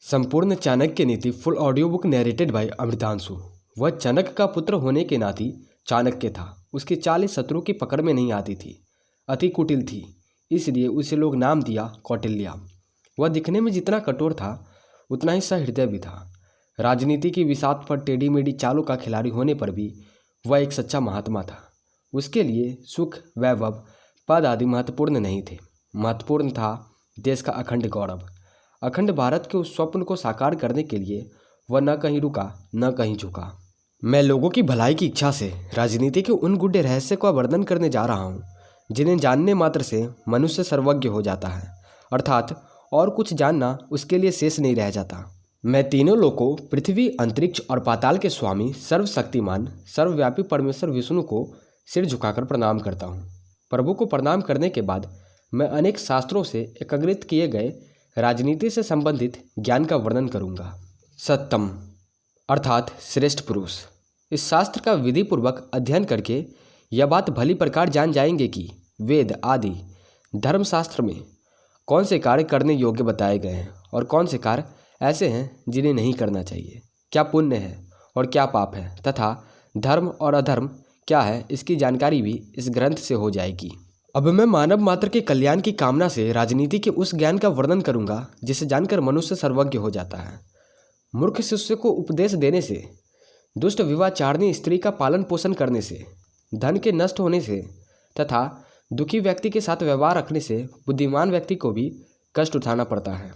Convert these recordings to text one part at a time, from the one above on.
संपूर्ण चाणक्य नीति full audio book narrated by Amritanshu. वह चाणक्य का पुत्र होने के नाते चाणक्य था। उसकी चाल शत्रु की पकड़ में नहीं आती थी, अति कुटिल थी, इसलिए उसे लोग नाम दिया कौटिल्य। वह दिखने में जितना कठोर था उतना ही सहृदय भी था। राजनीति की विषाद पर टेढ़ी मेढ़ी चालों का खिलाड़ी होने पर भी वह एक सच्चा महात्मा था। उसके लिए सुख, वैभव, पद आदि महत्वपूर्ण नहीं थे। महत्वपूर्ण था देश का अखंड गौरव। अखंड भारत के उस स्वप्न को साकार करने के लिए वह न कहीं रुका न कहीं झुका। मैं लोगों की भलाई की इच्छा से राजनीति के उन गूढ़ रहस्य का वर्णन करने जा रहा हूँ जिन्हें जानने मात्र से मनुष्य सर्वज्ञ हो जाता है, अर्थात और कुछ जानना उसके लिए शेष नहीं रह जाता। मैं तीनों लोकों पृथ्वी, अंतरिक्ष और पाताल के स्वामी, सर्वशक्तिमान, सर्वव्यापी परमेश्वर विष्णु को सिर झुकाकर प्रणाम करता हूँ। प्रभु को प्रणाम करने के बाद मैं अनेक शास्त्रों से एकत्रित किए गए राजनीति से संबंधित ज्ञान का वर्णन करूंगा। सत्तम अर्थात श्रेष्ठ पुरुष। इस शास्त्र का विधि पूर्वक अध्ययन करके यह बात भली प्रकार जान जाएंगे कि वेद आदि धर्मशास्त्र में कौन से कार्य करने योग्य बताए गए हैं और कौन से कार्य ऐसे हैं जिन्हें नहीं करना चाहिए, क्या पुण्य है और क्या पाप है, तथा धर्म और अधर्म क्या है, इसकी जानकारी भी इस ग्रंथ से हो जाएगी। अब मैं मानव मात्र के कल्याण की कामना से राजनीति के उस ज्ञान का वर्णन करूंगा जिसे जानकर मनुष्य सर्वज्ञ हो जाता है। मूर्ख शिष्य को उपदेश देने से, दुष्ट विवाचारणी स्त्री का पालन पोषण करने से, धन के नष्ट होने से तथा दुखी व्यक्ति के साथ व्यवहार रखने से बुद्धिमान व्यक्ति को भी कष्ट उठाना पड़ता है।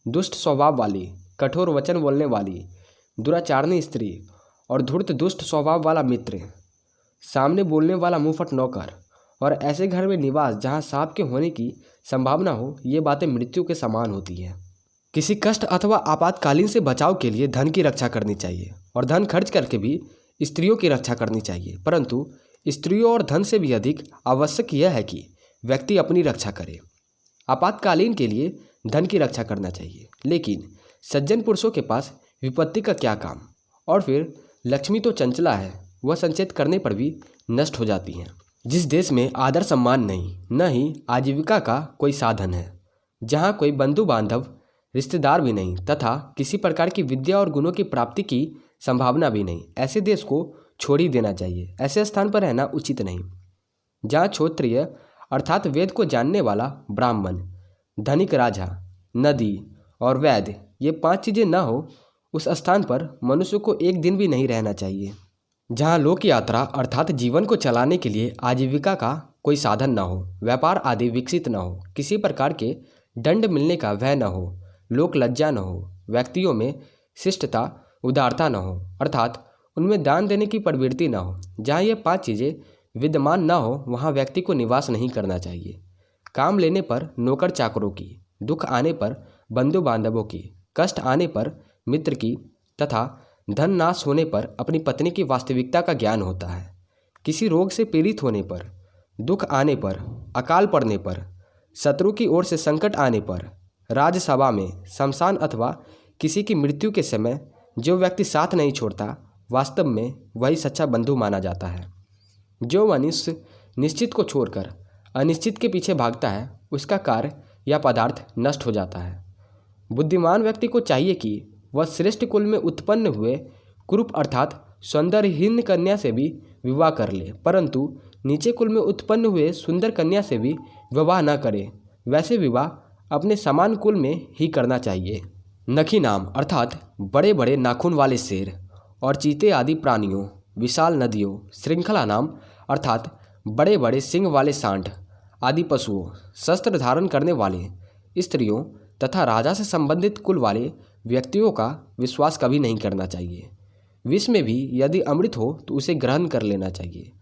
दुष्ट स्वभाव वाली, कठोर वचन बोलने वाली, दुराचारणी स्त्री और धूर्त दुष्ट स्वभाव वाला मित्र, सामने बोलने वाला मुंहफट नौकर और ऐसे घर में निवास जहां सांप के होने की संभावना हो, ये बातें मृत्यु के समान होती हैं। किसी कष्ट अथवा आपातकालीन से बचाव के लिए धन की रक्षा करनी चाहिए और धन खर्च करके भी स्त्रियों की रक्षा करनी चाहिए, परंतु स्त्रियों और धन से भी अधिक आवश्यक यह है कि व्यक्ति अपनी रक्षा करे। आपातकालीन के लिए धन की रक्षा करना चाहिए, लेकिन सज्जन पुरुषों के पास विपत्ति का क्या काम। और फिर लक्ष्मी तो चंचला है, वह संचेत करने पर भी नष्ट हो जाती हैं। जिस देश में आदर सम्मान नहीं, न ही आजीविका का कोई साधन है, जहाँ कोई बंधु बांधव रिश्तेदार भी नहीं तथा किसी प्रकार की विद्या और गुणों की प्राप्ति की संभावना भी नहीं, ऐसे देश को छोड़ ही देना चाहिए। ऐसे स्थान पर रहना उचित नहीं। जहाँ क्षत्रिय अर्थात वेद को जानने वाला ब्राह्मण, धनिक राजा, नदी और वैद्य, ये 5 चीज़ें न हो, उस स्थान पर मनुष्य को एक दिन भी नहीं रहना चाहिए। जहाँ लोक यात्रा अर्थात जीवन को चलाने के लिए आजीविका का कोई साधन न हो, व्यापार आदि विकसित न हो, किसी प्रकार के दंड मिलने का भय न हो, लोक लज्जा न हो, व्यक्तियों में शिष्टता उदारता न हो, अर्थात उनमें दान देने की प्रवृत्ति न हो, जहाँ ये 5 चीज़ें विद्यमान न हो, वहाँ व्यक्ति को निवास नहीं करना चाहिए। काम लेने पर नौकर चाकरों की, दुख आने पर बंधु बांधवों की, कष्ट आने पर मित्र की तथा धन नाश होने पर अपनी पत्नी की वास्तविकता का ज्ञान होता है। किसी रोग से पीड़ित होने पर, दुख आने पर, अकाल पड़ने पर, शत्रु की ओर से संकट आने पर, राजसभा में, शमशान अथवा किसी की मृत्यु के समय जो व्यक्ति साथ नहीं छोड़ता, वास्तव में वही सच्चा बंधु माना जाता है। जो मनुष्य निश्चित को छोड़कर अनिश्चित के पीछे भागता है, उसका कार्य या पदार्थ नष्ट हो जाता है। बुद्धिमान व्यक्ति को चाहिए कि वह श्रेष्ठ कुल में उत्पन्न हुए कुरूप अर्थात सौंदर्यहीन कन्या से भी विवाह कर ले, परंतु नीचे कुल में उत्पन्न हुए सुंदर कन्या से भी विवाह न करे। वैसे विवाह अपने समान कुल में ही करना चाहिए। नखी नाम अर्थात बड़े बड़े नाखून वाले शेर और चीते आदि प्राणियों, विशाल नदियों, श्रृंखला नाम अर्थात बड़े बड़े सिंह वाले सांड आदि पशुओं, शस्त्र धारण करने वाले स्त्रियों तथा राजा से संबंधित कुल वाले व्यक्तियों का विश्वास कभी नहीं करना चाहिए। विष में भी यदि अमृत हो तो उसे ग्रहण कर लेना चाहिए।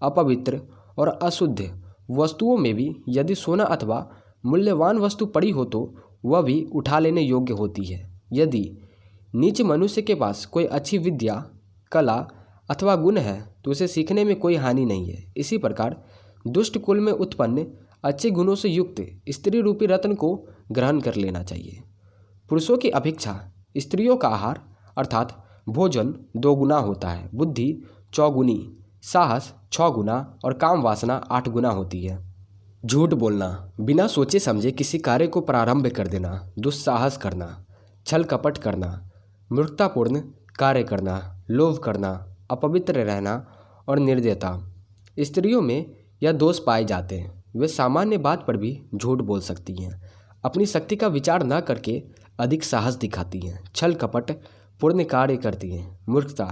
अपवित्र और अशुद्ध वस्तुओं में भी यदि सोना अथवा मूल्यवान वस्तु पड़ी हो तो वह भी उठा लेने योग्य होती है। यदि नीच मनुष्य के पास कोई अच्छी विद्या, कला अथवा गुण है तो उसे सीखने में कोई हानि नहीं है। इसी प्रकार दुष्ट कुल में उत्पन्न अच्छे गुणों से युक्त स्त्री रूपी रत्न को ग्रहण कर लेना चाहिए। पुरुषों की अपेक्षा स्त्रियों का आहार अर्थात भोजन 2 गुना होता है, बुद्धि 4 गुनी, साहस 6 गुना और काम वासना 8 गुना होती है। झूठ बोलना, बिना सोचे समझे किसी कार्य को प्रारंभ कर देना, दुस्साहस करना, छल कपट करना, मूर्खतापूर्ण कार्य करना, लोभ करना, अपवित्र रहना और निर्दयता। स्त्रियों में यह दोष पाए जाते हैं। वे सामान्य बात पर भी झूठ बोल सकती हैं, अपनी शक्ति का विचार न करके अधिक साहस दिखाती हैं, छल कपट पूर्ण कार्य करती हैं, मूर्खता,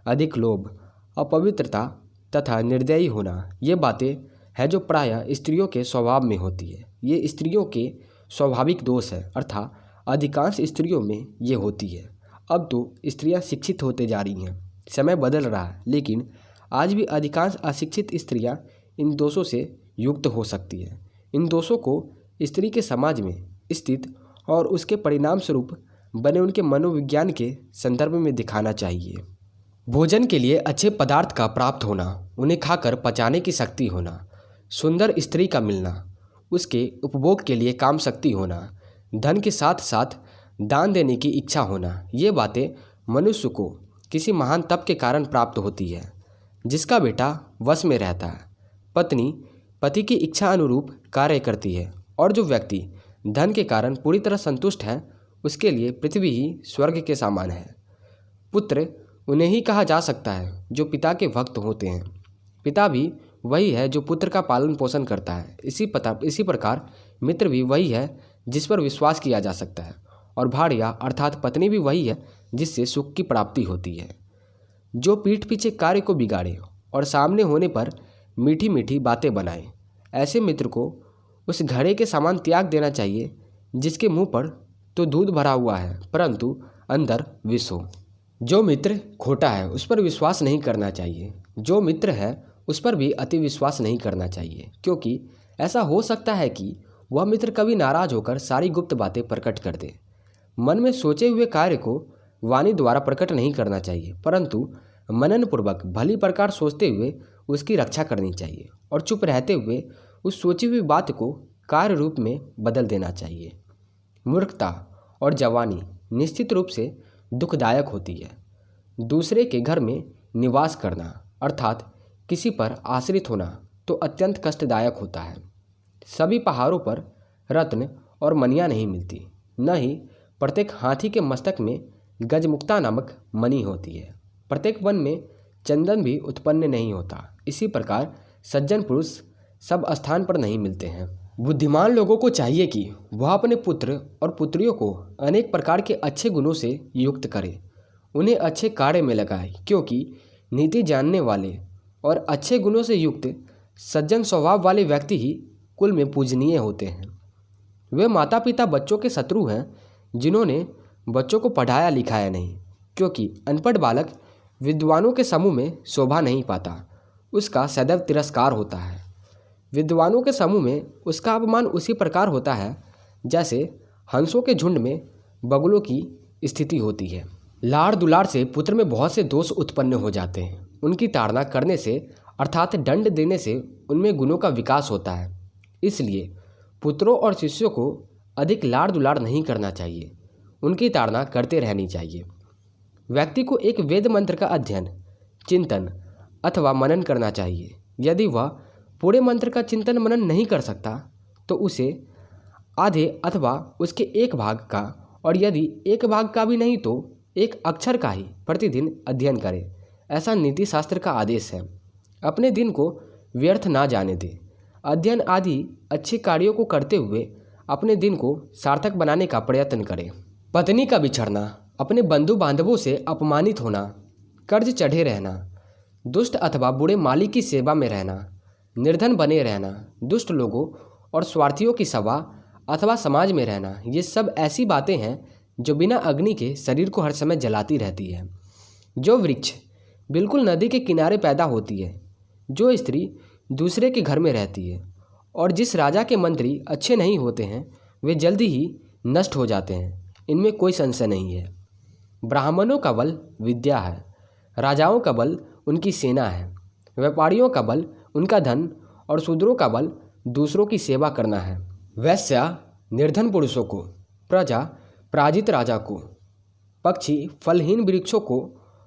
अधिक लोभ, अपवित्रता तथा निर्दयी होना, ये बातें हैं जो प्रायः स्त्रियों के स्वभाव में होती है। ये स्त्रियों के स्वाभाविक दोष है, अर्थात अधिकांश स्त्रियों में ये होती है। अब तो स्त्रियां शिक्षित होते जा रही हैं, समय बदल रहा है, लेकिन आज भी अधिकांश अशिक्षित स्त्रियां इन दोषों से युक्त हो सकती है। इन दोषों को स्त्री के समाज में स्थित और उसके परिणाम स्वरूप बने उनके मनोविज्ञान के संदर्भ में दिखाना चाहिए। भोजन के लिए अच्छे पदार्थ का प्राप्त होना, उन्हें खाकर पचाने की शक्ति होना, सुंदर स्त्री का मिलना, उसके उपभोग के लिए काम शक्ति होना, धन के साथ साथ दान देने की इच्छा होना, ये बातें मनुष्य को किसी महान तप के कारण प्राप्त होती है, जिसका बेटा वश में रहता है। पत्नी पति की इच्छा अनुरूप कार्य करती है, और जो व्यक्ति धन के कारण पूरी तरह संतुष्ट है, उसके लिए पृथ्वी ही स्वर्ग के समान है। पुत्र उन्हें ही कहा जा सकता है जो पिता के भक्त होते हैं। पिता भी वही है जो पुत्र का पालन पोषण करता है। इसी प्रकार मित्र भी वही है जिस पर विश्वास किया जा सकता है, और भार्या अर्थात पत्नी भी वही है जिससे सुख की प्राप्ति होती है। जो पीठ पीछे कार्य को बिगाड़े और सामने होने पर मीठी मीठी बातें बनाए, ऐसे मित्र को उस घड़े के समान त्याग देना चाहिए जिसके मुंह पर तो दूध भरा हुआ है परंतु अंदर विष हो। जो मित्र खोटा है उस पर विश्वास नहीं करना चाहिए। जो मित्र है उस पर भी अति विश्वास नहीं करना चाहिए, क्योंकि ऐसा हो सकता है कि वह मित्र कभी नाराज होकर सारी गुप्त बातें प्रकट कर दे। मन में सोचे हुए कार्य को वाणी द्वारा प्रकट नहीं करना चाहिए, परंतु मननपूर्वक भली प्रकार सोचते हुए उसकी रक्षा करनी चाहिए और चुप रहते हुए उस सोची हुई बात को कार्य रूप में बदल देना चाहिए। मूर्खता और जवानी निश्चित रूप से दुखदायक होती है। दूसरे के घर में निवास करना अर्थात किसी पर आश्रित होना तो अत्यंत कष्टदायक होता है। सभी पहाड़ों पर रत्न और मणियाँ नहीं मिलती, न ही प्रत्येक हाथी के मस्तक में गजमुक्ता नामक मणि होती है। प्रत्येक वन में चंदन भी उत्पन्न नहीं होता। इसी प्रकार सज्जन पुरुष सब स्थान पर नहीं मिलते हैं। बुद्धिमान लोगों को चाहिए कि वह अपने पुत्र और पुत्रियों को अनेक प्रकार के अच्छे गुणों से युक्त करे, उन्हें अच्छे कार्य में लगाए, क्योंकि नीति जानने वाले और अच्छे गुणों से युक्त सज्जन स्वभाव वाले व्यक्ति ही कुल में पूजनीय होते हैं। वे माता पिता बच्चों के शत्रु हैं जिन्होंने बच्चों को पढ़ाया लिखाया नहीं, क्योंकि अनपढ़ बालक विद्वानों के समूह में शोभा नहीं पाता, उसका सदैव तिरस्कार होता है। विद्वानों के समूह में उसका अपमान उसी प्रकार होता है जैसे हंसों के झुंड में बगुलों की स्थिति होती है। लाड़ दुलार से पुत्र में बहुत से दोष उत्पन्न हो जाते हैं। उनकी ताड़ना करने से अर्थात दंड देने से उनमें गुणों का विकास होता है। इसलिए पुत्रों और शिष्यों को अधिक लाड़ दुलार नहीं करना चाहिए, उनकी ताड़ना करते रहनी चाहिए। व्यक्ति को एक वेद मंत्र का अध्ययन, चिंतन अथवा मनन करना चाहिए। यदि वह पूरे मंत्र का चिंतन मनन नहीं कर सकता तो उसे आधे अथवा उसके एक भाग का, और यदि एक भाग का भी नहीं तो एक अक्षर का ही प्रतिदिन अध्ययन करे। ऐसा नीति शास्त्र का आदेश है। अपने दिन को व्यर्थ ना जाने दे। अध्ययन आदि अच्छे कार्यों को करते हुए अपने दिन को सार्थक बनाने का प्रयत्न करें। पत्नी का बिछड़ना, अपने बंधु बांधवों से अपमानित होना, कर्ज चढ़े रहना, दुष्ट अथवा बुरे मालिक की सेवा में रहना, निर्धन बने रहना, दुष्ट लोगों और स्वार्थियों की सभा अथवा समाज में रहना, ये सब ऐसी बातें हैं जो बिना अग्नि के शरीर को हर समय जलाती रहती है। जो वृक्ष बिल्कुल नदी के किनारे पैदा होती है, जो स्त्री दूसरे के घर में रहती है, और जिस राजा के मंत्री अच्छे नहीं होते हैं वे जल्दी ही नष्ट हो जाते हैं, इनमें कोई संशय नहीं है। ब्राह्मणों का बल विद्या है, राजाओं का बल उनकी सेना है, व्यापारियों का बल उनका धन और शूद्रों का बल दूसरों की सेवा करना है। वैश्या निर्धन पुरुषों को, प्रजा पराजित राजा को, पक्षी फलहीन वृक्षों को,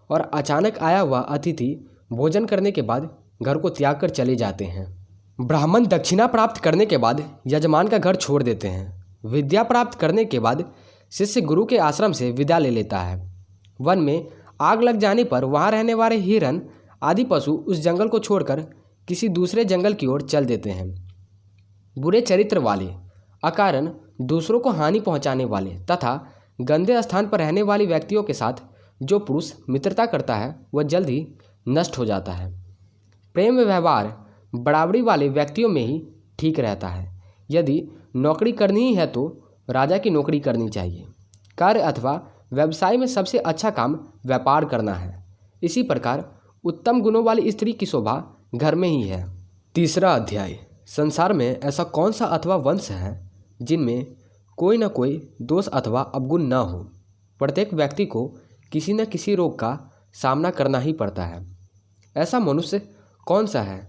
और अचानक आया हुआ अतिथि भोजन करने के बाद घर को त्याग कर चले जाते हैं। ब्राह्मण दक्षिणा प्राप्त करने के बाद यजमान का घर छोड़ देते हैं। विद्या प्राप्त करने के बाद शिष्य गुरु के आश्रम से विदा ले लेता है। वन में आग लग जाने पर वहाँ रहने वाले हिरन आदि पशु उस जंगल को छोड़कर किसी दूसरे जंगल की ओर चल देते हैं। बुरे चरित्र वाले, अकारण दूसरों को हानि पहुंचाने वाले तथा गंदे स्थान पर रहने वाले व्यक्तियों के साथ जो पुरुष मित्रता करता है वह जल्द ही नष्ट हो जाता है। प्रेम व्यवहार बराबरी वाले व्यक्तियों में ही ठीक रहता है। यदि नौकरी करनी ही है तो राजा की नौकरी करनी चाहिए। कार्य अथवा व्यवसाय में सबसे अच्छा काम व्यापार करना है। इसी प्रकार उत्तम गुणों वाली स्त्री की शोभा घर में ही है। तीसरा अध्याय, संसार में ऐसा कौन सा अथवा वंश है जिनमें कोई न कोई दोष अथवा अवगुण न हो। प्रत्येक व्यक्ति को किसी न किसी रोग का सामना करना ही पड़ता है। ऐसा मनुष्य कौन सा है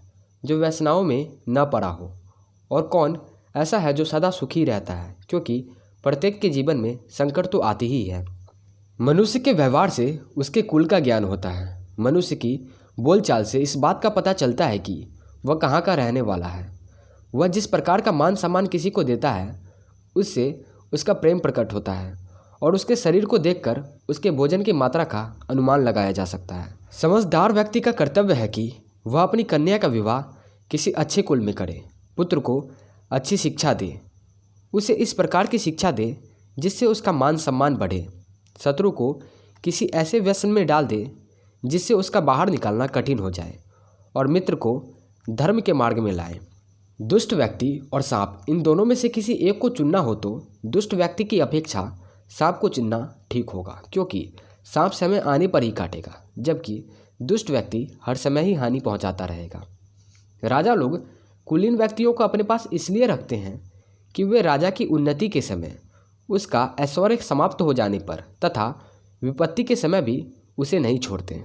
जो व्यसनाओं में न पड़ा हो, और कौन ऐसा है जो सदा सुखी रहता है, क्योंकि प्रत्येक के जीवन में संकट तो आती ही है। मनुष्य के व्यवहार से उसके कुल का ज्ञान होता है। मनुष्य की बोलचाल से इस बात का पता चलता है कि वह कहाँ का रहने वाला है। वह जिस प्रकार का मान सम्मान किसी को देता है उससे उसका प्रेम प्रकट होता है, और उसके शरीर को देखकर उसके भोजन की मात्रा का अनुमान लगाया जा सकता है। समझदार व्यक्ति का कर्तव्य है कि वह अपनी कन्या का विवाह किसी अच्छे कुल में करे, पुत्र को अच्छी शिक्षा दे, उसे इस प्रकार की शिक्षा दे जिससे उसका मान सम्मान बढ़े, शत्रु को किसी ऐसे व्यसन में डाल दे जिससे उसका बाहर निकालना कठिन हो जाए, और मित्र को धर्म के मार्ग में लाए। दुष्ट व्यक्ति और सांप, इन दोनों में से किसी एक को चुनना हो तो दुष्ट व्यक्ति की अपेक्षा सांप को चुनना ठीक होगा, क्योंकि सांप समय आने पर ही काटेगा, जबकि दुष्ट व्यक्ति हर समय ही हानि पहुंचाता रहेगा। राजा लोग कुलीन व्यक्तियों को अपने पास इसलिए रखते हैं कि वे राजा की उन्नति के समय, उसका ऐश्वर्य समाप्त हो जाने पर तथा विपत्ति के समय भी उसे नहीं छोड़ते।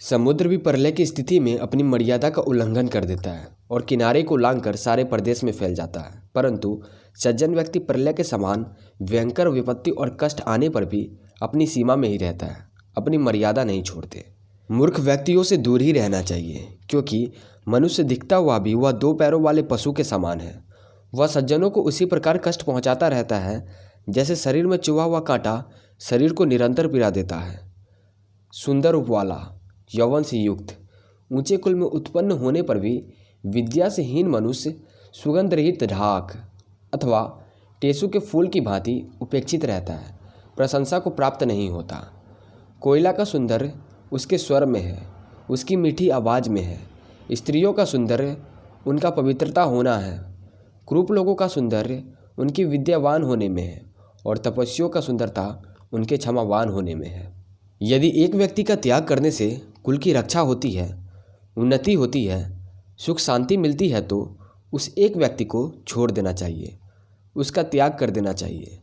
समुद्र भी प्रलय की स्थिति में अपनी मर्यादा का उल्लंघन कर देता है और किनारे को लांघकर सारे प्रदेश में फैल जाता है, परंतु सज्जन व्यक्ति प्रलय के समान भयंकर विपत्ति और कष्ट आने पर भी अपनी सीमा में ही रहता है, अपनी मर्यादा नहीं छोड़ते। मूर्ख व्यक्तियों से दूर ही रहना चाहिए, क्योंकि मनुष्य दिखता हुआ भी वह दो पैरों वाले पशु के समान है। वह सज्जनों को उसी प्रकार कष्ट पहुंचाता रहता है जैसे शरीर में चुभा हुआ कांटा शरीर को निरंतर पीड़ा देता है। सुंदर रूप वाला, यौवन से युक्त, ऊंचे कुल में उत्पन्न होने पर भी विद्या से हीन मनुष्य सुगंध रहित ढाक अथवा टेसु के फूल की भांति उपेक्षित रहता है, प्रशंसा को प्राप्त नहीं होता। कोयला का सौंदर्य उसके स्वर में है, उसकी मीठी आवाज़ में है। स्त्रियों का सौंदर्य उनका पवित्रता होना है। क्रूप लोगों का सौंदर्य उनकी विद्यावान होने में है, और तपस्वियों का सुंदरता उनके क्षमावान होने में है। यदि एक व्यक्ति का त्याग करने से कुल की रक्षा होती है, उन्नति होती है, सुख शांति मिलती है, तो उस एक व्यक्ति को छोड़ देना चाहिए, उसका त्याग कर देना चाहिए।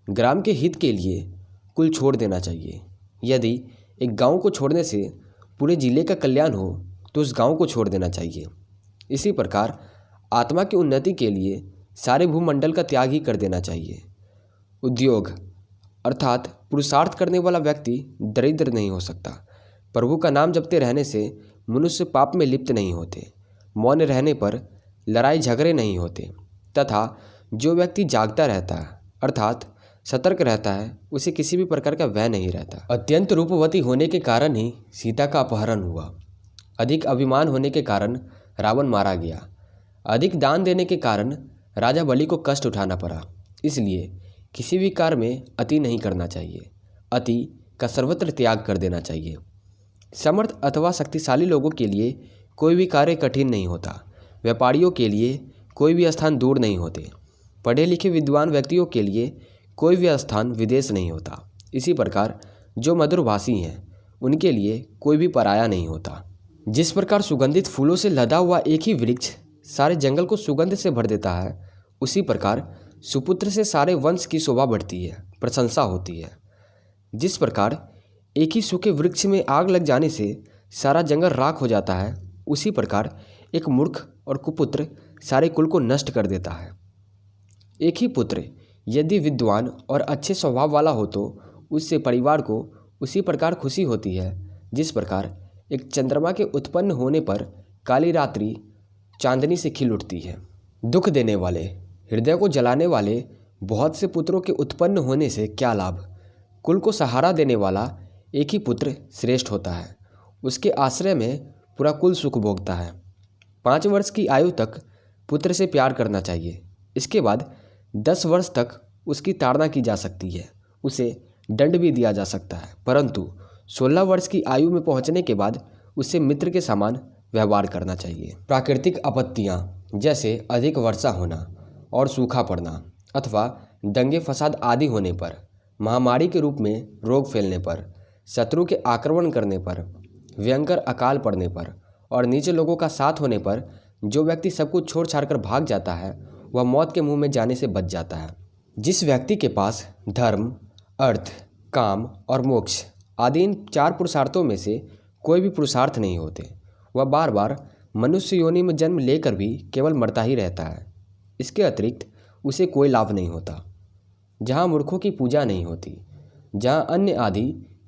ग्राम के हित के लिए कुल छोड़ देना चाहिए। यदि एक गांव को छोड़ने से पूरे जिले का कल्याण हो तो उस गांव को छोड़ देना चाहिए। इसी प्रकार आत्मा की उन्नति के लिए सारे भूमंडल का त्याग ही कर देना चाहिए। उद्योग अर्थात पुरुषार्थ करने वाला व्यक्ति दरिद्र नहीं हो सकता। प्रभु का नाम जपते रहने से मनुष्य पाप में लिप्त नहीं होते, मौन रहने पर लड़ाई झगड़े नहीं होते, तथा जो व्यक्ति जागता रहता है अर्थात सतर्क रहता है उसे किसी भी प्रकार का भय नहीं रहता। अत्यंत रूपवती होने के कारण ही सीता का अपहरण हुआ। अधिक अभिमान होने के कारण रावण मारा गया। अधिक दान देने के कारण राजा बलि को कष्ट उठाना पड़ा। इसलिए किसी भी कार्य में अति नहीं करना चाहिए, अति का सर्वत्र त्याग कर देना चाहिए। समर्थ अथवा शक्तिशाली लोगों के लिए कोई भी कार्य कठिन नहीं होता। व्यापारियों के लिए कोई भी स्थान दूर नहीं होते। पढ़े लिखे विद्वान व्यक्तियों के लिए कोई भी स्थान विदेश नहीं होता। इसी प्रकार जो मधुरभाषी हैं उनके लिए कोई भी पराया नहीं होता। जिस प्रकार सुगंधित फूलों से लदा हुआ एक ही वृक्ष सारे जंगल को सुगंध से भर देता है, उसी प्रकार सुपुत्र से सारे वंश की शोभा बढ़ती है, प्रशंसा होती है। जिस प्रकार एक ही सूखे वृक्ष में आग लग जाने से सारा जंगल राख हो जाता है, उसी प्रकार एक मूर्ख और कुपुत्र सारे कुल को नष्ट कर देता है। एक ही पुत्र यदि विद्वान और अच्छे स्वभाव वाला हो तो उससे परिवार को उसी प्रकार खुशी होती है जिस प्रकार एक चंद्रमा के उत्पन्न होने पर काली रात्रि चांदनी से खिल उठती है। दुख देने वाले, हृदय को जलाने वाले बहुत से पुत्रों के उत्पन्न होने से क्या लाभ। कुल को सहारा देने वाला एक ही पुत्र श्रेष्ठ होता है। उसके आश्रय में पूरा कुल सुख भोगता है। 5 वर्ष की आयु तक पुत्र से प्यार करना चाहिए। इसके बाद 10 वर्ष तक उसकी ताड़ना की जा सकती है, उसे दंड भी दिया जा सकता है, परंतु 16 वर्ष की आयु में पहुंचने के बाद उससे मित्र के समान व्यवहार करना चाहिए। प्राकृतिक आपत्तियां जैसे अधिक वर्षा होना और सूखा पड़ना अथवा दंगे फसाद आदि होने पर, महामारी के रूप में रोग फैलने पर, शत्रु के आक्रमण करने पर, भयंकर अकाल पड़ने पर और नीचे लोगों का साथ होने पर जो व्यक्ति सब कुछ छोड़ छाड़ कर भाग जाता है वह मौत के मुंह में जाने से बच जाता है। जिस व्यक्ति के पास धर्म, अर्थ, काम और मोक्ष आदि इन 4 पुरुषार्थों में से कोई भी पुरुषार्थ नहीं होते, वह बार बार मनुष्य योनि में जन्म लेकर भी केवल मरता ही रहता है। इसके अतिरिक्त उसे कोई लाभ नहीं होता। जहाँ मूर्खों की पूजा नहीं होती, जहाँ अन्य आदि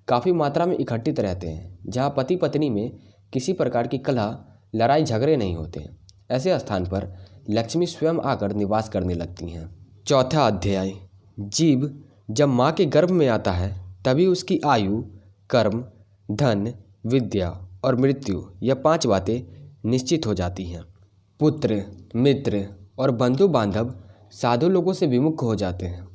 काफ़ी मात्रा में इकट्ठित रहते हैं, जहाँ पति पत्नी में किसी प्रकार की कलह, लड़ाई झगड़े नहीं होते, ऐसे स्थान पर लक्ष्मी स्वयं आकर निवास करने लगती हैं। चौथा अध्याय। जीव जब माँ के गर्भ में आता है तभी उसकी आयु, कर्म, धन, विद्या और मृत्यु यह 5 बातें निश्चित हो जाती हैं। पुत्र, मित्र और बंधु बांधव साधु लोगों से विमुख हो जाते हैं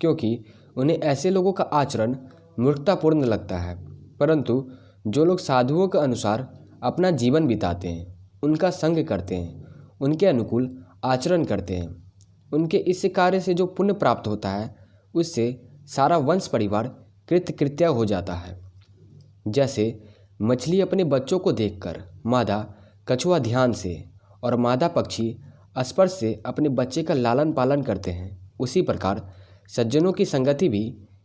क्योंकि उन्हें ऐसे लोगों का आचरण मूर्खतापूर्ण लगता है, परंतु जो लोग साधुओं के अनुसार अपना जीवन बिताते हैं, उनका संग करते हैं, उनके अनुकूल आचरण करते हैं, उनके इस कार्य से जो पुण्य प्राप्त होता है उससे सारा वंश परिवार कृतकृत्य हो जाता है। जैसे मछली अपने बच्चों को देखकर, मादा कछुआ ध्यान से और मादा पक्षी स्पर्श से अपने बच्चे का लालन पालन करते हैं, उसी प्रकार सज्जनों की संगति भी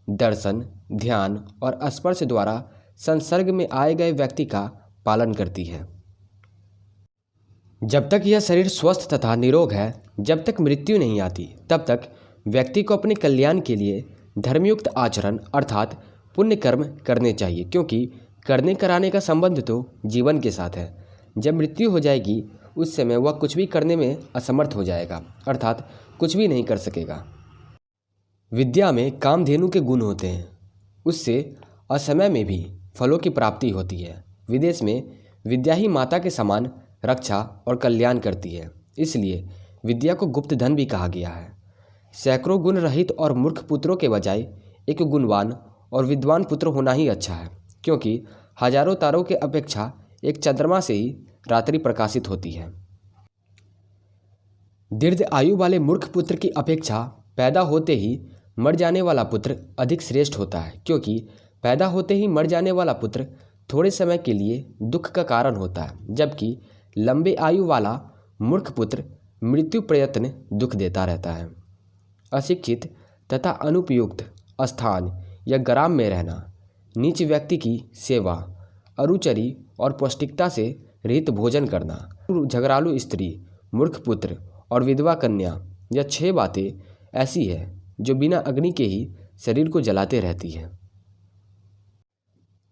दर्शन, ध्यान और स्पर्श द्वारा संसर्ग में आए गए व्यक्ति का पालन करती है। जब तक यह शरीर स्वस्थ तथा निरोग है, जब तक मृत्यु नहीं आती, तब तक व्यक्ति को अपने कल्याण के लिए धर्मयुक्त आचरण अर्थात पुण्य कर्म करने चाहिए, क्योंकि करने कराने का संबंध तो जीवन के साथ है। जब मृत्यु हो जाएगी उस समय वह कुछ भी करने में असमर्थ हो जाएगा, अर्थात कुछ भी नहीं कर सकेगा। विद्या में कामधेनु के गुण होते हैं, उससे असमय में भी फलों की प्राप्ति होती है। विदेश में विद्या ही माता के समान रक्षा और कल्याण करती है, इसलिए विद्या को गुप्त धन भी कहा गया है। सैकड़ों गुण रहित और मूर्ख पुत्रों के बजाय एक गुणवान और विद्वान पुत्र होना ही अच्छा है, क्योंकि हजारों तारों के अपेक्षा एक चंद्रमा से ही रात्रि प्रकाशित होती है। दीर्घ आयु वाले मूर्ख पुत्र की अपेक्षा पैदा होते ही मर जाने वाला पुत्र अधिक श्रेष्ठ होता है, क्योंकि पैदा होते ही मर जाने वाला पुत्र थोड़े समय के लिए दुख का कारण होता है, जबकि लंबे आयु वाला मूर्ख पुत्र मृत्यु प्रयत्न दुख देता रहता है। अशिक्षित तथा अनुपयुक्त स्थान या ग्राम में रहना, नीच व्यक्ति की सेवा, अरुचि और पौष्टिकता से रहित भोजन करना, झगड़ालू स्त्री, मूर्ख पुत्र और विधवा कन्या, यह 6 बातें ऐसी है जो बिना अग्नि के ही शरीर को जलाते रहती है।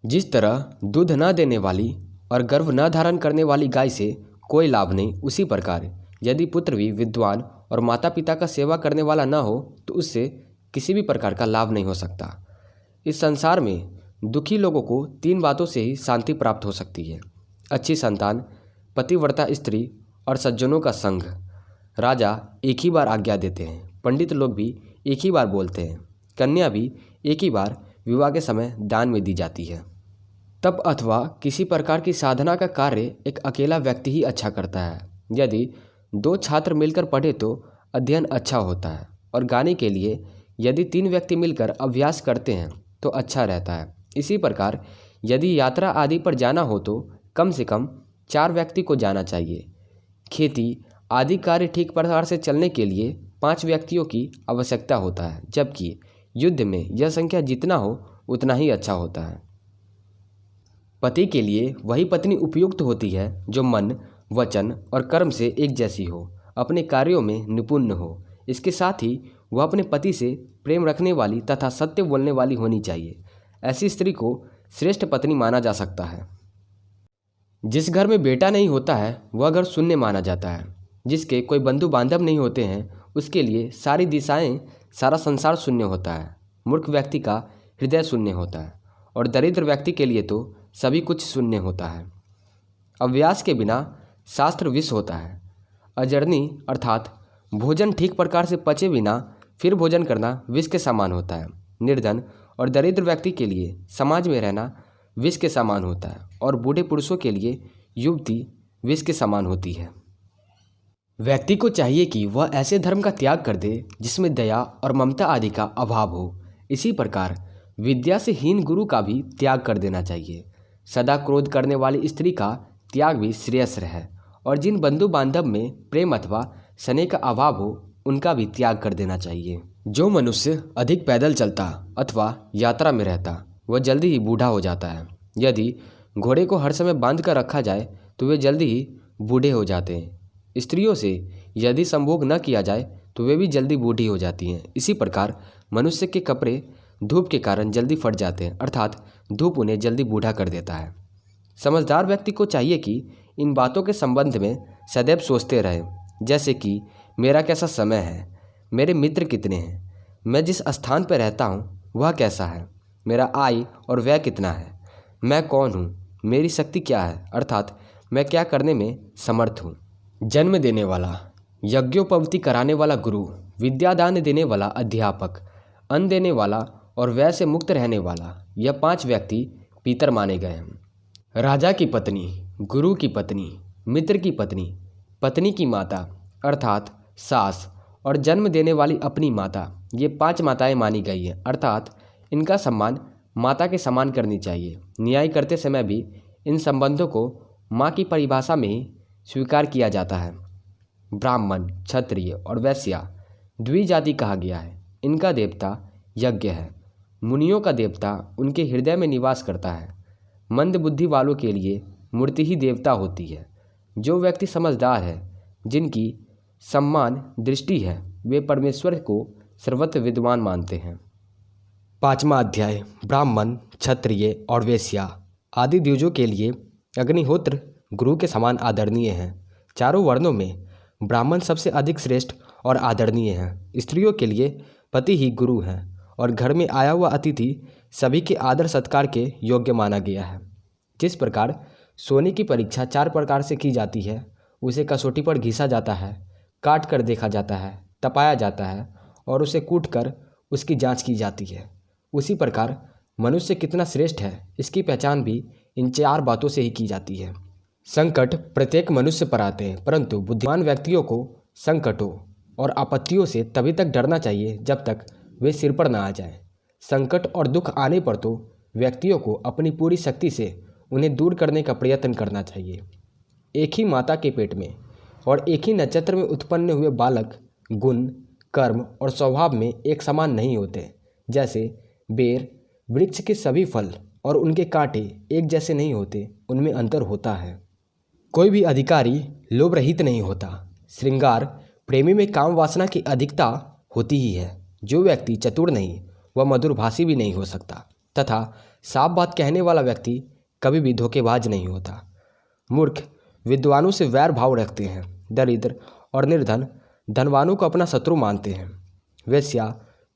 जिस तरह दूध न देने वाली और गर्भ न धारण करने वाली गाय से कोई लाभ नहीं, उसी प्रकार यदि पुत्र भी विद्वान और माता पिता का सेवा करने वाला न हो तो उससे किसी भी प्रकार का लाभ नहीं हो सकता। इस संसार में दुखी लोगों को 3 बातों से ही शांति प्राप्त हो सकती है: अच्छी संतान, पतिव्रता स्त्री और सज्जनों का संग। राजा एक ही बार आज्ञा देते हैं, पंडित लोग भी एक ही बार बोलते हैं, कन्या भी एक ही बार विवाह के समय दान में दी जाती है। तप अथवा किसी प्रकार की साधना का कार्य एक अकेला व्यक्ति ही अच्छा करता है। यदि 2 छात्र मिलकर पढ़े तो अध्ययन अच्छा होता है, और गाने के लिए यदि 3 व्यक्ति मिलकर अभ्यास करते हैं तो अच्छा रहता है। इसी प्रकार यदि यात्रा आदि पर जाना हो तो कम से कम 4 व्यक्ति को जाना चाहिए। खेती आदि कार्य ठीक प्रकार से चलने के लिए 5 व्यक्तियों की आवश्यकता होता है, जबकि युद्ध में यह संख्या जितना हो उतना ही अच्छा होता है। पति के लिए वही पत्नी उपयुक्त होती है जो मन, वचन और कर्म से एक जैसी हो, अपने कार्यों में निपुण हो। इसके साथ ही वह अपने पति से प्रेम रखने वाली तथा सत्य बोलने वाली होनी चाहिए। ऐसी स्त्री को श्रेष्ठ पत्नी माना जा सकता है। जिस घर में बेटा नहीं होता है वह घर शून्य माना जाता है। जिसके कोई बंधु बांधव नहीं होते हैं उसके लिए सारी दिशाएं सारा संसार शून्य होता है। मूर्ख व्यक्ति का हृदय शून्य होता है और दरिद्र व्यक्ति के लिए तो सभी कुछ शून्य होता है। अभ्यास के बिना शास्त्र विष होता है। अजरनी अर्थात भोजन ठीक प्रकार से पचे बिना फिर भोजन करना विष के समान होता है। निर्धन और दरिद्र व्यक्ति के लिए समाज में रहना विष के समान होता है और बूढ़े पुरुषों के लिए युवती विष के समान होती है। व्यक्ति को चाहिए कि वह ऐसे धर्म का त्याग कर दे जिसमें दया और ममता आदि का अभाव हो। इसी प्रकार विद्या से हीन गुरु का भी त्याग कर देना चाहिए। सदा क्रोध करने वाली स्त्री का त्याग भी श्रेयस्कर है और जिन बंधु बांधव में प्रेम अथवा स्नेह का अभाव हो उनका भी त्याग कर देना चाहिए। जो मनुष्य अधिक पैदल चलता अथवा यात्रा में रहता वह जल्दी ही बूढ़ा हो जाता है। यदि घोड़े को हर समय बांध कर रखा जाए तो वे जल्दी ही बूढ़े हो जाते हैं। स्त्रियों से यदि संभोग न किया जाए तो वे भी जल्दी बूढ़ी हो जाती हैं। इसी प्रकार मनुष्य के कपड़े धूप के कारण जल्दी फट जाते हैं, अर्थात धूप उन्हें जल्दी बूढ़ा कर देता है। समझदार व्यक्ति को चाहिए कि इन बातों के संबंध में सदैव सोचते रहे, जैसे कि मेरा कैसा समय है, मेरे मित्र कितने हैं, मैं जिस स्थान पर रहता हूँ वह कैसा है, मेरा आय और व्यय कितना है, मैं कौन हूँ, मेरी शक्ति क्या है, अर्थात मैं क्या करने में समर्थ हूँ। जन्म देने वाला, यज्ञोपवीति कराने वाला गुरु, विद्यादान देने वाला अध्यापक, अन्न देने वाला और व्यय से मुक्त रहने वाला, यह 5 व्यक्ति पितर माने गए हैं। राजा की पत्नी, गुरु की पत्नी, मित्र की पत्नी, पत्नी की माता अर्थात सास और जन्म देने वाली अपनी माता, ये 5 माताएं मानी गई हैं, अर्थात इनका सम्मान माता के समान करनी चाहिए। न्याय करते समय भी इन संबंधों को माँ की परिभाषा में ही स्वीकार किया जाता है। ब्राह्मण, क्षत्रिय और वैश्या द्विजाति कहा गया है। इनका देवता यज्ञ है। मुनियों का देवता उनके हृदय में निवास करता है। मंद बुद्धि वालों के लिए मूर्ति ही देवता होती है। जो व्यक्ति समझदार है, जिनकी सम्मान दृष्टि है, वे परमेश्वर को सर्वत्र विद्वान मानते हैं। 5वां अध्याय ब्राह्मण, क्षत्रिय और वैश्या आदि द्विजों के लिए अग्निहोत्र गुरु के समान आदरणीय हैं। चारों वर्णों में ब्राह्मण सबसे अधिक श्रेष्ठ और आदरणीय हैं। स्त्रियों के लिए पति ही गुरु हैं और घर में आया हुआ अतिथि सभी के आदर सत्कार के योग्य माना गया है। जिस प्रकार सोने की परीक्षा 4 प्रकार से की जाती है, उसे कसौटी पर घिसा जाता है, काट कर देखा जाता है, तपाया जाता है और उसे कूट कर उसकी जांच की जाती है, उसी प्रकार मनुष्य कितना श्रेष्ठ है इसकी पहचान भी इन 4 बातों से ही की जाती है। संकट प्रत्येक मनुष्य पर आते हैं, परंतु बुद्धिमान व्यक्तियों को संकटों और आपत्तियों से तभी तक डरना चाहिए जब तक वे सिर पर ना आ जाएं। संकट और दुख आने पर तो व्यक्तियों को अपनी पूरी शक्ति से उन्हें दूर करने का प्रयत्न करना चाहिए। एक ही माता के पेट में और एक ही नक्षत्र में उत्पन्न हुए बालक गुण, कर्म और स्वभाव में एक समान नहीं होते। जैसे बेर वृक्ष के सभी फल और उनके कांटे एक जैसे नहीं होते, उनमें अंतर होता है। कोई भी अधिकारी लोभ रहित नहीं होता। श्रृंगार प्रेमी में काम वासना की अधिकता होती ही है। जो व्यक्ति चतुर नहीं वह मधुरभाषी भी नहीं हो सकता, तथा साफ बात कहने वाला व्यक्ति कभी भी धोखेबाज नहीं होता। मूर्ख विद्वानों से वैर भाव रखते हैं। दरिद्र और निर्धन धनवानों को अपना शत्रु मानते हैं। वैश्या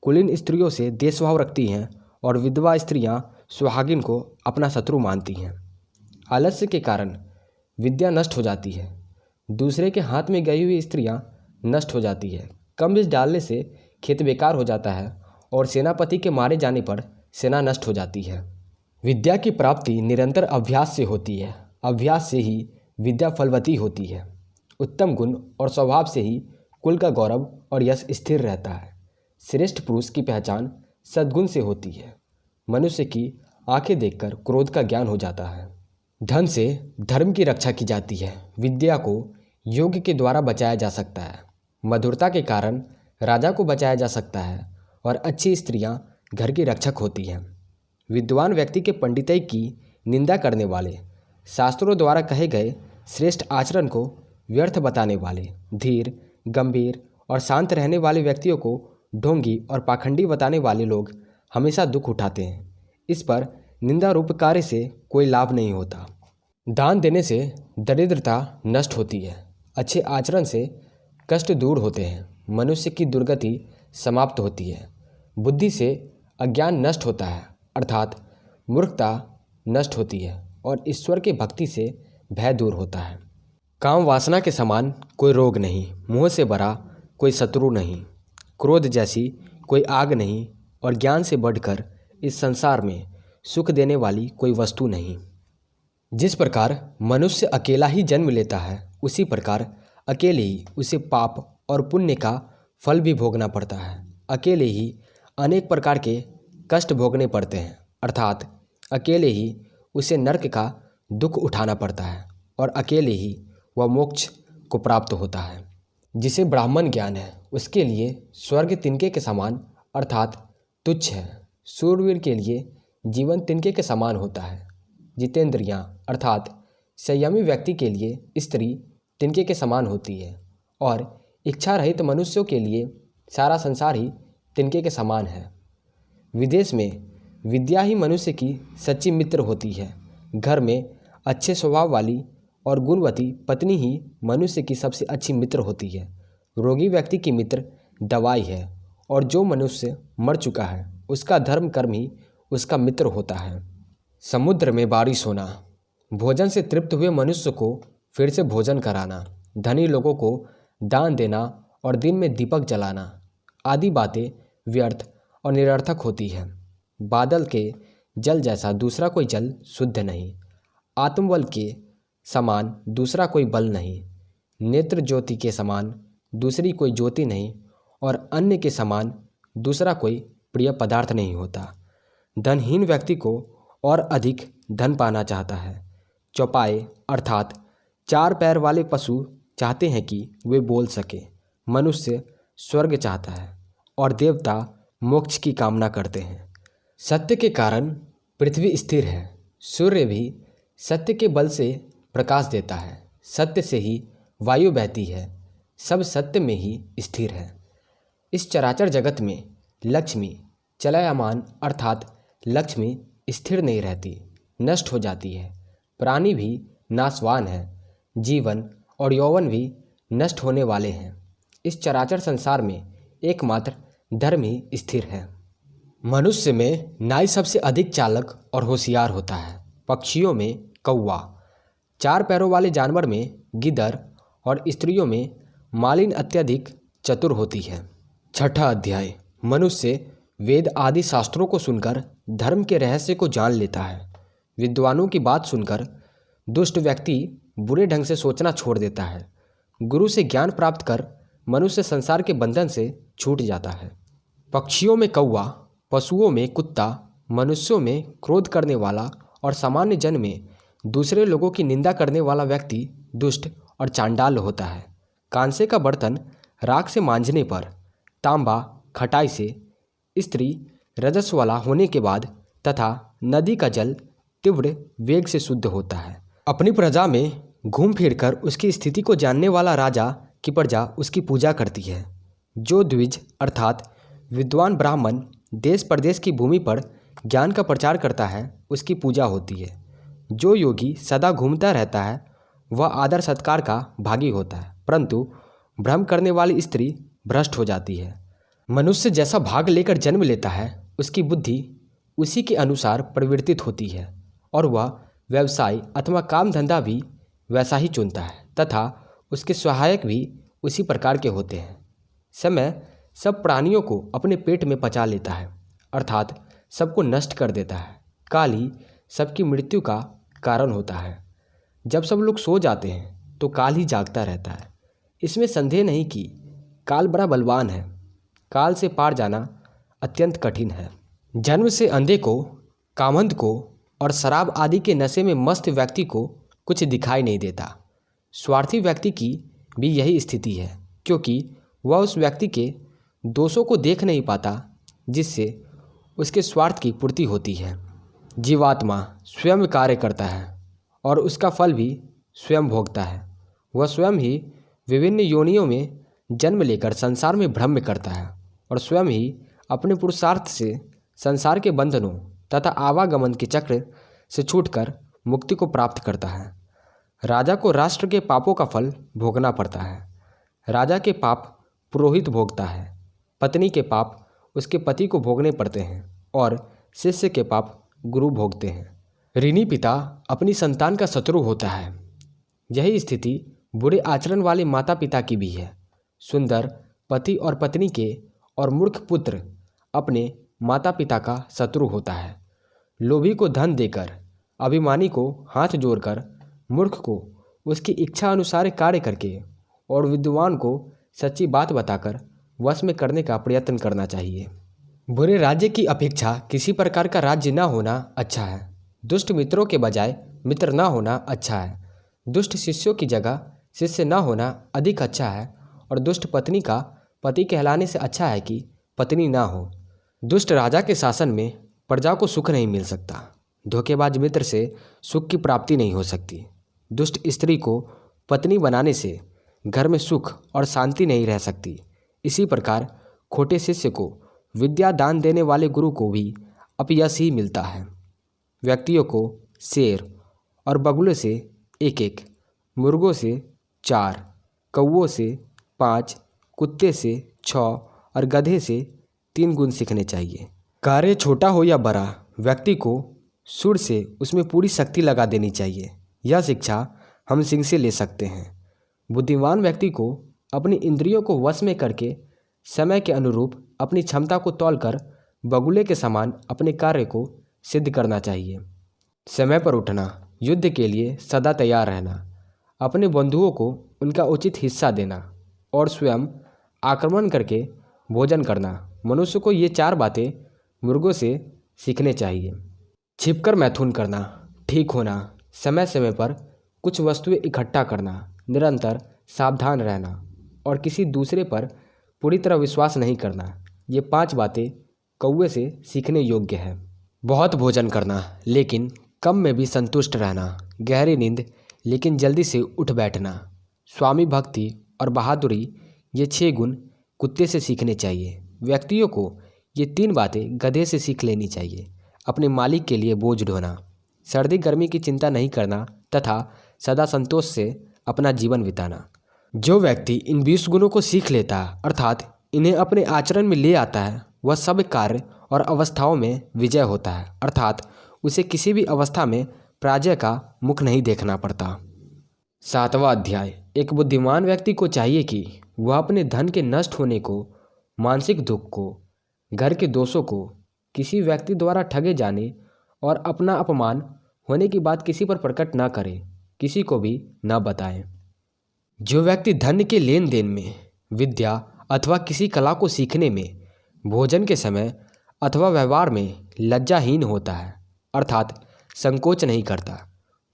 कुलीन स्त्रियों से देशभाव रखती हैं और विधवा स्त्रियां सुहागिन को अपना शत्रु मानती हैं। आलस्य के कारण विद्या नष्ट हो जाती है। दूसरे के हाथ में गई हुई स्त्रियां नष्ट हो जाती है। कम बीज डालने से खेत बेकार हो जाता है और सेनापति के मारे जाने पर सेना नष्ट हो जाती है। विद्या की प्राप्ति निरंतर अभ्यास से होती है। अभ्यास से ही विद्या फलवती होती है। उत्तम गुण और स्वभाव से ही कुल का गौरव और यश स्थिर रहता है। श्रेष्ठ पुरुष की पहचान सद्गुण से होती है। मनुष्य की आंखें देखकर क्रोध का ज्ञान हो जाता है। धन से धर्म की रक्षा की जाती है। विद्या को योग के द्वारा बचाया जा सकता है। मधुरता के कारण राजा को बचाया जा सकता है और अच्छी स्त्रियां घर की रक्षक होती हैं। विद्वान व्यक्ति के पंडिताई की निंदा करने वाले, शास्त्रों द्वारा कहे गए श्रेष्ठ आचरण को व्यर्थ बताने वाले, धीर, गंभीर और शांत रहने वाले व्यक्तियों को ढोंगी और पाखंडी बताने वाले लोग हमेशा दुख उठाते हैं। इस पर निंदा रूप कार्य से कोई लाभ नहीं होता। दान देने से दरिद्रता नष्ट होती है। अच्छे आचरण से कष्ट दूर होते हैं। मनुष्य की दुर्गति समाप्त होती है। बुद्धि से अज्ञान नष्ट होता है अर्थात मूर्खता नष्ट होती है और ईश्वर के भक्ति से भय दूर होता है। काम वासना के समान कोई रोग नहीं, मोह से भरा कोई शत्रु नहीं, क्रोध जैसी कोई आग नहीं और ज्ञान से बढ़कर इस संसार में सुख देने वाली कोई वस्तु नहीं। जिस प्रकार मनुष्य अकेला ही जन्म लेता है, उसी प्रकार अकेले ही उसे पाप और पुण्य का फल भी भोगना पड़ता है। अकेले ही अनेक प्रकार के कष्ट भोगने पड़ते हैं अर्थात अकेले ही उसे नरक का दुख उठाना पड़ता है और अकेले ही वह मोक्ष को प्राप्त होता है। जिसे ब्राह्मण ज्ञान है उसके लिए स्वर्ग तिनके के समान अर्थात तुच्छ है। शूरवीर के लिए जीवन तिनके के समान होता है। जितेंद्रियां अर्थात संयमी व्यक्ति के लिए स्त्री तिनके के समान होती है और इच्छा रहित मनुष्यों के लिए सारा संसार ही तिनके के समान है। विदेश में विद्या ही मनुष्य की सच्ची मित्र होती है। घर में अच्छे स्वभाव वाली और गुणवती पत्नी ही मनुष्य की सबसे अच्छी मित्र होती है। रोगी व्यक्ति की मित्र दवाई है और जो मनुष्य मर चुका है उसका धर्म कर्म ही उसका मित्र होता है। समुद्र में बारिश होना, भोजन से तृप्त हुए मनुष्य को फिर से भोजन कराना, धनी लोगों को दान देना और दिन में दीपक जलाना आदि बातें व्यर्थ और निरर्थक होती है। बादल के जल जैसा दूसरा कोई जल शुद्ध नहीं, आत्मबल के समान दूसरा कोई बल नहीं, नेत्र ज्योति के समान दूसरी कोई ज्योति नहीं और अन्न के समान दूसरा कोई प्रिय पदार्थ नहीं होता। धनहीन व्यक्ति को और अधिक धन पाना चाहता है। चौपाए अर्थात चार पैर वाले पशु चाहते हैं कि वे बोल सके, मनुष्य स्वर्ग चाहता है और देवता मोक्ष की कामना करते हैं। सत्य के कारण पृथ्वी स्थिर है, सूर्य भी सत्य के बल से प्रकाश देता है। सत्य से ही वायु बहती है, सब सत्य में ही स्थिर है। इस चराचर जगत में लक्ष्मी चलायमान अर्थात लक्ष्मी स्थिर नहीं रहती, नष्ट हो जाती है। प्राणी भी नाशवान है, जीवन और यौवन भी नष्ट होने वाले हैं। इस चराचर संसार में एकमात्र धर्म ही स्थिर है। मनुष्य में नाई सबसे अधिक चालक और होशियार होता है। पक्षियों में कौवा, चार पैरों वाले जानवर में गिद्ध और स्त्रियों में मालिन अत्यधिक चतुर होती है। छठा अध्याय। मनुष्य वेद आदि शास्त्रों को सुनकर धर्म के रहस्य को जान लेता है। विद्वानों की बात सुनकर दुष्ट व्यक्ति बुरे ढंग से सोचना छोड़ देता है। गुरु से ज्ञान प्राप्त कर मनुष्य संसार के बंधन से छूट जाता है। पक्षियों में कौवा, पशुओं में कुत्ता, मनुष्यों में क्रोध करने वाला और सामान्य जन में दूसरे लोगों की निंदा करने वाला व्यक्ति दुष्ट और चांडाल होता है। कांसे का बर्तन राख से मांजने पर, तांबा खटाई से, स्त्री रजस वाला होने के बाद तथा नदी का जल तीव्र वेग से शुद्ध होता है। अपनी प्रजा में घूम फिरकर उसकी स्थिति को जानने वाला राजा की प्रजा उसकी पूजा करती है। जो द्विज अर्थात विद्वान ब्राह्मण देश प्रदेश की भूमि पर ज्ञान का प्रचार करता है उसकी पूजा होती है। जो योगी सदा घूमता रहता है वह आदर सत्कार का भागी होता है, परंतु भ्रम करने वाली स्त्री भ्रष्ट हो जाती है। मनुष्य जैसा भाग लेकर जन्म लेता है उसकी बुद्धि उसी के अनुसार परिवर्तित होती है और वह व्यवसाय अथवा काम धंधा भी वैसा ही चुनता है तथा उसके सहायक भी उसी प्रकार के होते हैं। समय सब प्राणियों को अपने पेट में पचा लेता है अर्थात सबको नष्ट कर देता है। काल ही सबकी मृत्यु का कारण होता है। जब सब लोग सो जाते हैं तो काल ही जागता रहता है। इसमें संदेह नहीं कि काल बड़ा बलवान है। काल से पार जाना अत्यंत कठिन है। जन्म से अंधे को, कामंद को और शराब आदि के नशे में मस्त व्यक्ति को कुछ दिखाई नहीं देता। स्वार्थी व्यक्ति की भी यही स्थिति है, क्योंकि वह उस व्यक्ति के दोषों को देख नहीं पाता जिससे उसके स्वार्थ की पूर्ति होती है। जीवात्मा स्वयं कार्य करता है और उसका फल भी स्वयं भोगता है। वह स्वयं ही विभिन्न योनियों में जन्म लेकर संसार में भ्रम करता है और स्वयं ही अपने पुरुषार्थ से संसार के बंधनों तथा आवागमन के चक्र से छूटकर मुक्ति को प्राप्त करता है। राजा को राष्ट्र के पापों का फल भोगना पड़ता है। राजा के पाप पुरोहित भोगता है, पत्नी के पाप उसके पति को भोगने पड़ते हैं और शिष्य के पाप गुरु भोगते हैं। ऋणी पिता अपनी संतान का शत्रु होता है। यही स्थिति बुरे आचरण वाले माता पिता की भी है। सुंदर पति और पत्नी के और मूर्ख पुत्र अपने माता पिता का शत्रु होता है। लोभी को धन देकर, अभिमानी को हाथ जोड़कर, मूर्ख को उसकी इच्छा अनुसार कार्य करके और विद्वान को सच्ची बात बताकर वश में करने का प्रयत्न करना चाहिए। बुरे राज्य की अपेक्षा किसी प्रकार का राज्य न होना अच्छा है। दुष्ट मित्रों के बजाय मित्र न होना अच्छा है। दुष्ट शिष्यों की जगह शिष्य न होना अधिक अच्छा है और दुष्ट पत्नी का पति कहलाने से अच्छा है कि पत्नी ना हो। दुष्ट राजा के शासन में प्रजा को सुख नहीं मिल सकता। धोखेबाज मित्र से सुख की प्राप्ति नहीं हो सकती। दुष्ट स्त्री को पत्नी बनाने से घर में सुख और शांति नहीं रह सकती। इसी प्रकार खोटे शिष्य को विद्या दान देने वाले गुरु को भी अपयश ही मिलता है। व्यक्तियों को शेर और बगुले से 1-1, मुर्गों से 4, कौवों से 5, कुत्ते से 6 और गधे से 3 गुण सीखने चाहिए। कार्य छोटा हो या बड़ा, व्यक्ति को सुर से उसमें पूरी शक्ति लगा देनी चाहिए। यह शिक्षा हम सिंह से ले सकते हैं। बुद्धिमान व्यक्ति को अपनी इंद्रियों को वश में करके समय के अनुरूप अपनी क्षमता को तौलकर बगुले के समान अपने कार्य को सिद्ध करना चाहिए। समय पर उठना, युद्ध के लिए सदा तैयार रहना, अपने बंधुओं को उनका उचित हिस्सा देना और स्वयं आक्रमण करके भोजन करना। मनुष्य को ये 4 बातें मुर्गों से सीखने चाहिए। छिपकर मैथुन करना, ठीक होना, समय समय पर कुछ वस्तुएं इकट्ठा करना, निरंतर सावधान रहना और किसी दूसरे पर पूरी तरह विश्वास नहीं करना। ये 5 बातें कौवे से सीखने योग्य है। बहुत भोजन करना लेकिन कम में भी संतुष्ट रहना, गहरी नींद लेकिन जल्दी से उठ बैठना, स्वामी भक्ति और बहादुरी, ये 6 गुण कुत्ते से सीखने चाहिए। व्यक्तियों को ये 3 बातें गधे से सीख लेनी चाहिए। अपने मालिक के लिए बोझ ढोना, सर्दी गर्मी की चिंता नहीं करना तथा सदा संतोष से अपना जीवन बिताना। जो व्यक्ति इन 20 गुणों को सीख लेता है अर्थात इन्हें अपने आचरण में ले आता है, वह सब कार्य और अवस्थाओं में विजय होता है अर्थात उसे किसी भी अवस्था में पराजय का मुख नहीं देखना पड़ता। 7वां अध्याय। एक बुद्धिमान व्यक्ति को चाहिए कि वह अपने धन के नष्ट होने को, मानसिक दुख को, घर के दोषों को, किसी व्यक्ति द्वारा ठगे जाने और अपना अपमान होने की बात किसी पर प्रकट न करे, किसी को भी न बताएं। जो व्यक्ति धन के लेन देन में, विद्या अथवा किसी कला को सीखने में, भोजन के समय अथवा व्यवहार में लज्जाहीन होता है अर्थात संकोच नहीं करता,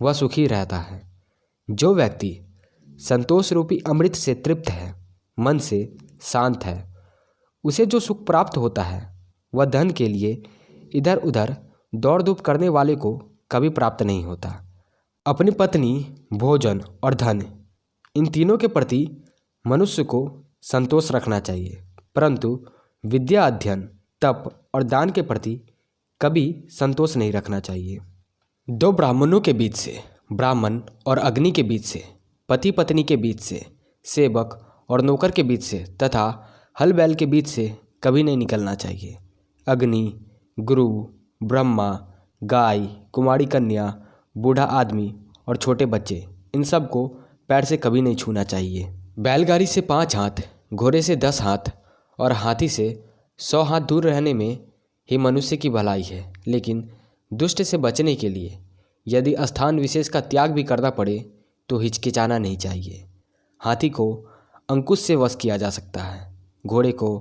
वह सुखी रहता है। जो व्यक्ति संतोष रूपी अमृत से तृप्त है, मन से शांत है, उसे जो सुख प्राप्त होता है वह धन के लिए इधर उधर दौड़ धूप करने वाले को कभी प्राप्त नहीं होता। अपनी पत्नी, भोजन और धन, इन तीनों के प्रति मनुष्य को संतोष रखना चाहिए, परंतु विद्या, अध्ययन, तप और दान के प्रति कभी संतोष नहीं रखना चाहिए। 2 ब्राह्मणों के बीच से, ब्राह्मण और अग्नि के बीच से, पति पत्नी के बीच से, सेवक और नौकर के बीच से तथा हल बैल के बीच से कभी नहीं निकलना चाहिए। अग्नि, गुरु, ब्रह्मा, गाय, कुमारी कन्या, बूढ़ा आदमी और छोटे बच्चे, इन सब को पैर से कभी नहीं छूना चाहिए। बैलगाड़ी से 5 हाथ, घोड़े से 10 हाथ और हाथी से 100 हाथ दूर रहने में ही मनुष्य की भलाई है। लेकिन दुष्ट से बचने के लिए यदि स्थान विशेष का त्याग भी करना पड़े तो हिचकिचाना नहीं चाहिए। हाथी को अंकुश से वश किया जा सकता है, घोड़े को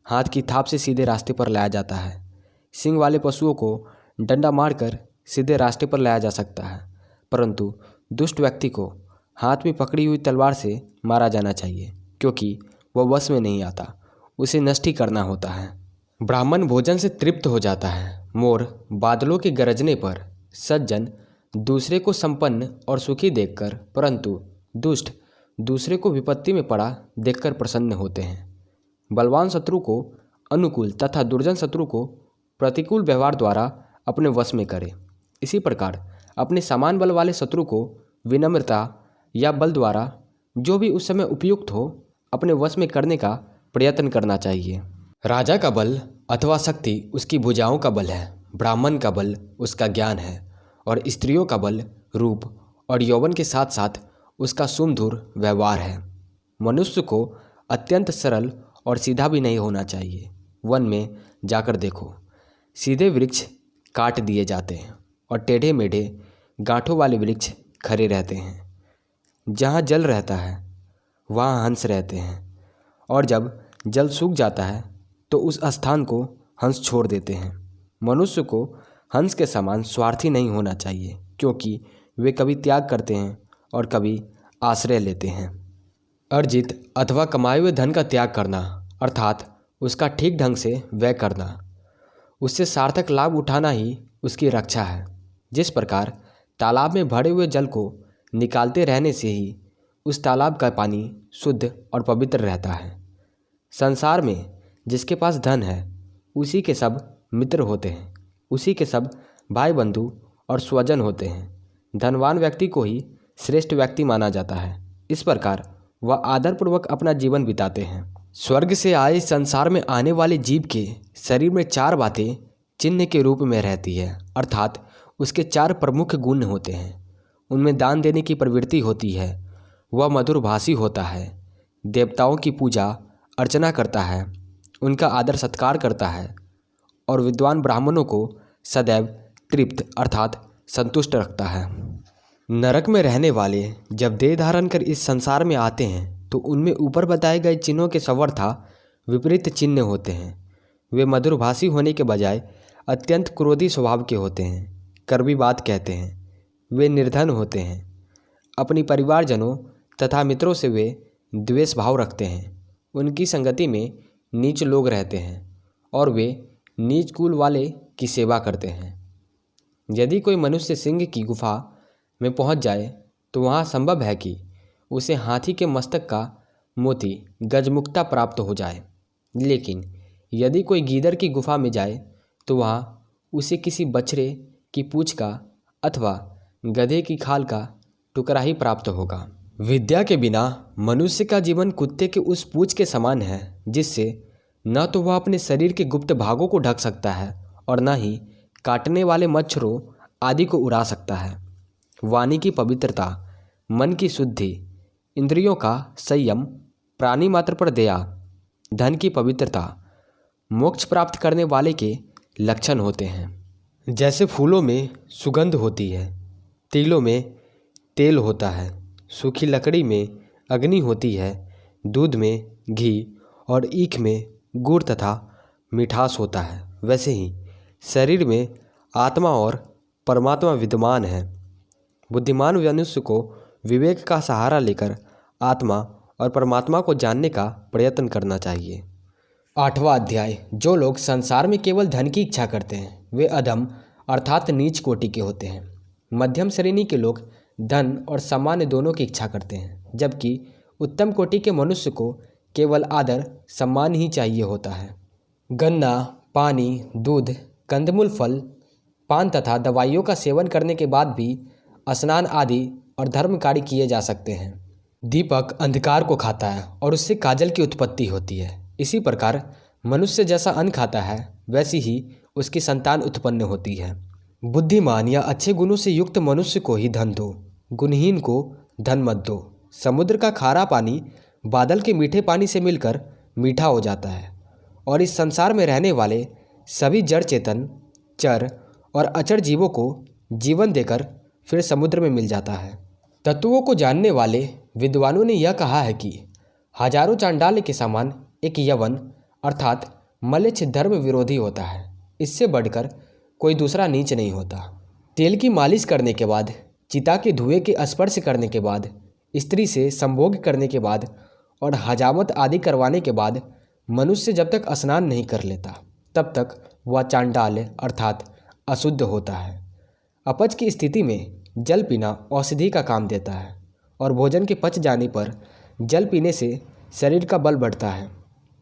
हाथ की थाप से सीधे रास्ते पर लाया जाता है, सींग वाले पशुओं को डंडा मारकर सीधे रास्ते पर लाया जा सकता है, परंतु दुष्ट व्यक्ति को हाथ में पकड़ी हुई तलवार से मारा जाना चाहिए, क्योंकि वह वश में नहीं आता, उसे नष्ट ही करना होता है। ब्राह्मण भोजन से तृप्त हो जाता है, मोर बादलों के गरजने पर, सज्जन दूसरे को संपन्न और सुखी देखकर, परंतु दुष्ट दूसरे को विपत्ति में पड़ा देखकर प्रसन्न होते हैं। बलवान शत्रु को अनुकूल तथा दुर्जन शत्रु को प्रतिकूल व्यवहार द्वारा अपने वश में करे। इसी प्रकार अपने समान बल वाले शत्रु को विनम्रता या बल द्वारा जो भी उस समय उपयुक्त हो अपने वश में करने का प्रयत्न करना चाहिए। राजा का बल अथवा शक्ति उसकी भुजाओं का बल है, ब्राह्मण का बल उसका ज्ञान है और स्त्रियों का बल रूप और यौवन के साथ साथ उसका सुमधुर व्यवहार है। मनुष्य को अत्यंत सरल और सीधा भी नहीं होना चाहिए। वन में जाकर देखो, सीधे वृक्ष काट दिए जाते हैं और टेढ़े मेढ़े गांठों वाले वृक्ष खड़े रहते हैं। जहाँ जल रहता है वहाँ हंस रहते हैं और जब जल सूख जाता है तो उस स्थान को हंस छोड़ देते हैं। मनुष्य को हंस के समान स्वार्थी नहीं होना चाहिए, क्योंकि वे कभी त्याग करते हैं और कभी आश्रय लेते हैं। अर्जित अथवा कमाए हुए धन का त्याग करना अर्थात उसका ठीक ढंग से व्यय करना, उससे सार्थक लाभ उठाना ही उसकी रक्षा है। जिस प्रकार तालाब में भरे हुए जल को निकालते रहने से ही उस तालाब का पानी शुद्ध और पवित्र रहता है, संसार में जिसके पास धन है उसी के सब मित्र होते हैं, उसी के सब भाई बंधु और स्वजन होते हैं। धनवान व्यक्ति को ही श्रेष्ठ व्यक्ति माना जाता है। इस प्रकार वह आदरपूर्वक अपना जीवन बिताते हैं। स्वर्ग से आए संसार में आने वाले जीव के शरीर में 4 बातें चिन्ह के रूप में रहती है, अर्थात उसके 4 प्रमुख गुण होते हैं। उनमें दान देने की प्रवृत्ति होती है, वह मधुरभाषी होता है, देवताओं की पूजा अर्चना करता है, उनका आदर सत्कार करता है और विद्वान ब्राह्मणों को सदैव तृप्त अर्थात संतुष्ट रखता है। नरक में रहने वाले जब देह धारण कर इस संसार में आते हैं तो उनमें ऊपर बताए गए चिन्हों के सर्वथा विपरीत चिन्ह होते हैं। वे मधुरभाषी होने के बजाय अत्यंत क्रोधी स्वभाव के होते हैं, कड़वी बात कहते हैं, वे निर्धन होते हैं, अपनी परिवारजनों तथा मित्रों से वे द्वेष भाव रखते हैं, उनकी संगति में नीच लोग रहते हैं और वे नीच कुल वाले की सेवा करते हैं। यदि कोई मनुष्य सिंह की गुफा में पहुंच जाए तो वहां संभव है कि उसे हाथी के मस्तक का मोती गजमुक्ता प्राप्त हो जाए, लेकिन यदि कोई गीदड़ की गुफा में जाए तो वहां उसे किसी बछड़े की पूंछ का अथवा गधे की खाल का टुकड़ा ही प्राप्त होगा। विद्या के बिना मनुष्य का जीवन कुत्ते के उस पूंछ के समान है, जिससे न तो वह अपने शरीर के गुप्त भागों को ढक सकता है और न ही काटने वाले मच्छरों आदि को उड़ा सकता है। वाणी की पवित्रता, मन की शुद्धि, इंद्रियों का संयम, प्राणी मात्र पर दया, धन की पवित्रता मोक्ष प्राप्त करने वाले के लक्षण होते हैं। जैसे फूलों में सुगंध होती है, तिलों में तेल होता है, सूखी लकड़ी में अग्नि होती है, दूध में घी और ईख में गुड़ तथा मिठास होता है, वैसे ही शरीर में आत्मा और परमात्मा विद्यमान है। बुद्धिमान मनुष्य को विवेक का सहारा लेकर आत्मा और परमात्मा को जानने का प्रयत्न करना चाहिए। 8वां अध्याय। जो लोग संसार में केवल धन की इच्छा करते हैं वे अधम अर्थात नीच कोटि के होते हैं। मध्यम श्रेणी के लोग धन और सम्मान दोनों की इच्छा करते हैं, जबकि उत्तम कोटि के मनुष्य को केवल आदर सम्मान ही चाहिए होता है। गन्ना, पानी, दूध, कंदमूल, फल, पान तथा दवाइयों का सेवन करने के बाद भी स्नान आदि और धर्म कार्य किए जा सकते हैं। दीपक अंधकार को खाता है और उससे काजल की उत्पत्ति होती है। इसी प्रकार मनुष्य जैसा अन्न खाता है वैसी ही उसकी संतान उत्पन्न होती है। बुद्धिमान या अच्छे गुणों से युक्त मनुष्य को ही धन दो, गुणहीन को धन मत दो। समुद्र का खारा पानी बादल के मीठे पानी से मिलकर मीठा हो जाता है और इस संसार में रहने वाले सभी जड़ चेतन, चर और अचर जीवों को जीवन देकर फिर समुद्र में मिल जाता है। तत्वों को जानने वाले विद्वानों ने यह कहा है कि हजारों चांडाल के समान एक यवन अर्थात मलेच्छ धर्म विरोधी होता है। इससे बढ़कर कोई दूसरा नीच नहीं होता। तेल की मालिश करने के बाद, चिता के धुएं के स्पर्श करने के बाद, स्त्री से संभोग करने के बाद और हजामत आदि करवाने के बाद मनुष्य जब तक स्नान नहीं कर लेता तब तक वह चांडाल अर्थात अशुद्ध होता है। अपच की स्थिति में जल पीना औषधि का काम देता है और भोजन के पच जाने पर जल पीने से शरीर का बल बढ़ता है।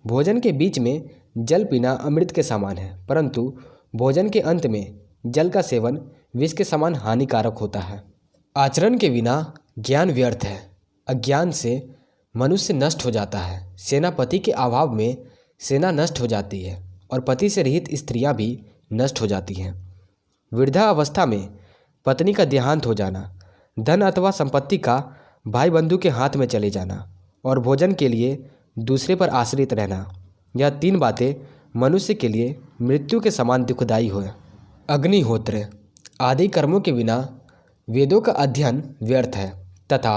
भोजन के बीच में जल पीना अमृत के समान है, परंतु भोजन के अंत में जल का सेवन विष के समान हानिकारक होता है। आचरण के बिना ज्ञान व्यर्थ है। अज्ञान से मनुष्य नष्ट हो जाता है। सेनापति के अभाव में सेना नष्ट हो जाती है और पति से रहित स्त्रियां भी नष्ट हो जाती हैं। वृद्धा अवस्था में पत्नी का देहांत हो जाना, धन अथवा संपत्ति का भाई बंधु के हाथ में चले जाना और भोजन के लिए दूसरे पर आश्रित रहना, यह 3 बातें मनुष्य के लिए मृत्यु के समान दुखदायी हो। अग्निहोत्र आदि कर्मों के बिना वेदों का अध्ययन व्यर्थ है तथा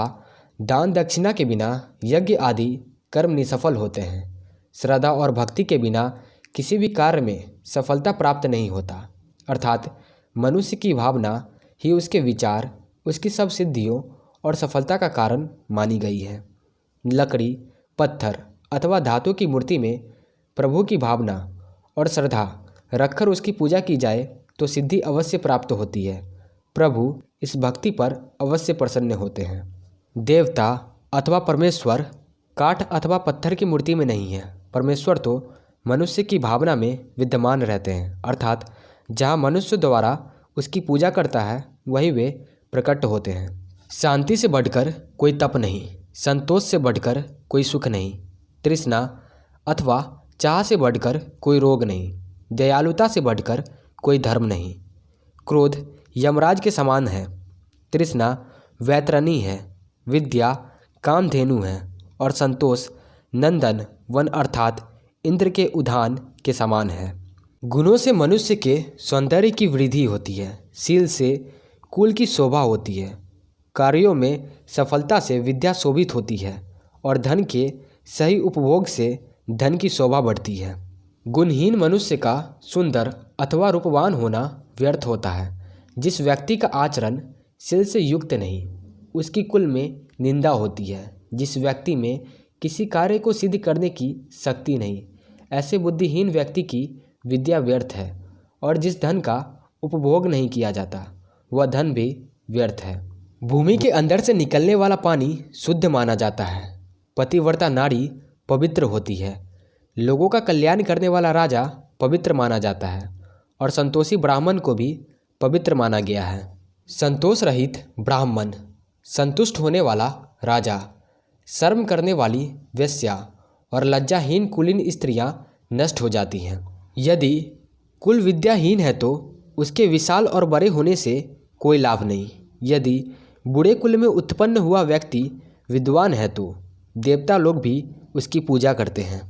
दान दक्षिणा के बिना यज्ञ आदि कर्म निसफल होते हैं। श्रद्धा और भक्ति के बिना किसी भी कार्य में सफलता प्राप्त नहीं होता, अर्थात मनुष्य की भावना ही उसके विचार, उसकी सब सिद्धियों और सफलता का कारण मानी गई है। लकड़ी, पत्थर अथवा धातु की मूर्ति में प्रभु की भावना और श्रद्धा रखकर उसकी पूजा की जाए तो सिद्धि अवश्य प्राप्त होती है। प्रभु इस भक्ति पर अवश्य प्रसन्न होते हैं। देवता अथवा परमेश्वर काठ अथवा पत्थर की मूर्ति में नहीं है। परमेश्वर तो मनुष्य की भावना में विद्यमान रहते हैं, अर्थात जहाँ मनुष्य द्वारा उसकी पूजा करता है वही वे प्रकट होते हैं। शांति से बढ़कर कोई तप नहीं, संतोष से बढ़कर कोई सुख नहीं, तृष्णा अथवा चाह से बढ़कर कोई रोग नहीं, दयालुता से बढ़कर कोई धर्म नहीं। क्रोध यमराज के समान है, तृष्णा वैतरणी है, विद्या कामधेनु है और संतोष नंदन वन अर्थात इंद्र के उद्यान के समान है। गुणों से मनुष्य के सौंदर्य की वृद्धि होती है, शील से कुल की शोभा होती है, कार्यों में सफलता से विद्या शोभित होती है और धन के सही उपभोग से धन की शोभा बढ़ती है। गुणहीन मनुष्य का सुंदर अथवा रूपवान होना व्यर्थ होता है। जिस व्यक्ति का आचरण शील से युक्त नहीं, उसकी कुल में निंदा होती है। जिस व्यक्ति में किसी कार्य को सिद्ध करने की शक्ति नहीं, ऐसे बुद्धिहीन व्यक्ति की विद्या व्यर्थ है और जिस धन का उपभोग नहीं किया जाता वह धन भी व्यर्थ है। भूमि के अंदर से निकलने वाला पानी शुद्ध माना जाता है। पतिव्रता नारी पवित्र होती है। लोगों का कल्याण करने वाला राजा पवित्र माना जाता है और संतोषी ब्राह्मण को भी पवित्र माना गया है। संतोष रहित ब्राह्मण, संतुष्ट होने वाला राजा, शर्म करने वाली वेश्या और लज्जाहीन कुलीन स्त्रियां नष्ट हो जाती हैं। यदि कुल विद्याहीन है तो उसके विशाल और बड़े होने से कोई लाभ नहीं। यदि बूढ़े कुल में उत्पन्न हुआ व्यक्ति विद्वान है तो देवता लोग भी उसकी पूजा करते हैं।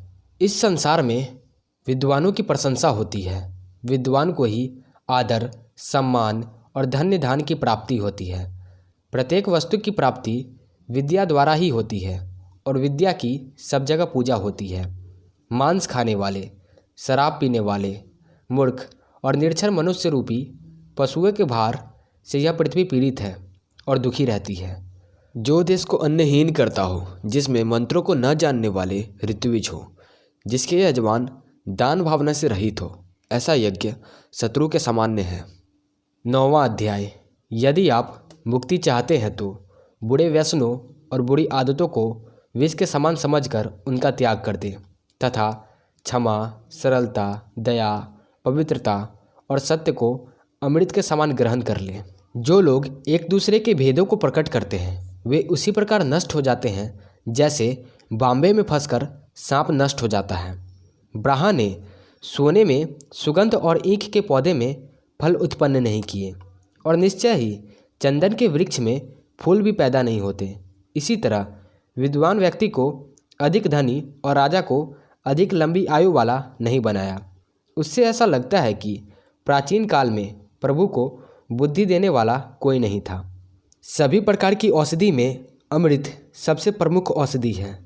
इस संसार में विद्वानों की प्रशंसा होती है। विद्वान को ही आदर, सम्मान और धन्य धान की प्राप्ति होती है। प्रत्येक वस्तु की प्राप्ति विद्या द्वारा ही होती है और विद्या की सब जगह पूजा होती है। मांस खाने वाले, शराब पीने वाले, मूर्ख और निरक्षर मनुष्य रूपी पशुओं के भार से यह पृथ्वी पीड़ित है और दुखी रहती है। जो देश को अन्नहीन करता हो, जिसमें मंत्रों को न जानने वाले ऋत्विज हो, जिसके यजमान दान भावना से रहित हो, ऐसा यज्ञ शत्रु के सामान्य है। 9वां अध्याय। यदि आप मुक्ति चाहते हैं तो बुरे व्यसनों और बुरी आदतों को विष के समान समझकर उनका त्याग कर दें तथा क्षमा, सरलता, दया, पवित्रता और सत्य को अमृत के समान ग्रहण कर लें। जो लोग एक दूसरे के भेदों को प्रकट करते हैं वे उसी प्रकार नष्ट हो जाते हैं जैसे बांबे में फंसकर सांप नष्ट हो जाता है। ब्रह्मा ने सोने में सुगंध और ईख के पौधे में फल उत्पन्न नहीं किए और निश्चय ही चंदन के वृक्ष में फूल भी पैदा नहीं होते। इसी तरह विद्वान व्यक्ति को अधिक धनी और राजा को अधिक लंबी आयु वाला नहीं बनाया। उससे ऐसा लगता है कि प्राचीन काल में प्रभु को बुद्धि देने वाला कोई नहीं था। सभी प्रकार की औषधि में अमृत सबसे प्रमुख औषधि है।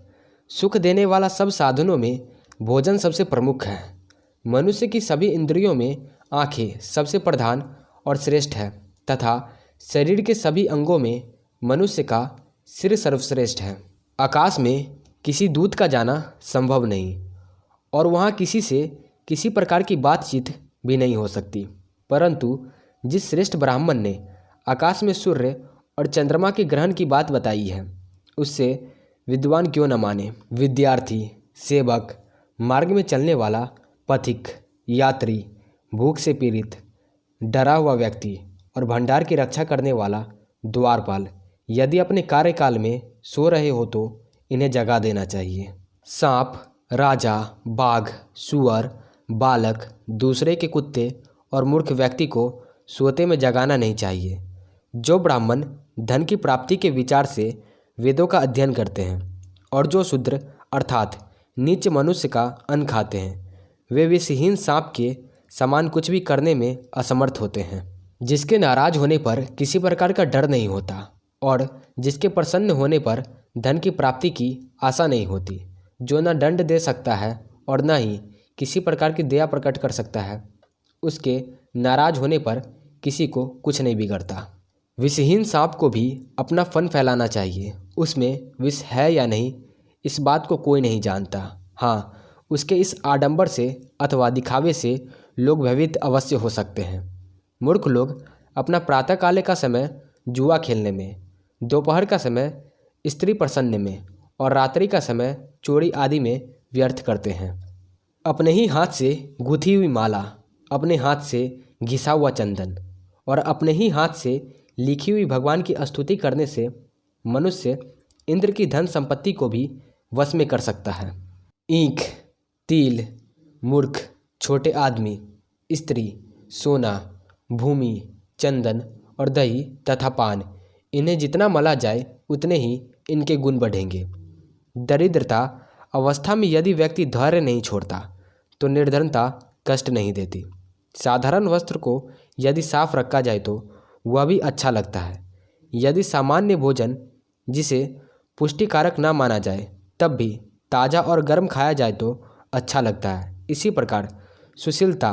सुख देने वाला सब साधनों में भोजन सबसे प्रमुख है। मनुष्य की सभी इंद्रियों में आँखें सबसे प्रधान और श्रेष्ठ है तथा शरीर के सभी अंगों में मनुष्य का सिर सर्वश्रेष्ठ है। आकाश में किसी दूत का जाना संभव नहीं और वहाँ किसी से किसी प्रकार की बातचीत भी नहीं हो सकती, परंतु जिस श्रेष्ठ ब्राह्मण ने आकाश में सूर्य और चंद्रमा के ग्रहण की बात बताई है उससे विद्वान क्यों न माने। विद्यार्थी, सेवक, मार्ग में चलने वाला, पथिक, यात्री, भूख से पीड़ित, डरा हुआ व्यक्ति और भंडार की रक्षा करने वाला द्वारपाल यदि अपने कार्यकाल में सो रहे हो तो इन्हें जगा देना चाहिए। सांप राजा, बाघ, सुअर, बालक, दूसरे के कुत्ते और मूर्ख व्यक्ति को सोते में जगाना नहीं चाहिए। जो ब्राह्मण धन की प्राप्ति के विचार से वेदों का अध्ययन करते हैं और जो शूद्र अर्थात नीच मनुष्य का अन्न खाते हैं, वे विषहीन सांप के समान कुछ भी करने में असमर्थ होते हैं। जिसके नाराज होने पर किसी प्रकार का डर नहीं होता और जिसके प्रसन्न होने पर धन की प्राप्ति की आशा नहीं होती, जो न दंड दे सकता है और न ही किसी प्रकार की दया प्रकट कर सकता है, उसके नाराज होने पर किसी को कुछ नहीं बिगड़ता। विषहीन सांप को भी अपना फन फैलाना चाहिए। उसमें विष है या नहीं, इस बात को कोई नहीं जानता। हाँ, उसके इस आडंबर से अथवा दिखावे से लोग भयभीत अवश्य हो सकते हैं। मूर्ख लोग अपना प्रातःकाल का समय जुआ खेलने में, दोपहर का समय स्त्री प्रसन्न में और रात्रि का समय चोरी आदि में व्यर्थ करते हैं। अपने ही हाथ से गुथी हुई माला, अपने हाथ से घिसा हुआ चंदन और अपने ही हाथ से लिखी हुई भगवान की स्तुति करने से मनुष्य इंद्र की धन संपत्ति को भी वश में कर सकता है। ईंख, तिल, मूर्ख, छोटे आदमी, स्त्री, सोना, भूमि, चंदन और दही तथा पान, इन्हें जितना मला जाए उतने ही इनके गुण बढ़ेंगे। दरिद्रता अवस्था में यदि व्यक्ति धैर्य नहीं छोड़ता तो निर्धनता कष्ट नहीं देती। साधारण वस्त्र को यदि साफ रखा जाए तो वह भी अच्छा लगता है। यदि सामान्य भोजन जिसे पुष्टिकारक ना माना जाए तब भी ताज़ा और गर्म खाया जाए तो अच्छा लगता है। इसी प्रकार सुशीलता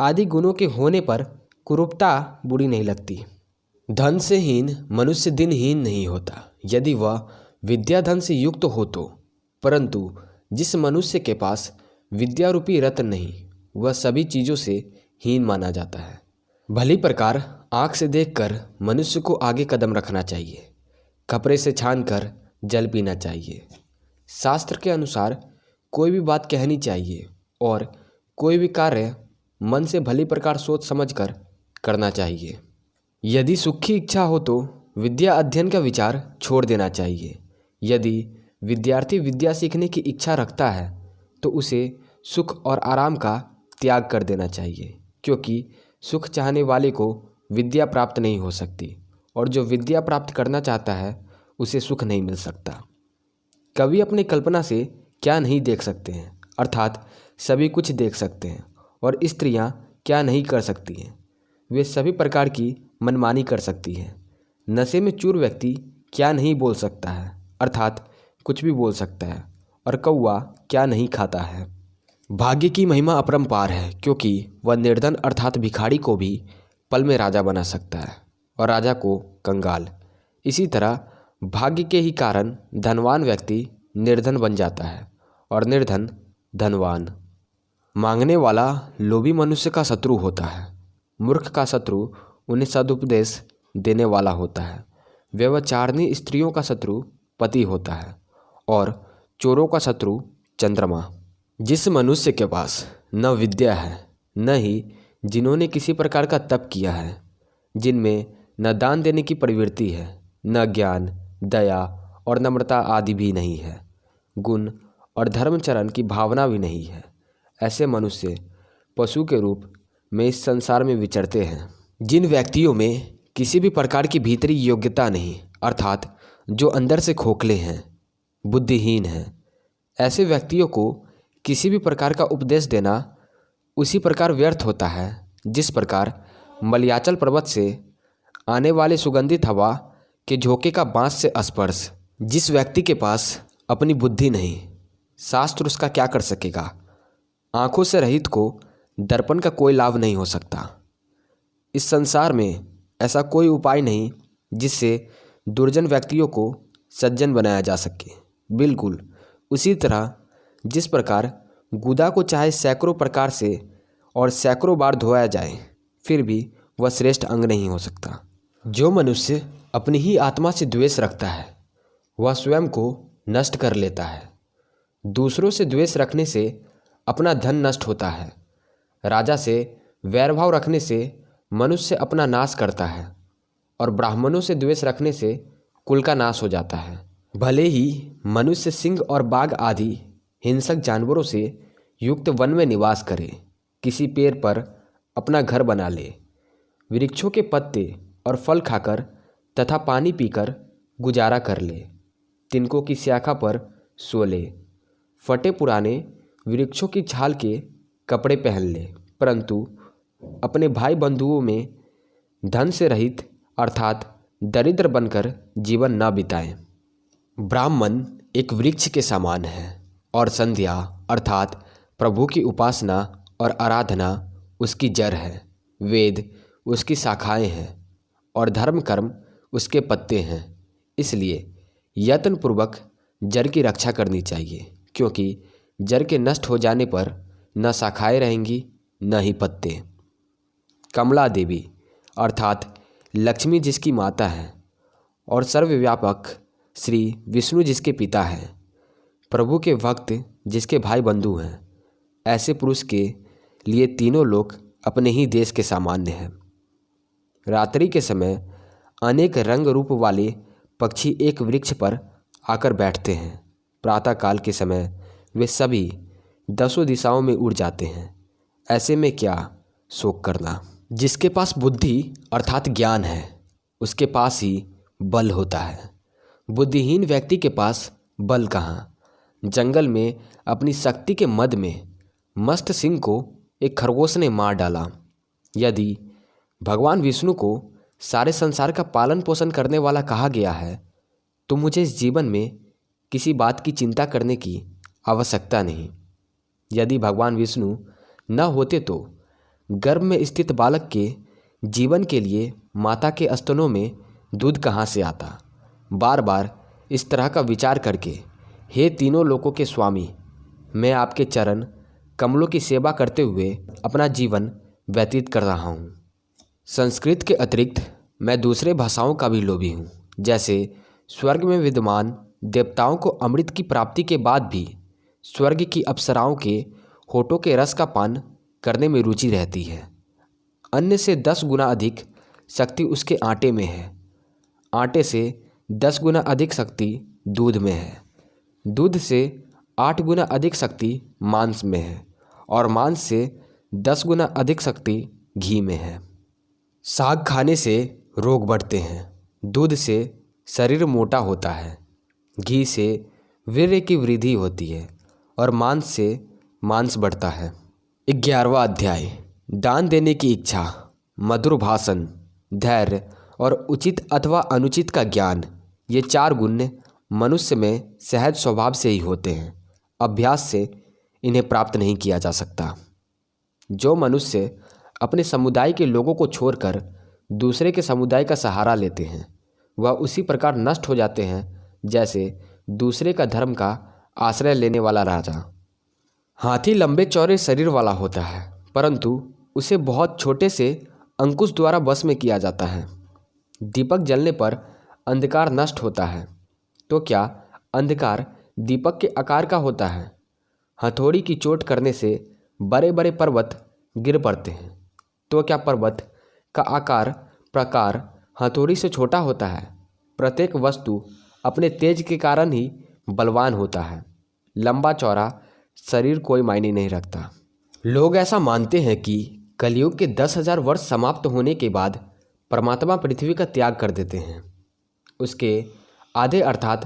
आदि गुणों के होने पर कुरूपता बुरी नहीं लगती। धन से हीन मनुष्य दिनहीन नहीं होता यदि वह विद्या धन से युक्त हो तो, परंतु जिस मनुष्य के पास विद्या रूपी रत्न नहीं, वह सभी चीज़ों से हीन माना जाता है। भली प्रकार आँख से देखकर मनुष्य को आगे कदम रखना चाहिए। कपड़े से छानकर जल पीना चाहिए। शास्त्र के अनुसार कोई भी बात कहनी चाहिए और कोई भी कार्य मन से भली प्रकार सोच समझकर करना चाहिए। यदि सुख की इच्छा हो तो विद्या अध्ययन का विचार छोड़ देना चाहिए। यदि विद्यार्थी विद्या सीखने की इच्छा रखता है तो उसे सुख और आराम का त्याग कर देना चाहिए, क्योंकि सुख चाहने वाले को विद्या प्राप्त नहीं हो सकती और जो विद्या प्राप्त करना चाहता है उसे सुख नहीं मिल सकता। कवि अपनी कल्पना से क्या नहीं देख सकते हैं, अर्थात सभी कुछ देख सकते हैं, और स्त्रियां क्या नहीं कर सकती हैं, वे सभी प्रकार की मनमानी कर सकती हैं। नशे में चूर व्यक्ति क्या नहीं बोल सकता है, अर्थात कुछ भी बोल सकता है, और कौवा क्या नहीं खाता है। भाग्य की महिमा अपरंपार है, क्योंकि वह निर्धन अर्थात भिखारी को भी पल में राजा बना सकता है और राजा को कंगाल। इसी तरह भाग्य के ही कारण धनवान व्यक्ति निर्धन बन जाता है और निर्धन धनवान। मांगने वाला लोभी मनुष्य का शत्रु होता है। मूर्ख का शत्रु उन्हें सदुपदेश देने वाला होता है। व्यभिचारिणी स्त्रियों का शत्रु पति होता है और चोरों का शत्रु चंद्रमा। जिस मनुष्य के पास न विद्या है, न ही जिन्होंने किसी प्रकार का तप किया है, जिनमें न दान देने की प्रवृत्ति है, न ज्ञान, दया और नम्रता आदि भी नहीं है, गुण और धर्मचरण की भावना भी नहीं है, ऐसे मनुष्य पशु के रूप में इस संसार में विचरते हैं। जिन व्यक्तियों में किसी भी प्रकार की भीतरी योग्यता नहीं, अर्थात जो अंदर से खोखले हैं, बुद्धिहीन हैं, ऐसे व्यक्तियों को किसी भी प्रकार का उपदेश देना उसी प्रकार व्यर्थ होता है जिस प्रकार मलयाचल पर्वत से आने वाले सुगंधित हवा के झोंके का बांस से स्पर्श। जिस व्यक्ति के पास अपनी बुद्धि नहीं, शास्त्र उसका क्या कर सकेगा। आँखों से रहित को दर्पण का कोई लाभ नहीं हो सकता। इस संसार में ऐसा कोई उपाय नहीं जिससे दुर्जन व्यक्तियों को सज्जन बनाया जा सके। बिल्कुल उसी तरह जिस प्रकार गुदा को चाहे सैकड़ों प्रकार से और सैकड़ों बार धोया जाए फिर भी वह श्रेष्ठ अंग नहीं हो सकता। जो मनुष्य अपनी ही आत्मा से द्वेष रखता है वह स्वयं को नष्ट कर लेता है। दूसरों से द्वेष रखने से अपना धन नष्ट होता है। राजा से वैरभाव रखने से मनुष्य अपना नाश करता है और ब्राह्मणों से द्वेष रखने से कुल का नाश हो जाता है। भले ही मनुष्य सिंह और बाघ आदि हिंसक जानवरों से युक्त वन में निवास करे, किसी पेड़ पर अपना घर बना ले, वृक्षों के पत्ते और फल खाकर तथा पानी पीकर गुजारा कर ले, तिनकों की शाखा पर सो ले, फटे पुराने वृक्षों की छाल के कपड़े पहन ले, परंतु अपने भाई बंधुओं में धन से रहित अर्थात दरिद्र बनकर जीवन न बिताएं। ब्राह्मण एक वृक्ष के समान है और संध्या अर्थात प्रभु की उपासना और आराधना उसकी जड़ है। वेद उसकी शाखाएं हैं और धर्म कर्म उसके पत्ते हैं। इसलिए यत्नपूर्वक जड़ की रक्षा करनी चाहिए, क्योंकि जड़ के नष्ट हो जाने पर न शाखाएं रहेंगी न ही पत्ते। कमला देवी अर्थात लक्ष्मी जिसकी माता है और सर्वव्यापक श्री विष्णु जिसके पिता हैं, प्रभु के भक्त जिसके भाई बंधु हैं, ऐसे पुरुष के लिए तीनों लोक अपने ही देश के सामान्य हैं। रात्रि के समय अनेक रंग रूप वाले पक्षी एक वृक्ष पर आकर बैठते हैं। प्रातःकाल के समय वे सभी 10 दिशाओं में उड़ जाते हैं। ऐसे में क्या शोक करना। जिसके पास बुद्धि अर्थात ज्ञान है, उसके पास ही बल होता है। बुद्धिहीन व्यक्ति के पास बल कहाँ। जंगल में अपनी शक्ति के मद में मस्त सिंह को एक खरगोश ने मार डाला। यदि भगवान विष्णु को सारे संसार का पालन पोषण करने वाला कहा गया है, तो मुझे इस जीवन में किसी बात की चिंता करने की आवश्यकता नहीं। यदि भगवान विष्णु न होते तो गर्भ में स्थित बालक के जीवन के लिए माता के स्तनों में दूध कहाँ से आता। बार बार इस तरह का विचार करके, हे तीनों लोकों के स्वामी, मैं आपके चरण कमलों की सेवा करते हुए अपना जीवन व्यतीत कर रहा हूँ। संस्कृत के अतिरिक्त मैं दूसरे भाषाओं का भी लोभी हूँ। जैसे स्वर्ग में विद्यमान देवताओं को अमृत की प्राप्ति के बाद भी स्वर्ग की अप्सराओं के होठों के रस का पान करने में रुचि रहती है। अन्न से 10 गुना अधिक शक्ति उसके आटे में है। आटे से 10 गुना अधिक शक्ति दूध में है। दूध से 8 गुना अधिक शक्ति मांस में है और मांस से 10 गुना अधिक शक्ति घी में है। साग खाने से रोग बढ़ते हैं। दूध से शरीर मोटा होता है। घी से वीर्य की वृद्धि होती है और मांस से मांस बढ़ता है। 11वां अध्याय। दान देने की इच्छा, मधुर भाषण, धैर्य और उचित अथवा अनुचित का ज्ञान, ये 4 गुण मनुष्य में सहज स्वभाव से ही होते हैं। अभ्यास से इन्हें प्राप्त नहीं किया जा सकता। जो मनुष्य अपने समुदाय के लोगों को छोड़कर दूसरे के समुदाय का सहारा लेते हैं, वह उसी प्रकार नष्ट हो जाते हैं जैसे दूसरे का धर्म का आश्रय लेने वाला राजा। हाथी लंबे चौड़े शरीर वाला होता है, परंतु उसे बहुत छोटे से अंकुश द्वारा वश में किया जाता है। दीपक जलने पर अंधकार नष्ट होता है, तो क्या अंधकार दीपक के आकार का होता है? हथौड़ी की चोट करने से बड़े बड़े पर्वत गिर पड़ते हैं, तो क्या पर्वत का आकार प्रकार हथौड़ी से छोटा होता है? प्रत्येक वस्तु अपने तेज के कारण ही बलवान होता है। लंबा चौड़ा शरीर कोई मायने नहीं रखता। लोग ऐसा मानते हैं कि कलयुग के 10,000 वर्ष समाप्त होने के बाद परमात्मा पृथ्वी का त्याग कर देते हैं। उसके आधे अर्थात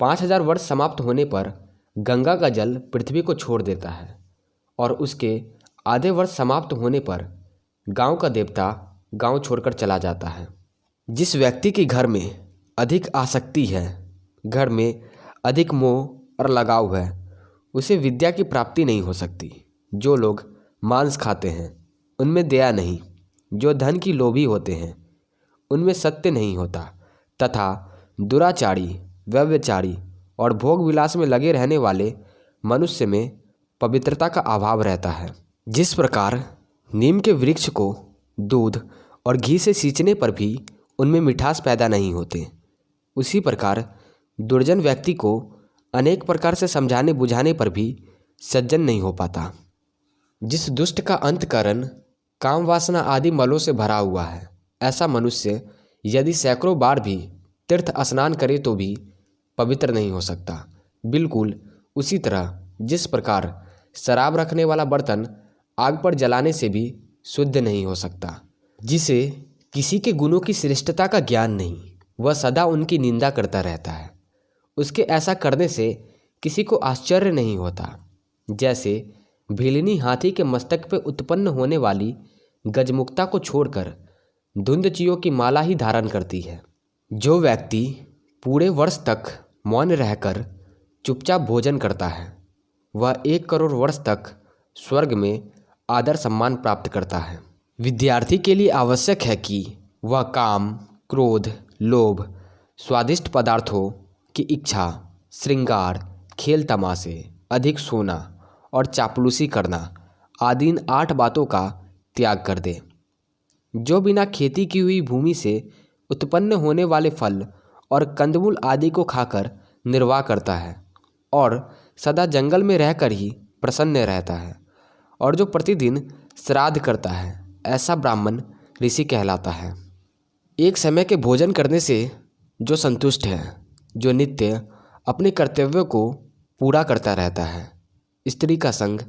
5,000 वर्ष समाप्त होने पर गंगा का जल पृथ्वी को छोड़ देता है और उसके आधे वर्ष समाप्त होने पर गांव का देवता गांव छोड़कर चला जाता है। जिस व्यक्ति के घर में अधिक आसक्ति है, घर में अधिक मोह और लगाव है, उसे विद्या की प्राप्ति नहीं हो सकती। जो लोग मांस खाते हैं उनमें दया नहीं, जो धन की लोभी होते हैं उनमें सत्य नहीं होता, तथा दुराचारी, व्यभिचारी और भोग विलास में लगे रहने वाले मनुष्य में पवित्रता का अभाव रहता है। जिस प्रकार नीम के वृक्ष को दूध और घी से सींचने पर भी उनमें मिठास पैदा नहीं होते, उसी प्रकार दुर्जन व्यक्ति को अनेक प्रकार से समझाने बुझाने पर भी सज्जन नहीं हो पाता। जिस दुष्ट का अंतकरण काम वासना आदि मलों से भरा हुआ है, ऐसा मनुष्य यदि सैकड़ों बार भी तीर्थ स्नान करे तो भी पवित्र नहीं हो सकता। बिल्कुल उसी तरह जिस प्रकार शराब रखने वाला बर्तन आग पर जलाने से भी शुद्ध नहीं हो सकता। जिसे किसी के गुणों की श्रेष्ठता का ज्ञान नहीं, वह सदा उनकी निंदा करता रहता है। उसके ऐसा करने से किसी को आश्चर्य नहीं होता। जैसे भीलनी हाथी के मस्तक पर उत्पन्न होने वाली गजमुक्ता को छोड़कर धुंधचियों की माला ही धारण करती है। जो व्यक्ति पूरे वर्ष तक मौन रहकर चुपचाप भोजन करता है, वह 1 करोड़ वर्ष तक स्वर्ग में आदर सम्मान प्राप्त करता है। विद्यार्थी के लिए आवश्यक है कि वह काम, क्रोध, लोभ, स्वादिष्ट पदार्थों की इच्छा, श्रृंगार, खेल तमाशे, अधिक सोना और चापलूसी करना आदि इन 8 बातों का त्याग कर दे। जो बिना खेती की हुई भूमि से उत्पन्न होने वाले फल और कंदमूल आदि को खाकर निर्वाह करता है और सदा जंगल में रहकर ही प्रसन्न रहता है, और जो प्रतिदिन श्राद्ध करता है, ऐसा ब्राह्मण ऋषि कहलाता है। एक समय के भोजन करने से जो संतुष्ट है, जो नित्य अपने कर्तव्यों को पूरा करता रहता है, स्त्री का संग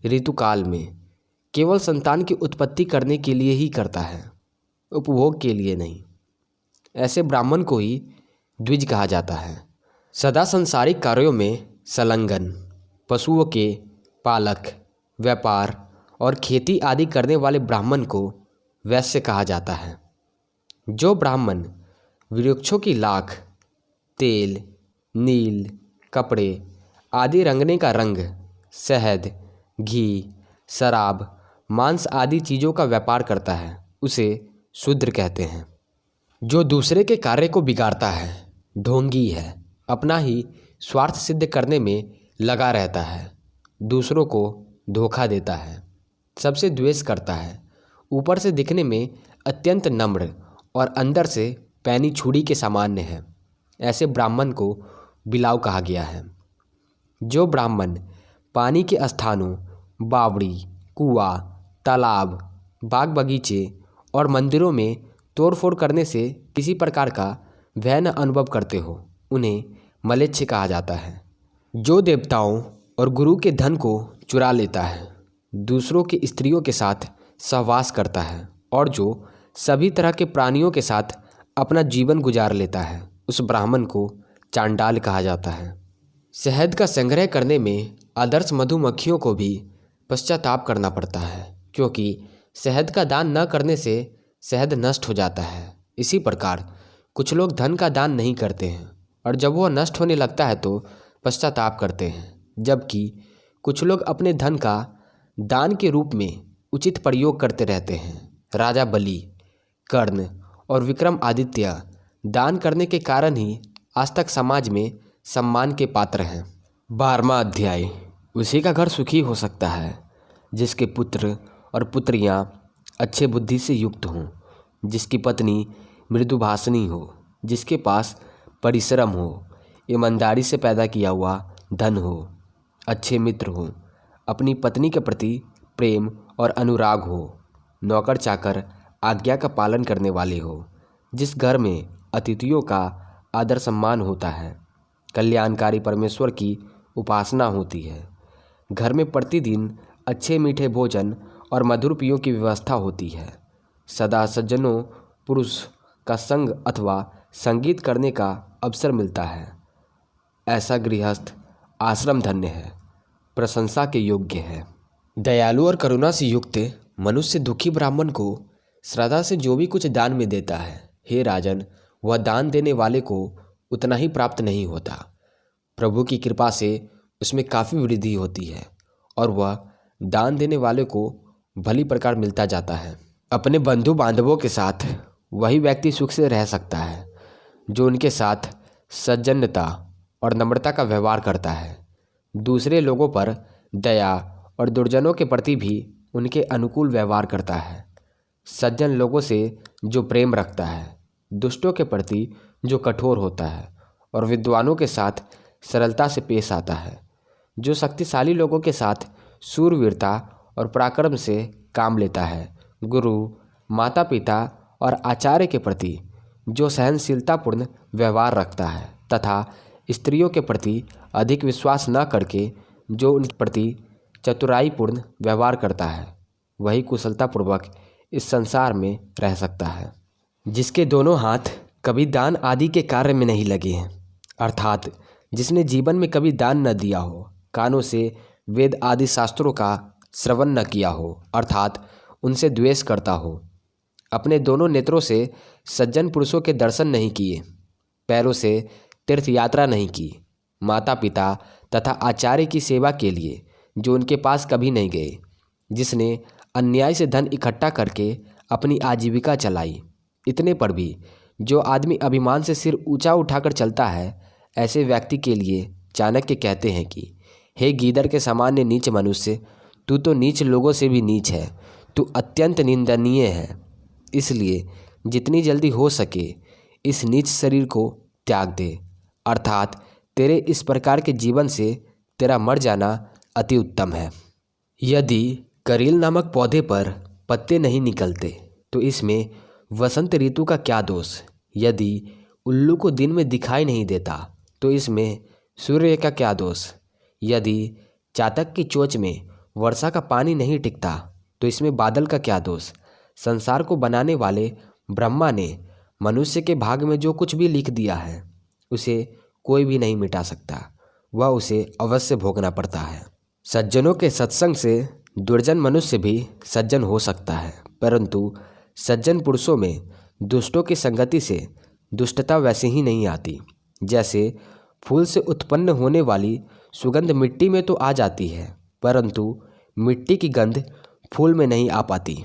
ऋतुकाल में केवल संतान की उत्पत्ति करने के लिए ही करता है, उपभोग के लिए नहीं, ऐसे ब्राह्मण को ही द्विज कहा जाता है। सदा संसारिक कार्यों में संलग्न, पशुओं के पालक, व्यापार और खेती आदि करने वाले ब्राह्मण को वैश्य कहा जाता है। जो ब्राह्मण वृक्षों की लाख, तेल, नील, कपड़े आदि रंगने का रंग, शहद, घी, शराब, मांस आदि चीज़ों का व्यापार करता है, उसे शूद्र कहते हैं। जो दूसरे के कार्य को बिगाड़ता है, ढोंगी है, अपना ही स्वार्थ सिद्ध करने में लगा रहता है, दूसरों को धोखा देता है, सबसे द्वेष करता है, ऊपर से दिखने में अत्यंत नम्र और अंदर से पैनी छुरी के सामान्य है, ऐसे ब्राह्मण को बिलाव कहा गया है। जो ब्राह्मण पानी के स्थानों, बावड़ी, कुआं, तालाब, बाग बगीचे और मंदिरों में तोड़फोड़ करने से किसी प्रकार का भय न अनुभव करते हो, उन्हें मलेच्छ कहा जाता है। जो देवताओं और गुरु के धन को चुरा लेता है, दूसरों की स्त्रियों के साथ सहवास करता है और जो सभी तरह के प्राणियों के साथ अपना जीवन गुजार लेता है, उस ब्राह्मण को चांडाल कहा जाता है। शहद का संग्रह करने में आदर्श मधुमक्खियों को भी पश्चाताप करना पड़ता है, क्योंकि शहद का दान न करने से शहद नष्ट हो जाता है। इसी प्रकार कुछ लोग धन का दान नहीं करते हैं और जब वह नष्ट होने लगता है तो पश्चाताप करते हैं, जबकि कुछ लोग अपने धन का दान के रूप में उचित प्रयोग करते रहते हैं। राजा बलि, कर्ण और विक्रमादित्य दान करने के कारण ही आज तक समाज में सम्मान के पात्र हैं। 12वां अध्याय। उसी का घर सुखी हो सकता है जिसके पुत्र और पुत्रियां अच्छे बुद्धि से युक्त हों, जिसकी पत्नी मृदुभाषिणी हो, जिसके पास परिश्रम हो, ईमानदारी से पैदा किया हुआ धन हो, अच्छे मित्र हों, अपनी पत्नी के प्रति प्रेम और अनुराग हो, नौकर चाकर आज्ञा का पालन करने वाले हो, जिस घर में अतिथियों का आदर सम्मान होता है, कल्याणकारी परमेश्वर की उपासना होती है, घर में प्रतिदिन अच्छे मीठे भोजन और मधुर पेयों की व्यवस्था होती है, सदा सज्जनों पुरुष का संग अथवा संगीत करने का अवसर मिलता है, ऐसा गृहस्थ आश्रम धन्य है, प्रशंसा के योग्य है। दयालु और करुणा से युक्त मनुष्य दुखी ब्राह्मण को श्रद्धा से जो भी कुछ दान में देता है, हे राजन, वह दान देने वाले को उतना ही प्राप्त नहीं होता। प्रभु की कृपा से उसमें काफ़ी वृद्धि होती है और वह दान देने वाले को भली प्रकार मिलता जाता है। अपने बंधु बांधवों के साथ वही व्यक्ति सुख से रह सकता है जो उनके साथ सज्जनता और नम्रता का व्यवहार करता है, दूसरे लोगों पर दया और दुर्जनों के प्रति भी उनके अनुकूल व्यवहार करता है, सज्जन लोगों से जो प्रेम रखता है, दुष्टों के प्रति जो कठोर होता है और विद्वानों के साथ सरलता से पेश आता है, जो शक्तिशाली लोगों के साथ शूरवीरता और पराक्रम से काम लेता है, गुरु, माता पिता और आचार्य के प्रति जो सहनशीलतापूर्ण व्यवहार रखता है तथा स्त्रियों के प्रति अधिक विश्वास न करके जो उन प्रति चतुराईपूर्ण व्यवहार करता है वही कुशलतापूर्वक इस संसार में रह सकता है। जिसके दोनों हाथ कभी दान आदि के कार्य में नहीं लगे हैं, अर्थात जिसने जीवन में कभी दान न दिया हो, कानों से वेद आदि शास्त्रों का श्रवण न किया हो, अर्थात उनसे द्वेष करता हो, अपने दोनों नेत्रों से सज्जन पुरुषों के दर्शन नहीं किए, पैरों से तीर्थ यात्रा नहीं की, माता पिता तथा आचार्य की सेवा के लिए जो उनके पास कभी नहीं गए, जिसने अन्याय से धन इकट्ठा करके अपनी आजीविका चलाई, इतने पर भी जो आदमी अभिमान से सिर ऊंचा उठाकर चलता है, ऐसे व्यक्ति के लिए चाणक्य कहते हैं कि हे गीदड़ के सामान्य नीच मनुष्य, तू तो नीच लोगों से भी नीच है, तू अत्यंत निंदनीय है। इसलिए जितनी जल्दी हो सके इस नीच शरीर को त्याग दे, अर्थात तेरे इस प्रकार के जीवन से तेरा मर जाना अति उत्तम है। यदि करील नामक पौधे पर पत्ते नहीं निकलते तो इसमें वसंत ऋतु का क्या दोष? यदि उल्लू को दिन में दिखाई नहीं देता तो इसमें सूर्य का क्या दोष? यदि चातक की चोंच में वर्षा का पानी नहीं टिकता तो इसमें बादल का क्या दोष? संसार को बनाने वाले ब्रह्मा ने मनुष्य के भाग में जो कुछ भी लिख दिया है उसे कोई भी नहीं मिटा सकता, वह उसे अवश्य भोगना पड़ता है। सज्जनों के सत्संग से दुर्जन मनुष्य भी सज्जन हो सकता है, परंतु सज्जन पुरुषों में दुष्टों की संगति से दुष्टता वैसे ही नहीं आती। जैसे फूल से उत्पन्न होने वाली सुगंध मिट्टी में तो आ जाती है, परंतु मिट्टी की गंध फूल में नहीं आ पाती।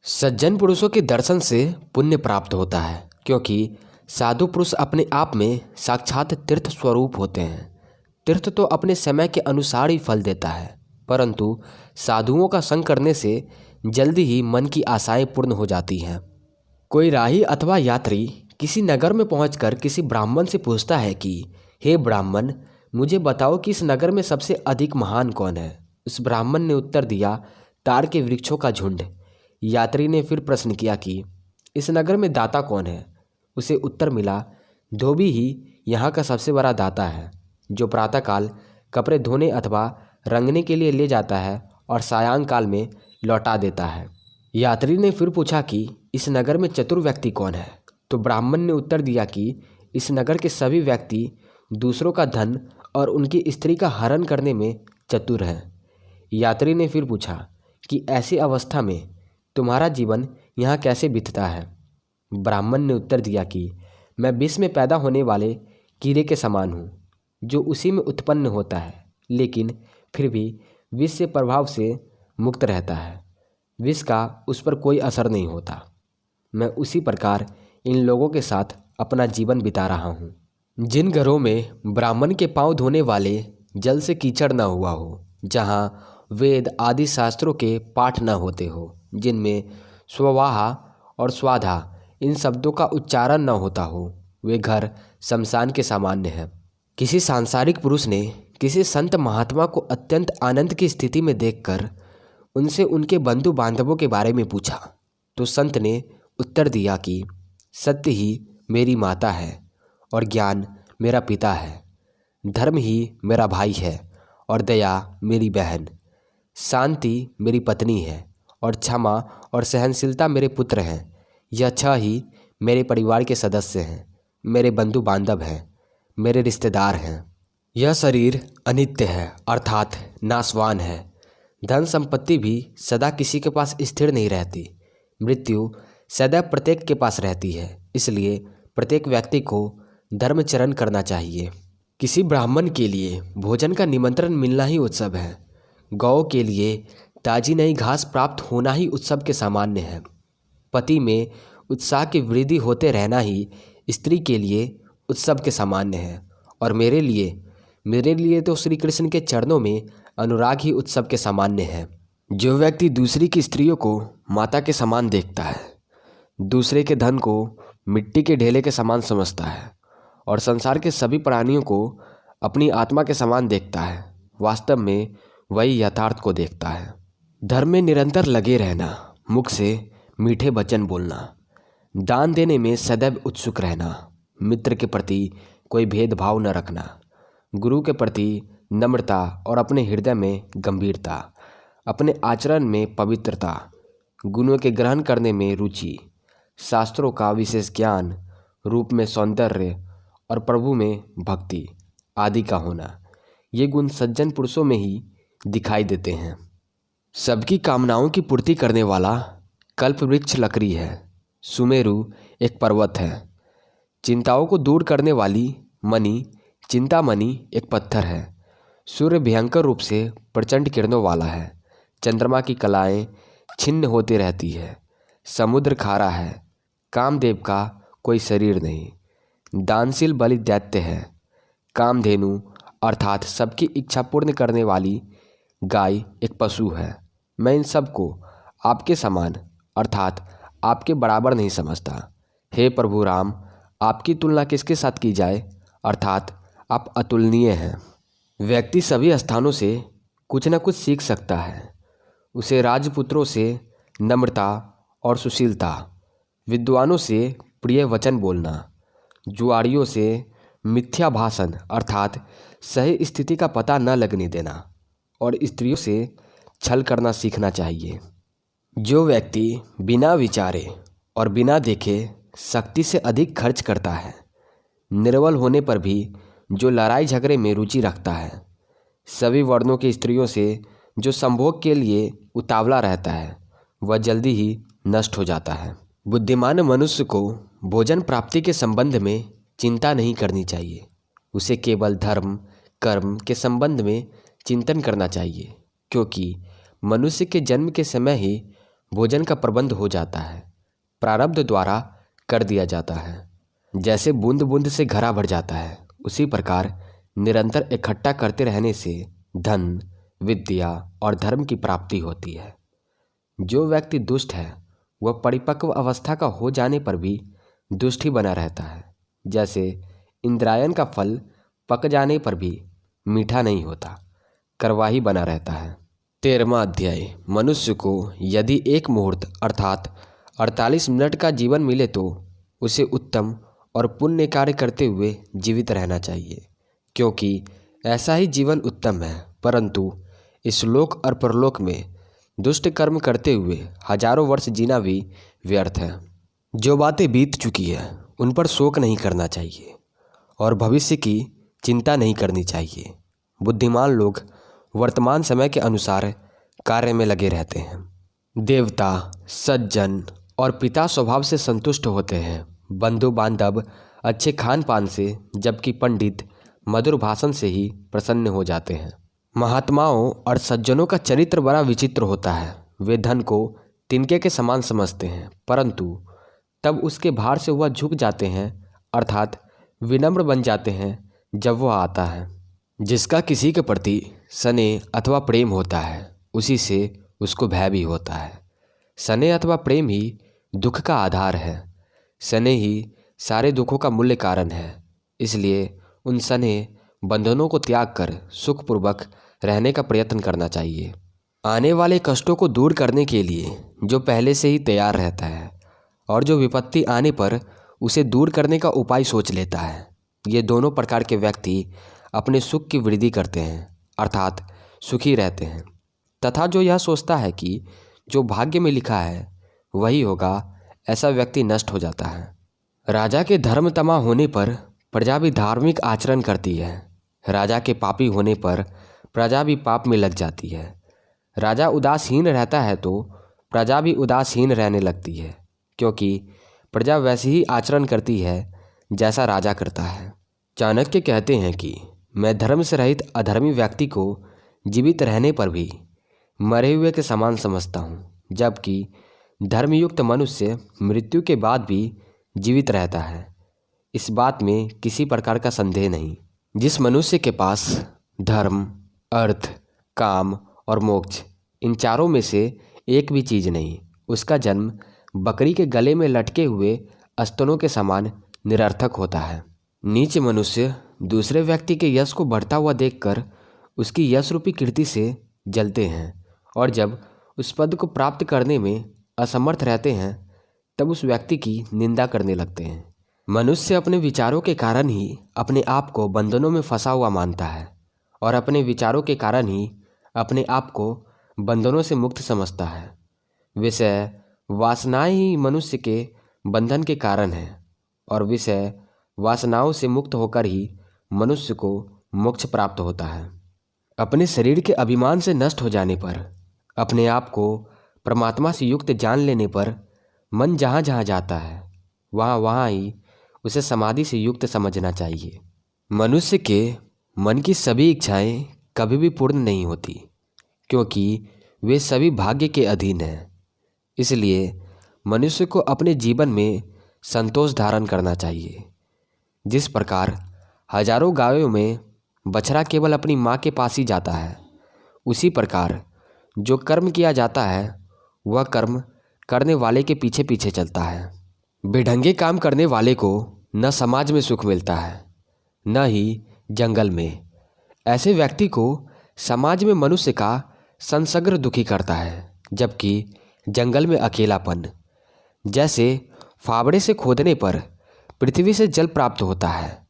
सज्जन पुरुषों के दर्शन से पुण्य प्राप्त होता है, क्योंकि साधु पुरुष अपने आप में साक्षात तीर्थ स्वरूप होते हैं। तीर्थ तो अपने समय के अनुसार ही फल देता है, परंतु साधुओं का संग करने से जल्दी ही मन की आशाएं पूर्ण हो जाती हैं। कोई राही अथवा यात्री किसी नगर में पहुंचकर किसी ब्राह्मण से पूछता है कि हे ब्राह्मण, मुझे बताओ कि इस नगर में सबसे अधिक महान कौन है? उस ब्राह्मण ने उत्तर दिया, ताड़ के वृक्षों का झुंड। यात्री ने फिर प्रश्न किया कि इस नगर में दाता कौन है? उसे उत्तर मिला, धोबी ही यहाँ का सबसे बड़ा दाता है, जो प्रातःकाल कपड़े धोने अथवा रंगने के लिए ले जाता है और सायंकाल में लौटा देता है। यात्री ने फिर पूछा कि इस नगर में चतुर व्यक्ति कौन है? तो ब्राह्मण ने उत्तर दिया कि इस नगर के सभी व्यक्ति दूसरों का धन और उनकी स्त्री का हरण करने में चतुर हैं। यात्री ने फिर पूछा कि ऐसी अवस्था में तुम्हारा जीवन यहाँ कैसे बीतता है? ब्राह्मण ने उत्तर दिया कि मैं विष में पैदा होने वाले कीड़े के समान हूँ, जो उसी में उत्पन्न होता है, लेकिन फिर भी विष से प्रभाव से मुक्त रहता है। विष का उस पर कोई असर नहीं होता। मैं उसी प्रकार इन लोगों के साथ अपना जीवन बिता रहा हूँ। जिन घरों में ब्राह्मण के पांव धोने वाले जल से कीचड़ न हुआ हो, जहाँ वेद आदि शास्त्रों के पाठ न होते हो, जिनमें स्ववाहा और स्वाधा इन शब्दों का उच्चारण न होता हो, वे घर शमशान के सामान्य हैं। किसी सांसारिक पुरुष ने किसी संत महात्मा को अत्यंत आनंद की स्थिति में देखकर उनसे उनके बंधु बांधवों के बारे में पूछा, तो संत ने उत्तर दिया कि सत्य ही मेरी माता है और ज्ञान मेरा पिता है, धर्म ही मेरा भाई है और दया मेरी बहन, शांति मेरी पत्नी है और क्षमा और सहनशीलता मेरे पुत्र हैं। यह छह ही मेरे परिवार के सदस्य हैं, मेरे बंधु बांधव हैं, मेरे रिश्तेदार हैं। यह शरीर अनित्य है, अर्थात नाशवान है। धन संपत्ति भी सदा किसी के पास स्थिर नहीं रहती। मृत्यु सदैव प्रत्येक के पास रहती है। इसलिए प्रत्येक व्यक्ति को धर्मचरण करना चाहिए। किसी ब्राह्मण के लिए भोजन का निमंत्रण मिलना ही उत्सव है। गौ के लिए ताजी नई घास प्राप्त होना ही उत्सव के सामान्य है। पति में उत्साह की वृद्धि होते रहना ही स्त्री के लिए उत्सव के सामान्य है। और मेरे लिए तो श्री कृष्ण के चरणों में अनुराग ही उत्सव के सामान्य है। जो व्यक्ति दूसरी की स्त्रियों को माता के समान देखता है, दूसरे के धन को मिट्टी के ढेले के समान समझता है और संसार के सभी प्राणियों को अपनी आत्मा के समान देखता है, वास्तव में वही यथार्थ को देखता है। धर्म में निरंतर लगे रहना, मुख से मीठे वचन बोलना, दान देने में सदैव उत्सुक रहना, मित्र के प्रति कोई भेदभाव न रखना, गुरु के प्रति नम्रता और अपने हृदय में गंभीरता, अपने आचरण में पवित्रता, गुणों के ग्रहण करने में रुचि, शास्त्रों का विशेष ज्ञान, रूप में सौंदर्य और प्रभु में भक्ति आदि का होना, ये गुण सज्जन पुरुषों में ही दिखाई देते हैं। सबकी कामनाओं की पूर्ति करने वाला कल्प वृक्ष लकड़ी है, सुमेरु एक पर्वत है। चिंताओं को दूर करने वाली मणि चिंतामणि एक पत्थर है। सूर्य भयंकर रूप से प्रचंड किरणों वाला है। चंद्रमा की कलाएं छिन्न होती रहती है। समुद्र खारा है। कामदेव का कोई शरीर नहीं। दानशील बलि दैत्य है। कामधेनु अर्थात सबकी इच्छा पूर्ण करने वाली गाय एक पशु है। मैं इन सब को आपके समान अर्थात आपके बराबर नहीं समझता। हे प्रभु राम, आपकी तुलना किसके साथ की जाए, अर्थात आप अतुलनीय हैं। व्यक्ति सभी स्थानों से कुछ न कुछ सीख सकता है। उसे राजपुत्रों से नम्रता और सुशीलता, विद्वानों से प्रिय वचन बोलना, जुआरियों से मिथ्या भाषण अर्थात सही स्थिति का पता न लगने देना और स्त्रियों से छल करना सीखना चाहिए। जो व्यक्ति बिना विचारे और बिना देखे शक्ति से अधिक खर्च करता है, निर्बल होने पर भी जो लड़ाई झगड़े में रुचि रखता है, सभी वर्णों की स्त्रियों से जो संभोग के लिए उतावला रहता है, वह जल्दी ही नष्ट हो जाता है। बुद्धिमान मनुष्य को भोजन प्राप्ति के संबंध में चिंता नहीं करनी चाहिए। उसे केवल धर्म कर्म के संबंध में चिंतन करना चाहिए, क्योंकि मनुष्य के जन्म के समय ही भोजन का प्रबंध हो जाता है, प्रारब्ध द्वारा कर दिया जाता है। जैसे बूंद बूंद से घड़ा भर जाता है, उसी प्रकार निरंतर इकट्ठा करते रहने से धन, विद्या और धर्म की प्राप्ति होती है। जो व्यक्ति दुष्ट है वह परिपक्व अवस्था का हो जाने पर भी दुष्ट ही बना रहता है। जैसे इंद्रायण का फल पक जाने पर भी मीठा नहीं होता, कड़वा ही बना रहता है। 13वां अध्याय। मनुष्य को यदि एक मुहूर्त अर्थात 48 मिनट का जीवन मिले तो उसे उत्तम और पुण्य कार्य करते हुए जीवित रहना चाहिए, क्योंकि ऐसा ही जीवन उत्तम है। परंतु इस लोक और परलोक में दुष्ट कर्म करते हुए हजारों वर्ष जीना भी व्यर्थ है। जो बातें बीत चुकी है उन पर शोक नहीं करना चाहिए और भविष्य की चिंता नहीं करनी चाहिए। बुद्धिमान लोग वर्तमान समय के अनुसार कार्य में लगे रहते हैं। देवता, सज्जन और पिता स्वभाव से संतुष्ट होते हैं, बंधु बांधव अच्छे खान पान से, जबकि पंडित मधुर भाषण से ही प्रसन्न हो जाते हैं। महात्माओं और सज्जनों का चरित्र बड़ा विचित्र होता है। वे धन को तिनके के समान समझते हैं, परंतु तब उसके भार से वह झुक जाते हैं अर्थात विनम्र बन जाते हैं जब वह आता है। जिसका किसी के प्रति स्नेह अथवा प्रेम होता है, उसी से उसको भय भी होता है। स्नेह अथवा प्रेम ही दुख का आधार है। स्नेह ही सारे दुखों का मूल्य कारण है। इसलिए उन स्नेह बंधनों को त्याग कर सुखपूर्वक रहने का प्रयत्न करना चाहिए। आने वाले कष्टों को दूर करने के लिए जो पहले से ही तैयार रहता है और जो विपत्ति आने पर उसे दूर करने का उपाय सोच लेता है, ये दोनों प्रकार के व्यक्ति अपने सुख की वृद्धि करते हैं अर्थात सुखी रहते हैं। तथा जो यह सोचता है कि जो भाग्य में लिखा है वही होगा, ऐसा व्यक्ति नष्ट हो जाता है। राजा के धर्म तमा होने पर प्रजा भी धार्मिक आचरण करती है। राजा के पापी होने पर प्रजा भी पाप में लग जाती है। राजा उदासीन रहता है तो प्रजा भी उदासीन रहने लगती है, क्योंकि प्रजा वैसे ही आचरण करती है जैसा राजा करता है। चाणक्य कहते हैं कि मैं धर्म से रहित अधर्मी व्यक्ति को जीवित रहने पर भी मरे हुए के समान समझता हूँ, जबकि धर्मयुक्त मनुष्य मृत्यु के बाद भी जीवित रहता है। इस बात में किसी प्रकार का संदेह नहीं। जिस मनुष्य के पास धर्म, अर्थ, काम और मोक्ष इन चारों में से एक भी चीज़ नहीं, उसका जन्म बकरी के गले में लटके हुए स्तनों के समान निरर्थक होता है। नीच मनुष्य दूसरे व्यक्ति के यश को बढ़ता हुआ देखकर उसकी यश रूपी कीर्ति से जलते हैं, और जब उस पद को प्राप्त करने में असमर्थ रहते हैं तब उस व्यक्ति की निंदा करने लगते हैं। मनुष्य अपने विचारों के कारण ही अपने आप को बंधनों में फंसा हुआ मानता है और अपने विचारों के कारण ही अपने आप को बंधनों से मुक्त समझता है। विषय वासनाएं ही मनुष्य के बंधन के कारण है और विषय वासनाओं से मुक्त होकर ही मनुष्य को मोक्ष प्राप्त होता है। अपने शरीर के अभिमान से नष्ट हो जाने पर, अपने आप को परमात्मा से युक्त जान लेने पर मन जहाँ जहाँ जाता है वहाँ वहाँ ही उसे समाधि से युक्त समझना चाहिए। मनुष्य के मन की सभी इच्छाएं कभी भी पूर्ण नहीं होती, क्योंकि वे सभी भाग्य के अधीन हैं। इसलिए मनुष्य को अपने जीवन में संतोष धारण करना चाहिए। जिस प्रकार हजारों गायों में बछड़ा केवल अपनी माँ के पास ही जाता है, उसी प्रकार जो कर्म किया जाता है वह कर्म करने वाले के पीछे पीछे चलता है। बेढंगे काम करने वाले को न समाज में सुख मिलता है न ही जंगल में। ऐसे व्यक्ति को समाज में मनुष्य का संसर्ग दुखी करता है, जबकि जंगल में अकेलापन। जैसे फावड़े से खोदने पर पृथ्वी से जल प्राप्त होता है,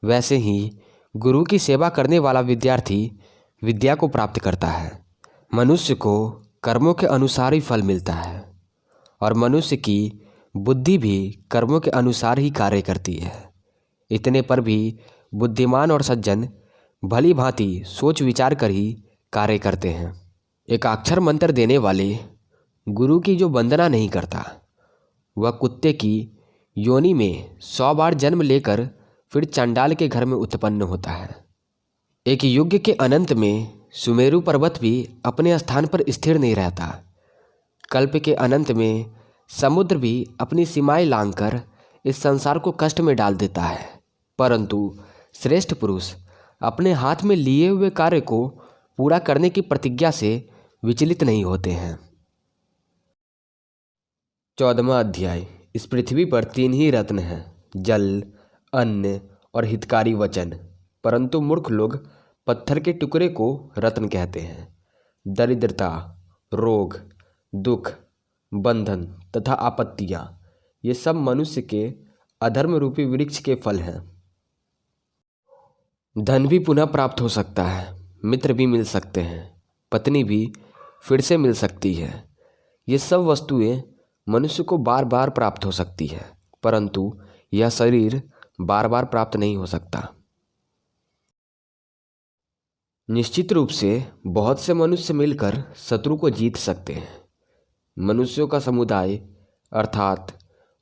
वैसे ही गुरु की सेवा करने वाला विद्यार्थी विद्या को प्राप्त करता है। मनुष्य को कर्मों के अनुसार ही फल मिलता है और मनुष्य की बुद्धि भी कर्मों के अनुसार ही कार्य करती है। इतने पर भी बुद्धिमान और सज्जन भली भांति सोच विचार कर ही कार्य करते हैं। एक अक्षर मंत्र देने वाले गुरु की जो वंदना नहीं करता, वह कुत्ते की योनि में 100 बार जन्म लेकर फिर चंडाल के घर में उत्पन्न होता है। एक युग के अनंत में सुमेरु पर्वत भी अपने स्थान पर स्थिर नहीं रहता। कल्प के अनंत में समुद्र भी अपनी सीमाएं लांघकर इस संसार को कष्ट में डाल देता है, परंतु श्रेष्ठ पुरुष अपने हाथ में लिए हुए कार्य को पूरा करने की प्रतिज्ञा से विचलित नहीं होते हैं। 14वां अध्याय। इस पृथ्वी पर 3 ही रत्न हैं, जल, अन्न और हितकारी वचन, परंतु मूर्ख लोग पत्थर के टुकड़े को रत्न कहते हैं। दरिद्रता, रोग, दुख, बंधन तथा आपत्तियाँ, ये सब मनुष्य के अधर्म रूपी वृक्ष के फल हैं। धन भी पुनः प्राप्त हो सकता है, मित्र भी मिल सकते हैं, पत्नी भी फिर से मिल सकती है। ये सब वस्तुएं मनुष्य को बार बार प्राप्त हो सकती है, परंतु यह शरीर बार बार प्राप्त नहीं हो सकता। निश्चित रूप से बहुत से मनुष्य मिलकर शत्रु को जीत सकते हैं। मनुष्यों का समुदाय अर्थात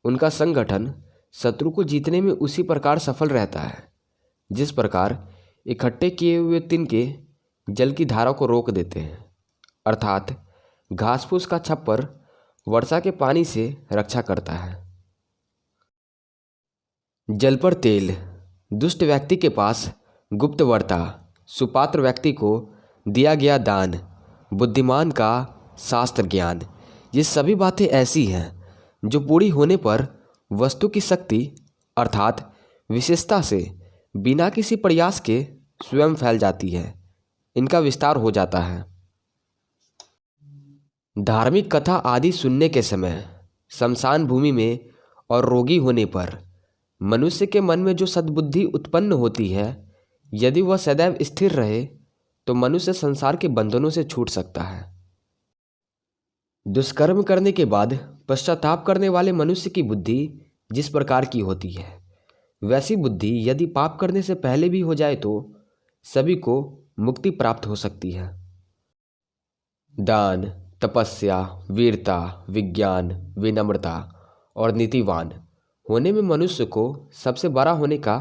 उनका संगठन शत्रु को जीतने में उसी प्रकार सफल रहता है जिस प्रकार इकट्ठे किए हुए तिनके जल की धारा को रोक देते हैं, अर्थात घास फूस का छप्पर वर्षा के पानी से रक्षा करता है। जल पर तेल, दुष्ट व्यक्ति के पास गुप्त वार्ता, सुपात्र व्यक्ति को दिया गया दान, बुद्धिमान का शास्त्र ज्ञान, ये सभी बातें ऐसी हैं जो पूरी होने पर वस्तु की शक्ति अर्थात विशेषता से बिना किसी प्रयास के स्वयं फैल जाती है, इनका विस्तार हो जाता है। धार्मिक कथा आदि सुनने के समय, शमशान भूमि में और रोगी होने पर मनुष्य के मन में जो सद्बुद्धि उत्पन्न होती है, यदि वह सदैव स्थिर रहे तो मनुष्य संसार के बंधनों से छूट सकता है। दुष्कर्म करने के बाद पश्चाताप करने वाले मनुष्य की बुद्धि जिस प्रकार की होती है, वैसी बुद्धि यदि पाप करने से पहले भी हो जाए तो सभी को मुक्ति प्राप्त हो सकती है। दान, तपस्या, वीरता, विज्ञान, विनम्रता और नीतिवान होने में मनुष्य को सबसे बड़ा होने का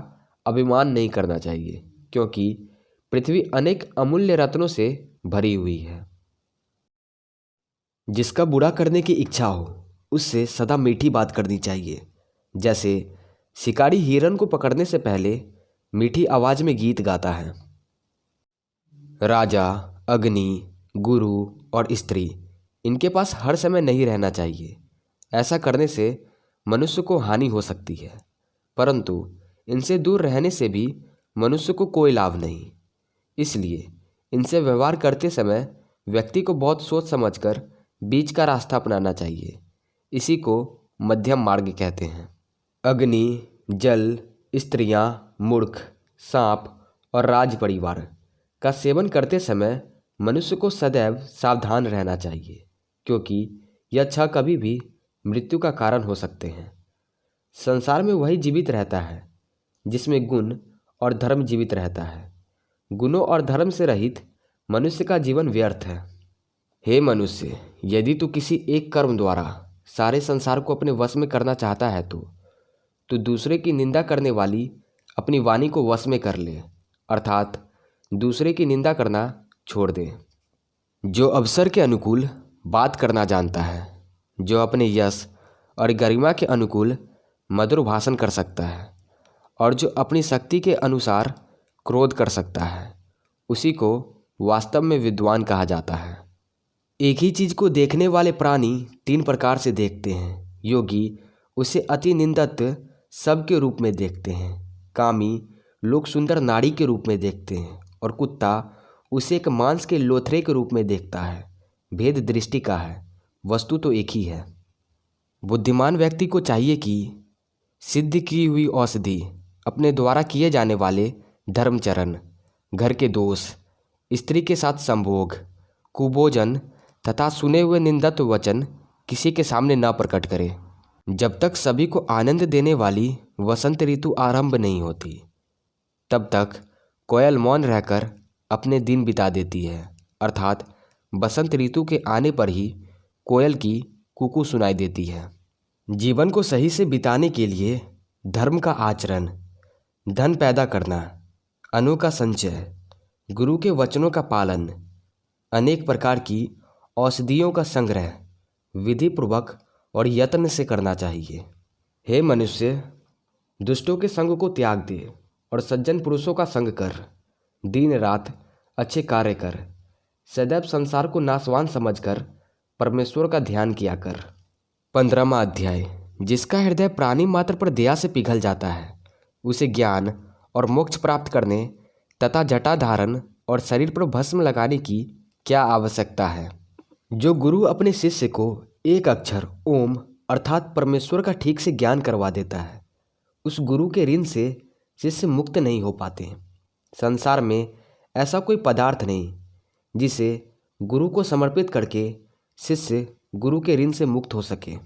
अभिमान नहीं करना चाहिए, क्योंकि पृथ्वी अनेक अमूल्य रत्नों से भरी हुई है। जिसका बुरा करने की इच्छा हो उससे सदा मीठी बात करनी चाहिए। जैसे शिकारी हिरन को पकड़ने से पहले मीठी आवाज में गीत गाता है। राजा, अग्नि, गुरु और स्त्री, इनके पास हर समय नहीं रहना चाहिए। ऐसा करने से मनुष्य को हानि हो सकती है, परंतु इनसे दूर रहने से भी मनुष्य को कोई लाभ नहीं। इसलिए इनसे व्यवहार करते समय व्यक्ति को बहुत सोच समझकर बीच का रास्ता अपनाना चाहिए। इसी को मध्यम मार्ग कहते हैं। अग्नि, जल, स्त्रियां, मूर्ख, सांप और राज परिवार, का सेवन करते समय मनुष्य को सदैव सावधान रहना चाहिए, क्योंकि यह छह कभी भी मृत्यु का कारण हो सकते हैं। संसार में वही जीवित रहता है जिसमें गुण और धर्म जीवित रहता है। गुणों और धर्म से रहित मनुष्य का जीवन व्यर्थ है। हे मनुष्य, यदि तू किसी एक कर्म द्वारा सारे संसार को अपने वश में करना चाहता है तो दूसरे की निंदा करने वाली अपनी वाणी को वश में कर ले, अर्थात दूसरे की निंदा करना छोड़ दे। जो अवसर के अनुकूल बात करना जानता है, जो अपने यश और गरिमा के अनुकूल मधुर भाषण कर सकता है और जो अपनी शक्ति के अनुसार क्रोध कर सकता है, उसी को वास्तव में विद्वान कहा जाता है। एक ही चीज को देखने वाले प्राणी तीन प्रकार से देखते हैं। योगी उसे अति निंदित सब के रूप में देखते हैं, कामी लोग सुंदर नारी के रूप में देखते हैं और कुत्ता उसे एक मांस के लोथरे के रूप में देखता है। भेद दृष्टि का है, वस्तु तो एक ही है। बुद्धिमान व्यक्ति को चाहिए कि सिद्ध की हुई औषधि, अपने द्वारा किए जाने वाले धर्मचरण, घर के दोष, स्त्री के साथ संभोग, कुभोजन तथा सुने हुए निंदक वचन किसी के सामने न प्रकट करे, जब तक सभी को आनंद देने वाली वसंत ऋतु आरंभ नहीं होती। तब तक कोयल मौन रहकर अपने दिन बिता देती है, अर्थात बसंत ऋतु के आने पर ही कोयल की कुकू सुनाई देती है। जीवन को सही से बिताने के लिए धर्म का आचरण, धन पैदा करना, अन्न का संचय, गुरु के वचनों का पालन, अनेक प्रकार की औषधियों का संग्रह विधिपूर्वक और यत्न से करना चाहिए। हे मनुष्य, दुष्टों के संग को त्याग दे और सज्जन पुरुषों का संग कर। दिन रात अच्छे कार्य कर, सदैव संसार को नाशवान समझकर परमेश्वर का ध्यान किया कर। 15वां अध्याय। जिसका हृदय प्राणी मात्र पर दया से पिघल जाता है, उसे ज्ञान और मोक्ष प्राप्त करने तथा जटा धारण और शरीर पर भस्म लगाने की क्या आवश्यकता है। जो गुरु अपने शिष्य को एक अक्षर ओम अर्थात परमेश्वर का ठीक से ज्ञान करवा देता है, उस गुरु के ऋण से शिष्य मुक्त नहीं हो पाते। संसार में ऐसा कोई पदार्थ नहीं जिसे गुरु को समर्पित करके शिष्य गुरु के ऋण से मुक्त हो सके।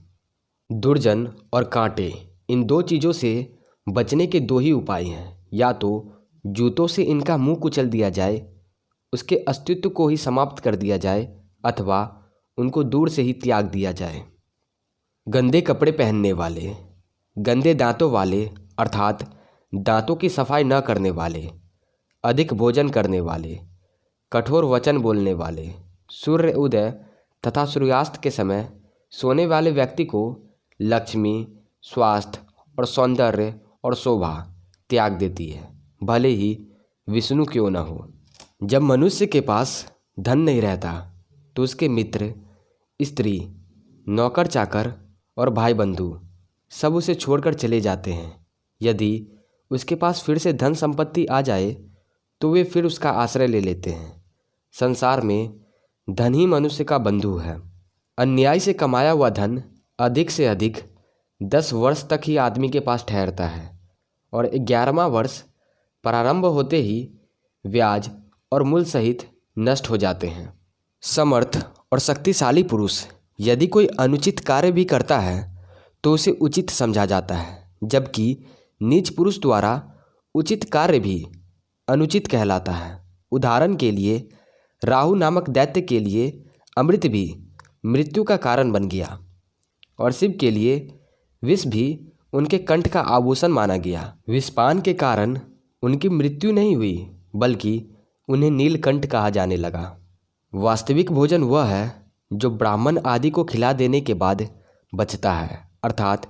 दुर्जन और कांटे, इन दो चीज़ों से बचने के दो ही उपाय हैं। या तो जूतों से इनका मुंह कुचल दिया जाए, उसके अस्तित्व को ही समाप्त कर दिया जाए, अथवा उनको दूर से ही त्याग दिया जाए। गंदे कपड़े पहनने वाले, गंदे दांतों वाले अर्थात दांतों की सफाई न करने वाले, अधिक भोजन करने वाले, कठोर वचन बोलने वाले, सूर्य उदय तथा सूर्यास्त के समय सोने वाले व्यक्ति को लक्ष्मी, स्वास्थ्य और सौंदर्य और शोभा त्याग देती है, भले ही विष्णु क्यों न हो। जब मनुष्य के पास धन नहीं रहता तो उसके मित्र, स्त्री, नौकर चाकर और भाई बंधु सब उसे छोड़कर चले जाते हैं। यदि उसके पास फिर से धन संपत्ति आ जाए तो वे फिर उसका आश्रय ले लेते हैं। संसार में धन ही मनुष्य का बंधु है। अन्याय से कमाया हुआ धन अधिक से अधिक 10 वर्ष तक ही आदमी के पास ठहरता है और 11वां वर्ष प्रारंभ होते ही ब्याज और मूल सहित नष्ट हो जाते हैं। समर्थ और शक्तिशाली पुरुष यदि कोई अनुचित कार्य भी करता है तो उसे उचित समझा जाता है, जबकि नीच पुरुष द्वारा उचित कार्य भी अनुचित कहलाता है। उदाहरण के लिए राहु नामक दैत्य के लिए अमृत भी मृत्यु का कारण बन गया और शिव के लिए विष भी उनके कंठ का आभूषण माना गया। विषपान के कारण उनकी मृत्यु नहीं हुई, बल्कि उन्हें नीलकंठ कहा जाने लगा। वास्तविक भोजन वह है जो ब्राह्मण आदि को खिला देने के बाद बचता है, अर्थात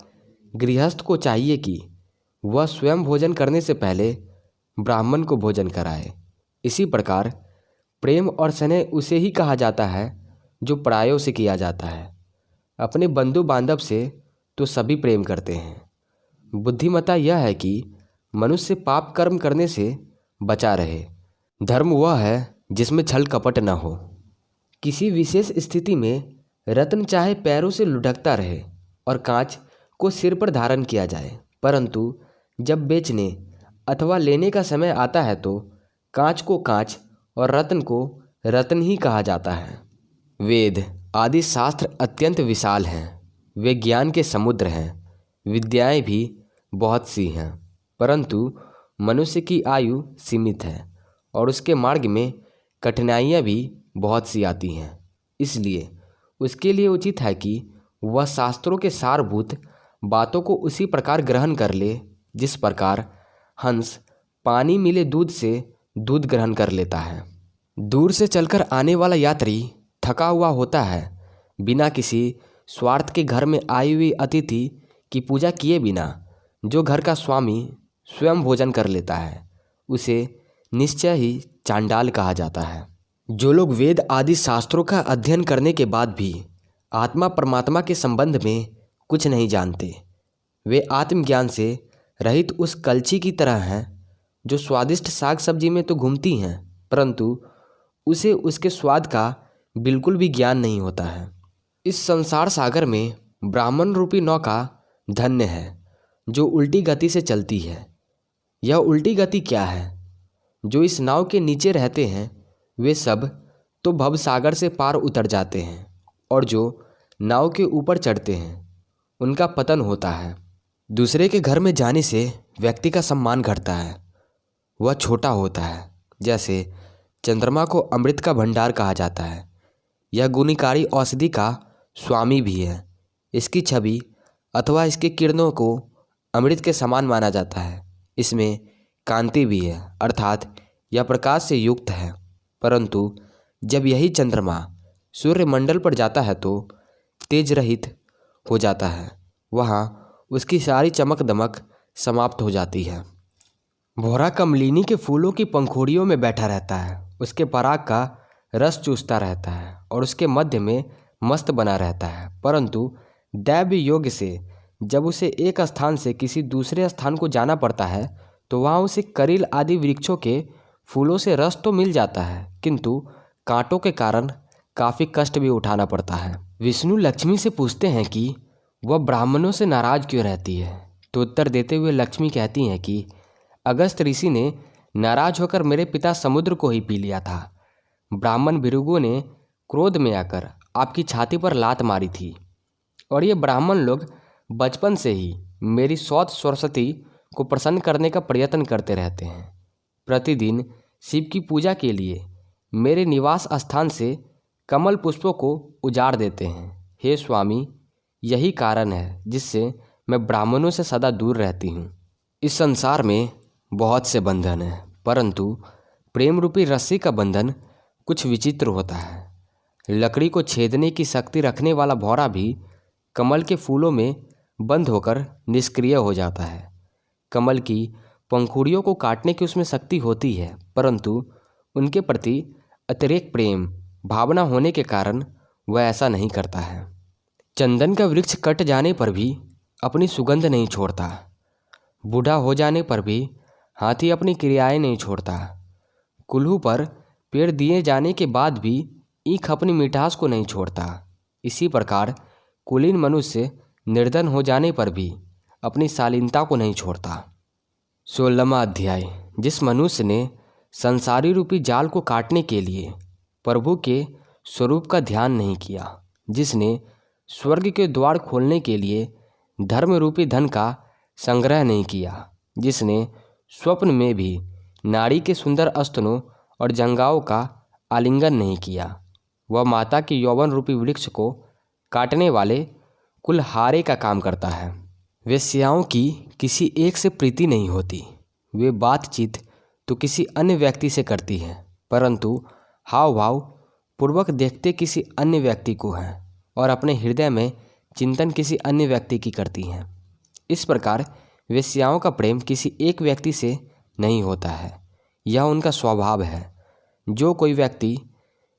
गृहस्थ को चाहिए कि वह स्वयं भोजन करने से पहले ब्राह्मण को भोजन कराए। इसी प्रकार प्रेम और स्नेह उसे ही कहा जाता है जो परायों से किया जाता है। अपने बंधु बांधव से तो सभी प्रेम करते हैं। बुद्धिमत्ता यह है कि मनुष्य पाप कर्म करने से बचा रहे। धर्म वह है जिसमें छल कपट न हो। किसी विशेष स्थिति में रत्न चाहे पैरों से लुढ़कता रहे और कांच को सिर पर धारण किया जाए, परंतु जब बेचने अथवा लेने का समय आता है तो कांच को कांच और रत्न को रत्न ही कहा जाता है। वेद आदि शास्त्र अत्यंत विशाल हैं, वे ज्ञान के समुद्र हैं। विद्याएं भी बहुत सी हैं, परंतु मनुष्य की आयु सीमित है और उसके मार्ग में कठिनाइयाँ भी बहुत सी आती हैं। इसलिए उसके लिए उचित है कि वह शास्त्रों के सारभूत बातों को उसी प्रकार ग्रहण कर ले जिस प्रकार हंस पानी मिले दूध से दूध ग्रहण कर लेता है। दूर से चलकर आने वाला यात्री थका हुआ होता है। बिना किसी स्वार्थ के घर में आई हुई अतिथि की पूजा किए बिना जो घर का स्वामी स्वयं भोजन कर लेता है, उसे निश्चय ही चांडाल कहा जाता है। जो लोग वेद आदि शास्त्रों का अध्ययन करने के बाद भी आत्मा परमात्मा के संबंध में कुछ नहीं जानते, वे आत्मज्ञान से रहित उस कलछी की तरह हैं जो स्वादिष्ट साग सब्जी में तो घूमती हैं, परंतु उसे उसके स्वाद का बिल्कुल भी ज्ञान नहीं होता है। इस संसार सागर में ब्राह्मण रूपी नौका धन्य है जो उल्टी गति से चलती है। यह उल्टी गति क्या है? जो इस नाव के नीचे रहते हैं वे सब तो भव सागर से पार उतर जाते हैं, और जो नाव के ऊपर चढ़ते हैं उनका पतन होता है। दूसरे के घर में जाने से व्यक्ति का सम्मान घटता है, वह छोटा होता है। जैसे चंद्रमा को अमृत का भंडार कहा जाता है, यह गुणकारी औषधि का स्वामी भी है। इसकी छवि अथवा इसके किरणों को अमृत के समान माना जाता है। इसमें कांति भी है, अर्थात यह प्रकाश से युक्त है। परंतु जब यही चंद्रमा सूर्यमंडल पर जाता है तो तेज रहित हो जाता है, वहाँ उसकी सारी चमक दमक समाप्त हो जाती है। भौरा कमलिनी के फूलों की पंखुड़ियों में बैठा रहता है, उसके पराग का रस चूसता रहता है और उसके मध्य में मस्त बना रहता है। परंतु दैव्य योग से जब उसे एक स्थान से किसी दूसरे स्थान को जाना पड़ता है तो वहाँ उसे करील आदि वृक्षों के फूलों से रस तो मिल जाता है, किंतु कांटों के कारण काफ़ी कष्ट भी उठाना पड़ता है। विष्णु लक्ष्मी से पूछते हैं कि वह ब्राह्मणों से नाराज क्यों रहती है, तो उत्तर देते हुए लक्ष्मी कहती हैं कि अगस्त ऋषि ने नाराज होकर मेरे पिता समुद्र को ही पी लिया था। ब्राह्मण भृगु ने क्रोध में आकर आपकी छाती पर लात मारी थी, और ये ब्राह्मण लोग बचपन से ही मेरी सौत सरस्वती को प्रसन्न करने का प्रयत्न करते रहते हैं। प्रतिदिन शिव की पूजा के लिए मेरे निवास स्थान से कमल पुष्पों को उजाड़ देते हैं। हे स्वामी, यही कारण है जिससे मैं ब्राह्मणों से सदा दूर रहती हूँ। इस संसार में बहुत से बंधन हैं, परंतु प्रेम रूपी रस्सी का बंधन कुछ विचित्र होता है। लकड़ी को छेदने की शक्ति रखने वाला भौरा भी कमल के फूलों में बंद होकर निष्क्रिय हो जाता है। कमल की पंखुड़ियों को काटने की उसमें शक्ति होती है, परंतु उनके प्रति अतिरेक प्रेम भावना होने के कारण वह ऐसा नहीं करता है। चंदन का वृक्ष कट जाने पर भी अपनी सुगंध नहीं छोड़ता, बूढ़ा हो जाने पर भी हाथी अपनी क्रियाएं नहीं छोड़ता, कुल्हू पर पेड़ दिए जाने के बाद भी ईख अपनी मिठास को नहीं छोड़ता। इसी प्रकार कुलीन मनुष्य निर्धन हो जाने पर भी अपनी शालीनता को नहीं छोड़ता। 16वां अध्याय। जिस मनुष्य ने संसारी रूपी जाल को काटने के लिए प्रभु के स्वरूप का ध्यान नहीं किया, जिसने स्वर्ग के द्वार खोलने के लिए धर्म रूपी धन का संग्रह नहीं किया, जिसने स्वप्न में भी नाड़ी के सुंदर स्तनों और जंघाओं का आलिंगन नहीं किया, वह माता के यौवन रूपी वृक्ष को काटने वाले कुल्हारे का काम करता है। वेश्याओं की किसी एक से प्रीति नहीं होती, वे बातचीत तो किसी अन्य व्यक्ति से करती हैं, परंतु हाव भाव पूर्वक देखते किसी अन्य व्यक्ति को हैं और अपने हृदय में चिंतन किसी अन्य व्यक्ति की करती हैं। इस प्रकार वेश्याओं का प्रेम किसी एक व्यक्ति से नहीं होता है, यह उनका स्वभाव है। जो कोई व्यक्ति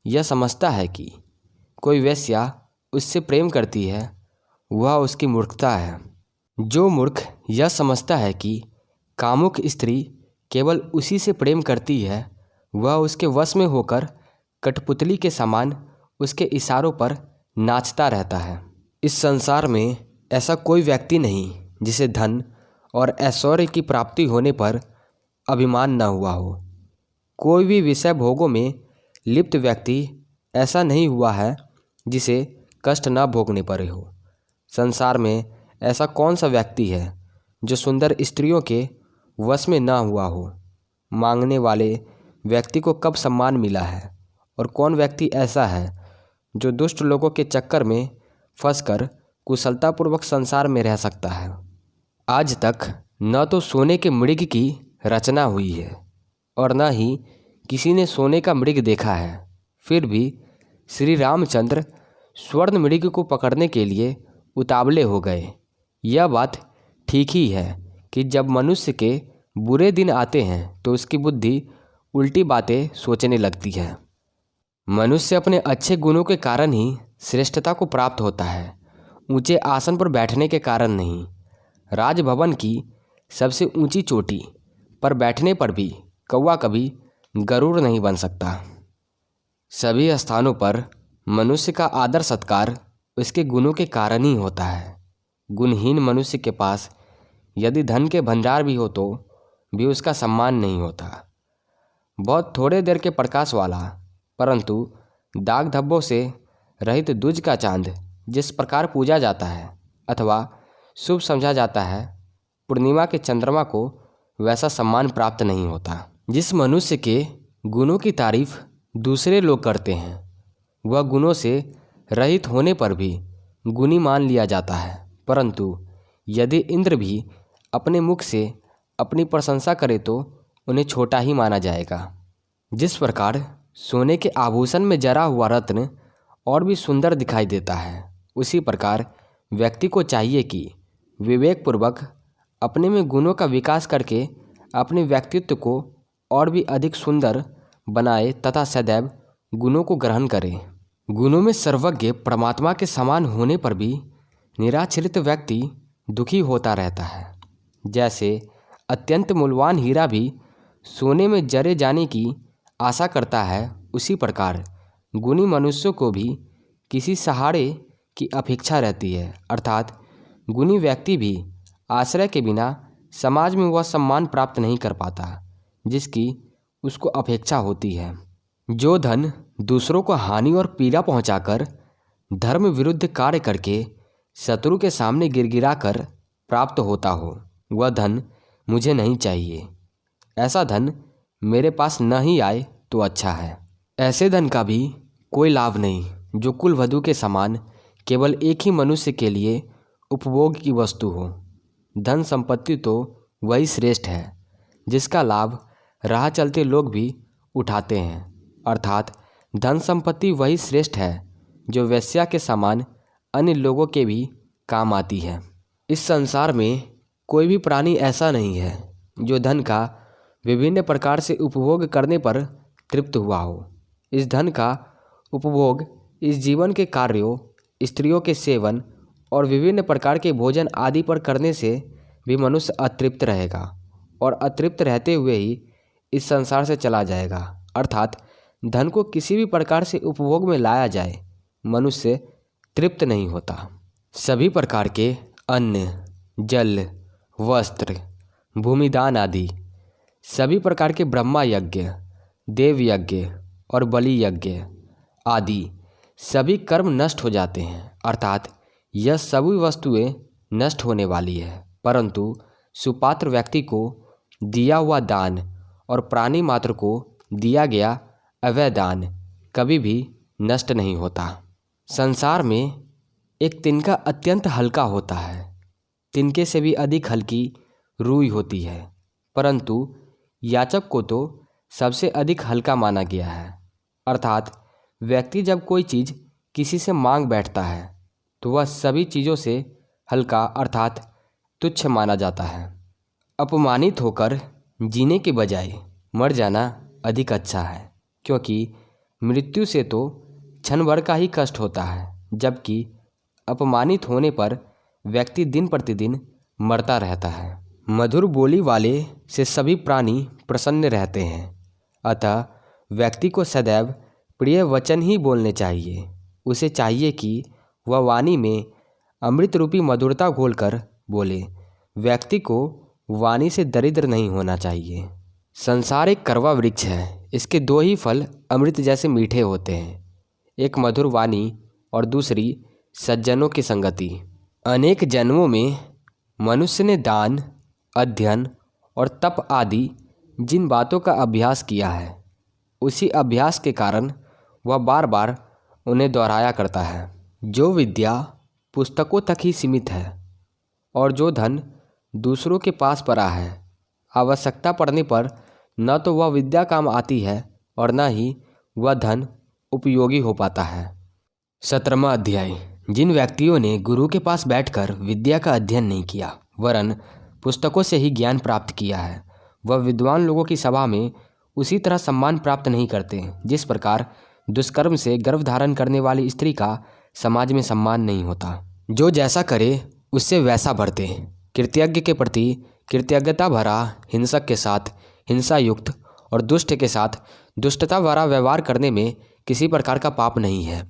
यह समझता है कि कोई वेश्या उससे प्रेम करती है, वह उसकी मूर्खता है। जो मूर्ख यह समझता है कि कामुक स्त्री केवल उसी से प्रेम करती है, वह उसके वश में होकर कठपुतली के समान उसके इशारों पर नाचता रहता है। इस संसार में ऐसा कोई व्यक्ति नहीं जिसे धन और ऐश्वर्य की प्राप्ति होने पर अभिमान न हुआ हो। कोई भी विषय भोगों में लिप्त व्यक्ति ऐसा नहीं हुआ है जिसे कष्ट न भोगने पड़े हो। संसार में ऐसा कौन सा व्यक्ति है जो सुंदर स्त्रियों के वश में न हुआ हो। मांगने वाले व्यक्ति को कब सम्मान मिला है और कौन व्यक्ति ऐसा है जो दुष्ट लोगों के चक्कर में फंसकर कुशलतापूर्वक संसार में रह सकता है। आज तक न तो सोने के मृग की रचना हुई है और न ही किसी ने सोने का मृग देखा है, फिर भी श्री रामचंद्र स्वर्ण मृग को पकड़ने के लिए उतावले हो गए। यह बात ठीक ही है कि जब मनुष्य के बुरे दिन आते हैं तो उसकी बुद्धि उल्टी बातें सोचने लगती है। मनुष्य अपने अच्छे गुणों के कारण ही श्रेष्ठता को प्राप्त होता है, ऊंचे आसन पर बैठने के कारण नहीं। राजभवन की सबसे ऊंची चोटी पर बैठने पर भी कौवा कभी गरुड़ नहीं बन सकता। सभी स्थानों पर मनुष्य का आदर सत्कार उसके गुणों के कारण ही होता है। गुणहीन मनुष्य के पास यदि धन के भंडार भी हो तो भी उसका सम्मान नहीं होता। बहुत थोड़े देर के प्रकाश वाला परंतु दाग धब्बों से रहित दूज का चांद जिस प्रकार पूजा जाता है अथवा शुभ समझा जाता है, पूर्णिमा के चंद्रमा को वैसा सम्मान प्राप्त नहीं होता। जिस मनुष्य के गुणों की तारीफ दूसरे लोग करते हैं वह गुणों से रहित होने पर भी गुणी मान लिया जाता है, परंतु यदि इंद्र भी अपने मुख से अपनी प्रशंसा करे तो उन्हें छोटा ही माना जाएगा। जिस प्रकार सोने के आभूषण में जरा हुआ रत्न और भी सुंदर दिखाई देता है, उसी प्रकार व्यक्ति को चाहिए कि विवेकपूर्वक अपने में गुणों का विकास करके अपने व्यक्तित्व को और भी अधिक सुंदर बनाए तथा सदैव गुणों को ग्रहण करे। गुणों में सर्वज्ञ परमात्मा के समान होने पर भी निराश्रित व्यक्ति दुखी होता रहता है। जैसे अत्यंत मूल्यवान हीरा भी सोने में जरे जाने की आशा करता है, उसी प्रकार गुणी मनुष्यों को भी किसी सहारे की अपेक्षा रहती है, अर्थात गुणी व्यक्ति भी आश्रय के बिना समाज में वह सम्मान प्राप्त नहीं कर पाता जिसकी उसको अपेक्षा होती है। जो धन दूसरों को हानि और पीड़ा पहुंचाकर धर्म विरुद्ध कार्य करके शत्रु के सामने गिड़गिड़ाकर प्राप्त होता हो, वह धन मुझे नहीं चाहिए। ऐसा धन मेरे पास न ही आए तो अच्छा है। ऐसे धन का भी कोई लाभ नहीं जो कुल वधू के समान केवल एक ही मनुष्य के लिए उपभोग की वस्तु हो। धन संपत्ति तो वही श्रेष्ठ है जिसका लाभ राह चलते लोग भी उठाते हैं, अर्थात धन संपत्ति वही श्रेष्ठ है जो वेश्या के समान अन्य लोगों के भी काम आती है। इस संसार में कोई भी प्राणी ऐसा नहीं है जो धन का विभिन्न प्रकार से उपभोग करने पर तृप्त हुआ हो। इस धन का उपभोग इस जीवन के कार्यों, स्त्रियों के सेवन और विभिन्न प्रकार के भोजन आदि पर करने से भी मनुष्य अतृप्त रहेगा और अतृप्त रहते हुए ही इस संसार से चला जाएगा। अर्थात धन को किसी भी प्रकार से उपभोग में लाया जाए, मनुष्य तृप्त नहीं होता। सभी प्रकार के अन्न, जल, वस्त्र, भूमिदान आदि सभी प्रकार के ब्रह्मा यज्ञ, देव यज्ञ और बलि यज्ञ आदि सभी कर्म नष्ट हो जाते हैं, अर्थात यह सभी वस्तुएं नष्ट होने वाली है, परंतु सुपात्र व्यक्ति को दिया हुआ दान और प्राणी मात्र को दिया गया अवैध दान कभी भी नष्ट नहीं होता। संसार में एक तिनका अत्यंत हल्का होता है, तिनके से भी अधिक हल्की रुई होती है, परंतु याचक को तो सबसे अधिक हल्का माना गया है। अर्थात व्यक्ति जब कोई चीज़ किसी से मांग बैठता है तो वह सभी चीज़ों से हल्का अर्थात तुच्छ माना जाता है। अपमानित होकर जीने के बजाय मर जाना अधिक अच्छा है, क्योंकि मृत्यु से तो क्षण भर का ही कष्ट होता है, जबकि अपमानित होने पर व्यक्ति दिन प्रतिदिन मरता रहता है। मधुर बोली वाले से सभी प्राणी प्रसन्न रहते हैं, अतः व्यक्ति को सदैव प्रिय वचन ही बोलने चाहिए। उसे चाहिए कि वह वाणी में अमृत रूपी मधुरता घोलकर बोले। व्यक्ति को वाणी से दरिद्र नहीं होना चाहिए। संसार एक करवा वृक्ष है, इसके दो ही फल अमृत जैसे मीठे होते हैं, एक मधुर वाणी और दूसरी सज्जनों की संगति। अनेक जन्मों में मनुष्य ने दान, अध्ययन और तप आदि जिन बातों का अभ्यास किया है, उसी अभ्यास के कारण वह बार बार उन्हें दोहराया करता है। जो विद्या पुस्तकों तक ही सीमित है और जो धन दूसरों के पास पड़ा है, आवश्यकता पड़ने पर न तो वह विद्या काम आती है और न ही वह धन उपयोगी हो पाता है। 17वां अध्याय। जिन व्यक्तियों ने गुरु के पास बैठकर विद्या का अध्ययन नहीं किया वरन पुस्तकों से ही ज्ञान प्राप्त किया है, वह विद्वान लोगों की सभा में उसी तरह सम्मान प्राप्त नहीं करते जिस प्रकार दुष्कर्म से गर्भ धारण करने वाली स्त्री का समाज में सम्मान नहीं होता। जो जैसा करे उससे वैसा बरते। कृतज्ञ के प्रति कृतज्ञता भरा, हिंसक के साथ हिंसा युक्त और दुष्ट के साथ दुष्टता भरा व्यवहार करने में किसी प्रकार का पाप नहीं है।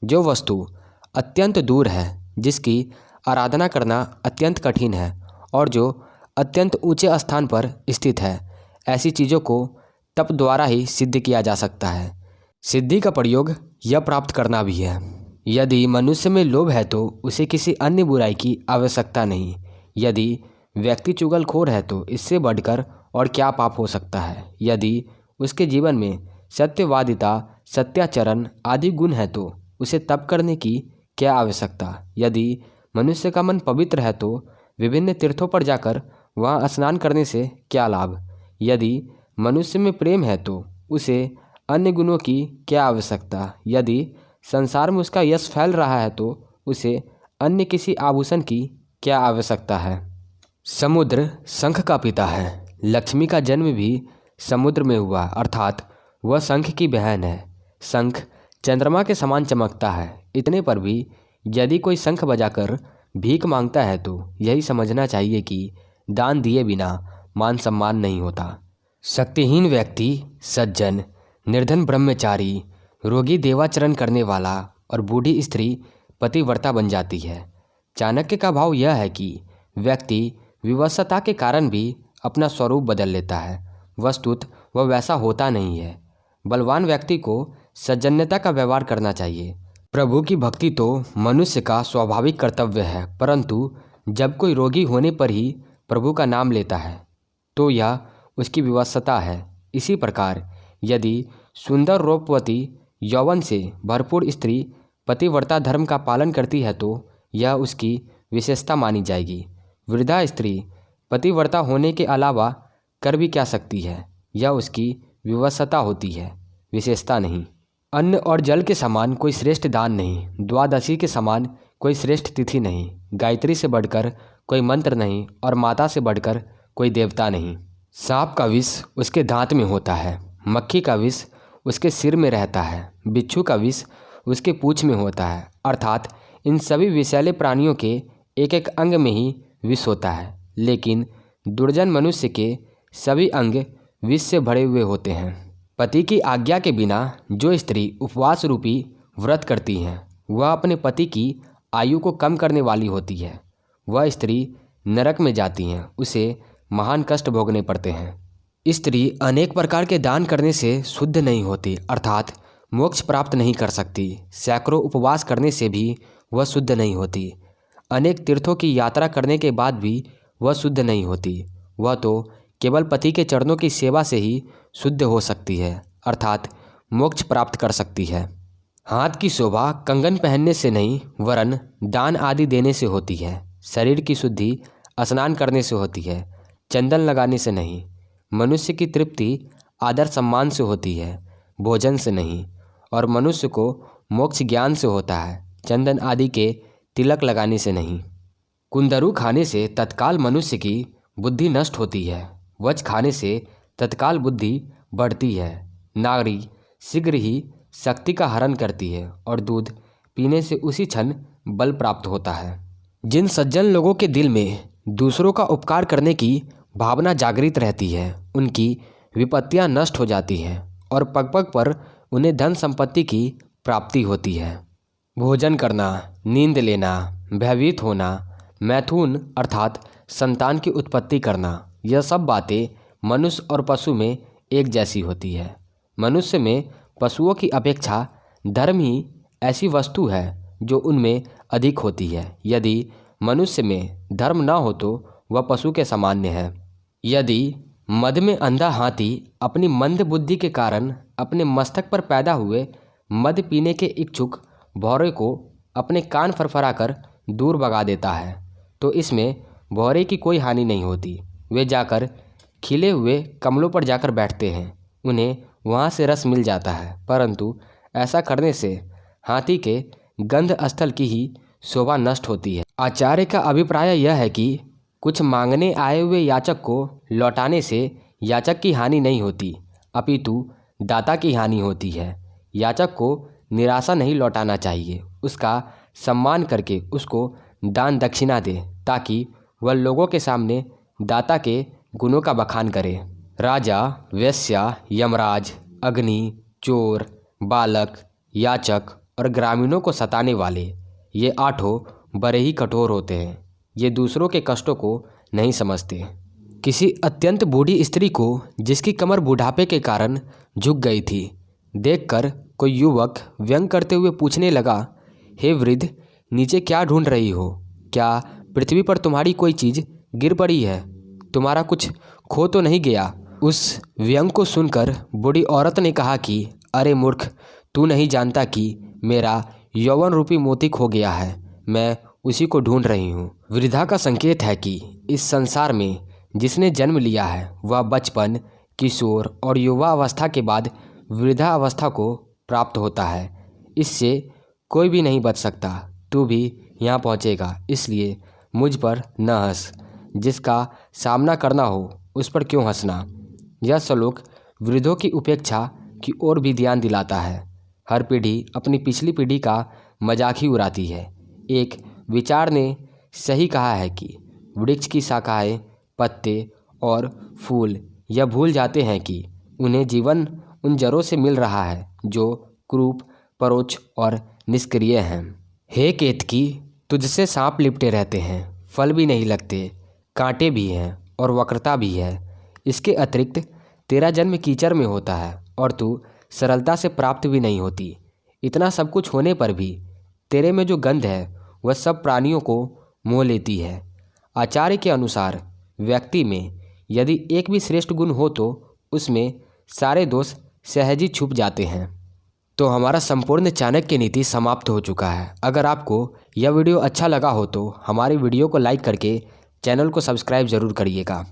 जो वस्तु अत्यंत दूर है, जिसकी आराधना करना अत्यंत कठिन है और जो अत्यंत ऊंचे स्थान पर स्थित है, ऐसी चीज़ों को तप द्वारा ही सिद्ध किया जा सकता है। सिद्धि का प्रयोग यह प्राप्त करना भी है। यदि मनुष्य में लोभ है तो उसे किसी अन्य बुराई की आवश्यकता नहीं। यदि व्यक्ति चुगलखोर है तो इससे बढ़कर और क्या पाप हो सकता है। यदि उसके जीवन में सत्यवादिता, सत्याचरण आदि गुण है तो उसे तप करने की क्या आवश्यकता। यदि मनुष्य का मन पवित्र है तो विभिन्न तीर्थों पर जाकर वहाँ स्नान करने से क्या लाभ। यदि मनुष्य में प्रेम है तो उसे अन्य गुणों की क्या आवश्यकता। यदि संसार में उसका यश फैल रहा है तो उसे अन्य किसी आभूषण की क्या आवश्यकता है। समुद्र शंख का पिता है। लक्ष्मी का जन्म भी समुद्र में हुआ, अर्थात वह शंख की बहन है। शंख चंद्रमा के समान चमकता है। इतने पर भी यदि कोई शंख बजाकर भीख मांगता है तो यही समझना चाहिए कि दान दिए बिना मान सम्मान नहीं होता। शक्तिहीन व्यक्ति सज्जन, निर्धन ब्रह्मचारी, रोगी देवाचरण करने वाला और बूढ़ी स्त्री पतिव्रता बन जाती है। चाणक्य का भाव यह है कि व्यक्ति विवशता के कारण भी अपना स्वरूप बदल लेता है। वस्तुत वह वैसा होता नहीं है। बलवान व्यक्ति को सज्जनता का व्यवहार करना चाहिए। प्रभु की भक्ति तो मनुष्य का स्वाभाविक कर्तव्य है, परंतु जब कोई रोगी होने पर ही प्रभु का नाम लेता है तो यह उसकी विवशता है। इसी प्रकार यदि सुंदर रूपवती यौवन से भरपूर स्त्री पतिव्रता धर्म का पालन करती है तो यह उसकी विशेषता मानी जाएगी। वृद्धा स्त्री पतिव्रता होने के अलावा कर भी क्या सकती है, यह उसकी विवशता होती है, विशेषता नहीं। अन्न और जल के समान कोई श्रेष्ठ दान नहीं, द्वादशी के समान कोई श्रेष्ठ तिथि नहीं, गायत्री से बढ़कर कोई मंत्र नहीं और माता से बढ़कर कोई देवता नहीं। सांप का विष उसके दांत में होता है, मक्खी का विष उसके सिर में रहता है, बिच्छू का विष उसके पूंछ में होता है, अर्थात इन सभी विषैले प्राणियों के एक एक अंग में ही विष होता है। लेकिन दुर्जन मनुष्य के सभी अंग विष से भरे हुए होते हैं। पति की आज्ञा के बिना जो स्त्री उपवास रूपी व्रत करती हैं वह अपने पति की आयु को कम करने वाली होती है। वह स्त्री नरक में जाती हैं, उसे महान कष्ट भोगने पड़ते हैं। स्त्री अनेक प्रकार के दान करने से शुद्ध नहीं होती, अर्थात मोक्ष प्राप्त नहीं कर सकती। सैकड़ों उपवास करने से भी वह शुद्ध नहीं होती। अनेक तीर्थों की यात्रा करने के बाद भी वह शुद्ध नहीं होती। वह तो केवल पति के चरणों की सेवा से ही शुद्ध हो सकती है, अर्थात मोक्ष प्राप्त कर सकती है। हाथ की शोभा कंगन पहनने से नहीं वरन दान आदि देने से होती है। शरीर की शुद्धि स्नान करने से होती है, चंदन लगाने से नहीं। मनुष्य की तृप्ति आदर सम्मान से होती है, भोजन से नहीं। और मनुष्य को मोक्ष ज्ञान से होता है, चंदन आदि के तिलक लगाने से नहीं। कुंदरू खाने से तत्काल मनुष्य की बुद्धि नष्ट होती है, वच खाने से तत्काल बुद्धि बढ़ती है। नारी शीघ्र ही शक्ति का हरण करती है और दूध पीने से उसी क्षण बल प्राप्त होता है। जिन सज्जन लोगों के दिल में दूसरों का उपकार करने की भावना जागृत रहती है उनकी विपत्तियां नष्ट हो जाती हैं और पग पग पर उन्हें धन संपत्ति की प्राप्ति होती है। भोजन करना, नींद लेना, भयभीत होना, मैथुन अर्थात संतान की उत्पत्ति करना, यह सब बातें मनुष्य और पशु में एक जैसी होती है। मनुष्य में पशुओं की अपेक्षा धर्म ही ऐसी वस्तु है जो उनमें अधिक होती है। यदि मनुष्य में धर्म न हो तो वह पशु के सामान्य है। यदि मद में अंधा हाथी अपनी मंद बुद्धि के कारण अपने मस्तक पर पैदा हुए मद पीने के इच्छुक भौरे को अपने कान फरफराकर दूर भगा देता है तो इसमें भौरे की कोई हानि नहीं होती। वे जाकर खिले हुए कमलों पर जाकर बैठते हैं, उन्हें वहाँ से रस मिल जाता है, परंतु ऐसा करने से हाथी के गंध स्थल की ही शोभा नष्ट होती है। आचार्य का अभिप्राय यह है कि कुछ मांगने आए हुए याचक को लौटाने से याचक की हानि नहीं होती, अपितु दाता की हानि होती है। याचक को निराशा नहीं लौटाना चाहिए, उसका सम्मान करके उसको दान दक्षिणा दे ताकि वह लोगों के सामने दाता के गुणों का बखान करे। राजा, वेश्या, यमराज, अग्नि, चोर, बालक, याचक और ग्रामीणों को सताने वाले ये आठों बड़े ही कठोर होते हैं। ये दूसरों के कष्टों को नहीं समझते। किसी अत्यंत बूढ़ी स्त्री को जिसकी कमर बुढ़ापे के कारण झुक गई थी देखकर कोई युवक व्यंग करते हुए पूछने लगा, हे वृद्ध, नीचे क्या ढूंढ रही हो? क्या पृथ्वी पर तुम्हारी कोई चीज़ गिर पड़ी है? तुम्हारा कुछ खो तो नहीं गया? उस व्यंग को सुनकर बूढ़ी औरत ने कहा कि अरे मूर्ख, तू नहीं जानता कि मेरा यौवन रूपी मोती खो गया है, मैं उसी को ढूंढ रही हूँ। वृद्धा का संकेत है कि इस संसार में जिसने जन्म लिया है वह बचपन, किशोर और युवा अवस्था के बाद वृद्धा अवस्था को प्राप्त होता है। इससे कोई भी नहीं बच सकता। तू भी यहाँ पहुँचेगा, इसलिए मुझ पर न हंस। जिसका सामना करना हो उस पर क्यों हंसना। यह श्लोक वृद्धों की उपेक्षा की ओर भी ध्यान दिलाता है। हर पीढ़ी अपनी पिछली पीढ़ी का मजाक ही उड़ाती है। एक विचार ने सही कहा है कि वृक्ष की शाखाएं, पत्ते और फूल यह भूल जाते हैं कि उन्हें जीवन उन जड़ों से मिल रहा है जो क्रूप, परोक्ष और निष्क्रिय हैं। हे केतकी, तुझसे सांप लिपटे रहते हैं, फल भी नहीं लगते, कांटे भी हैं और वक्रता भी है। इसके अतिरिक्त तेरा जन्म कीचड़ में होता है और तू सरलता से प्राप्त भी नहीं होती। इतना सब कुछ होने पर भी तेरे में जो गंध है वह सब प्राणियों को मोह लेती है। आचार्य के अनुसार व्यक्ति में यदि एक भी श्रेष्ठ गुण हो तो उसमें सारे दोष सहज ही छुप जाते हैं। तो हमारा संपूर्ण चाणक्य नीति समाप्त हो चुका है। अगर आपको यह वीडियो अच्छा लगा हो तो हमारे वीडियो को लाइक करके चैनल को सब्सक्राइब ज़रूर करिएगा।